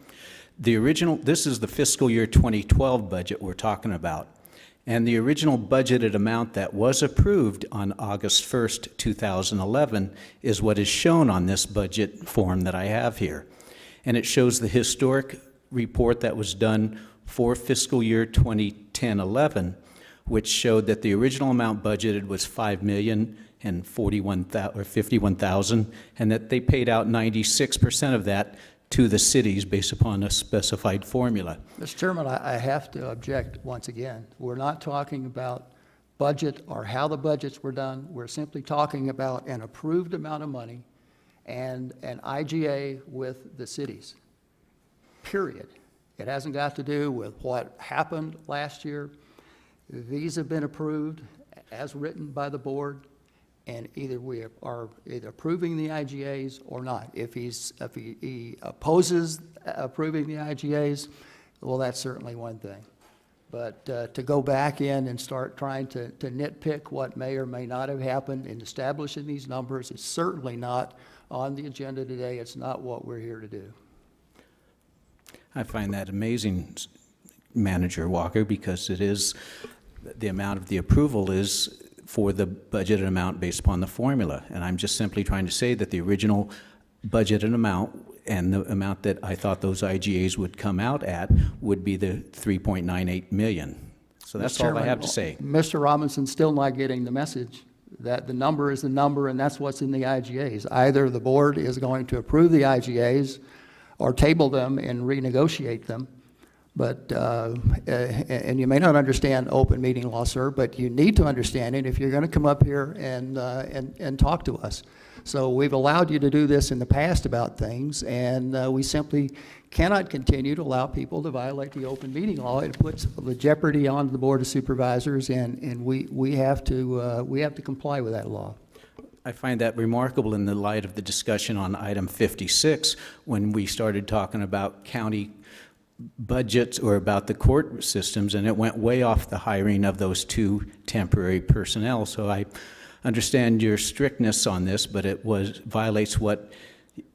The original, this is the fiscal year 2012 budget we're talking about. And the original budgeted amount that was approved on August 1st, 2011 is what is shown on this budget form that I have here. And it shows the historic report that was done for fiscal year 2010-11, which showed that the original amount budgeted was $5,051,000, and that they paid out 96% of that to the cities based upon a specified formula. Mr. Chairman, I have to object once again. We're not talking about budget or how the budgets were done. We're simply talking about an approved amount of money and an IGA with the cities, period. It hasn't got to do with what happened last year. These have been approved as written by the board, and either we are either approving the IGAs or not. If he opposes approving the IGAs, well, that's certainly one thing. But to go back in and start trying to nitpick what may or may not have happened in establishing these numbers is certainly not on the agenda today. It's not what we're here to do. I find that amazing, Manager Walker, because it is, the amount of the approval is for the budgeted amount based upon the formula. And I'm just simply trying to say that the original budgeted amount and the amount that I thought those IGAs would come out at would be the $3.98 million. So that's all I have to say. Mr. Robinson's still not getting the message that the number is the number and that's what's in the IGAs. Either the board is going to approve the IGAs or table them and renegotiate them. But, and you may not understand open meeting law, sir, but you need to understand it if you're going to come up here and talk to us. So we've allowed you to do this in the past about things, and we simply cannot continue to allow people to violate the open meeting law. It puts the jeopardy on the Board of Supervisors, and we have to comply with that law. I find that remarkable in the light of the discussion on item 56, when we started talking about county budgets or about the court systems, and it went way off the hiring of those 2 temporary personnel. So I understand your strictness on this, but it violates what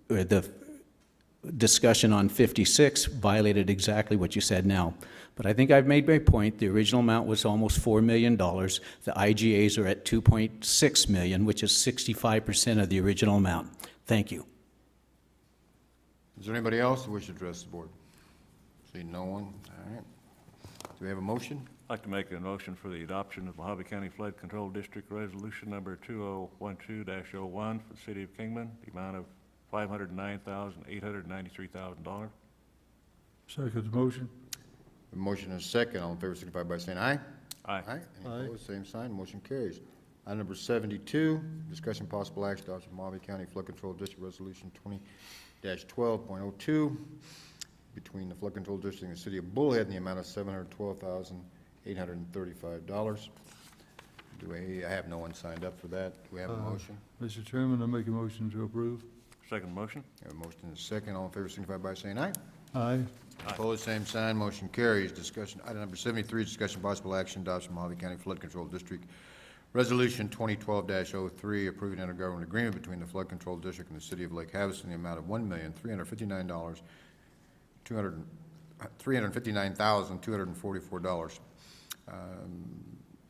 the discussion on 56 violated exactly what you said now. But I think I've made my point. The original amount was almost $4 million. The IGAs are at $2.6 million, which is 65% of the original amount. Thank you. Is there anybody else who wishes to address the board? See no one. All right. Do we have a motion? I'd like to make a motion for the adoption of Mohave County Flood Control District Resolution Number 2012-01 for the City of Kingman, the amount of $509,893,000. Second motion. A motion and a second. All in favor signify by saying aye. Aye. Any Aye. opposed? Same sign. Motion carries. Item number 72, discussion possible action adoption of Mohave County Flood Control District Resolution 20-12.02 between the Flood Control District and the City of Bullhead in the amount of $712,835. I have no one signed up for that. Do we have a motion? Mr. Chairman, I make a motion to approve. Second motion. We have a motion and a second. All in favor signify by saying aye. Aye. Opposed, same sign. Motion carries. Discussion, item number 73, discussion possible action adoption of Mohave County Flood Control District Resolution 2012-03, approving intergovernmental agreement between the Flood Control District and the City of Lake Havasu in the amount of $359,244.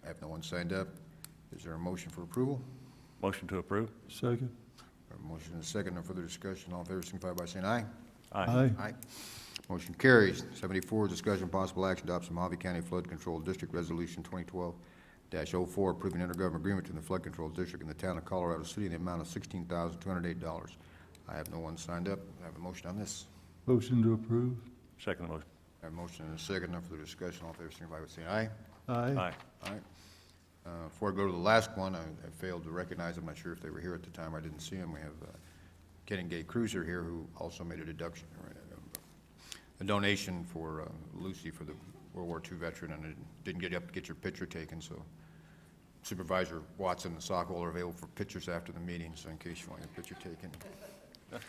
I have no one signed up. Is there a motion for approval? Motion to approve. Second. A motion and a second. No further discussion. All in favor signify by saying aye. Aye. Aye. Motion carries. 74, discussion possible action adoption of Mohave County Flood Control District Resolution 2012-04, approving intergovernmental agreement between the Flood Control District and the town of Colorado City in the amount of $16,208. I have no one signed up. I have a motion on this. Motion to approve. Second motion. I have a motion and a second. No further discussion. All in favor signify by saying aye. Aye. Aye. Aye. Before I go to the last one, I failed to recognize, I'm not sure if they were here at the time, I didn't see them. We have Ken and Gay Cruiser here, who also made a deduction, a donation for Lucy for the World War II veteran, and it didn't get up to get your picture taken, so Supervisor Watson and Sockwell are available for pictures after the meeting, so in case you want your picture taken. All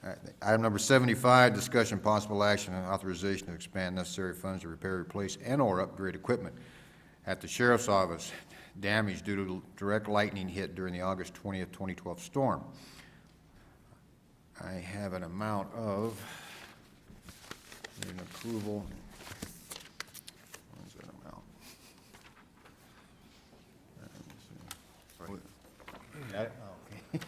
right. Item number 75, discussion possible action and authorization to expand necessary funds to repair, replace, and/or upgrade equipment at the Sheriff's Office damage due to direct lightning hit during the August 20th, 2012 storm. I have an amount of, need an approval. Where's that amount? Got it? Oh, okay.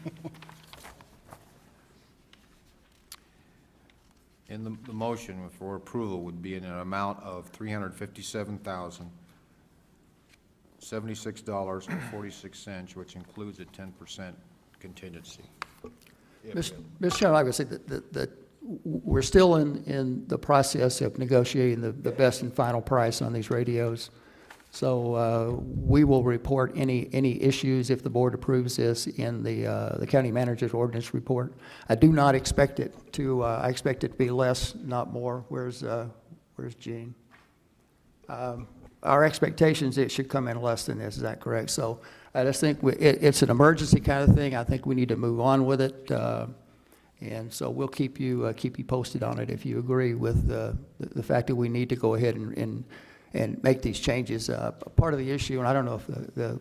In the motion for approval would be in an amount of $357,076.46, which includes a 10% contingency. Mr. Chairman, I would say that we're still in the process of negotiating the best and final price on these radios. So we will report any issues if the board approves this in the county manager's ordinance report. I do not expect it to. I expect it to be less, not more. Where's Gene? Our expectations, it should come in less than this. Is that correct? So I just think it's an emergency kind of thing. I think we need to move on with it, and so we'll keep you posted on it if you agree with the fact that we need to go ahead and make these changes. Part of the issue, and I don't know if the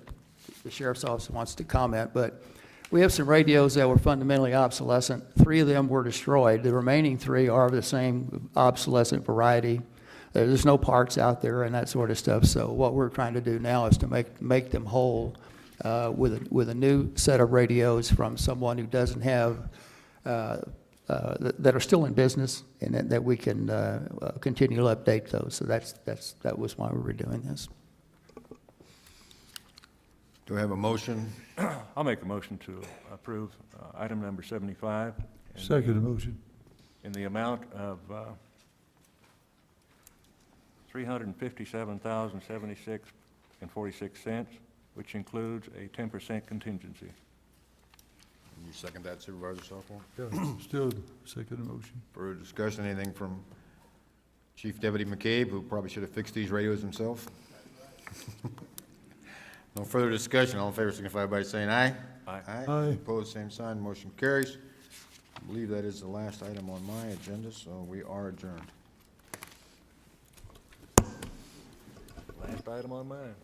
Sheriff's Office wants to comment, but we have some radios that were fundamentally obsolescent. 3 of them were destroyed. The remaining 3 are of the same obsolescent variety. There's no parts out there and that sort of stuff. So what we're trying to do now is to make them whole with a new set of radios from someone who doesn't have that are still in business, and that we can continue to update those. So that was why we were doing this. Do I have a motion? I'll make a motion to approve item number 75. Second motion. In the amount of $357,076.46, which includes a 10% contingency. You second that, Supervisor Softwell? Yeah, still second motion. Further discussion, anything from Chief Deputy McCabe, who probably should have fixed these radios himself? No further discussion. All in favor signify by saying aye. Aye. Aye. Opposed, same sign. Motion carries. I believe that is the last item on my agenda, so we are adjourned. Last item on mine.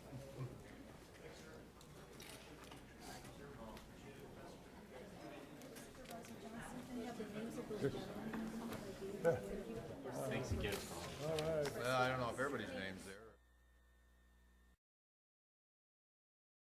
Thanks again. Well, I don't know if everybody's name's there.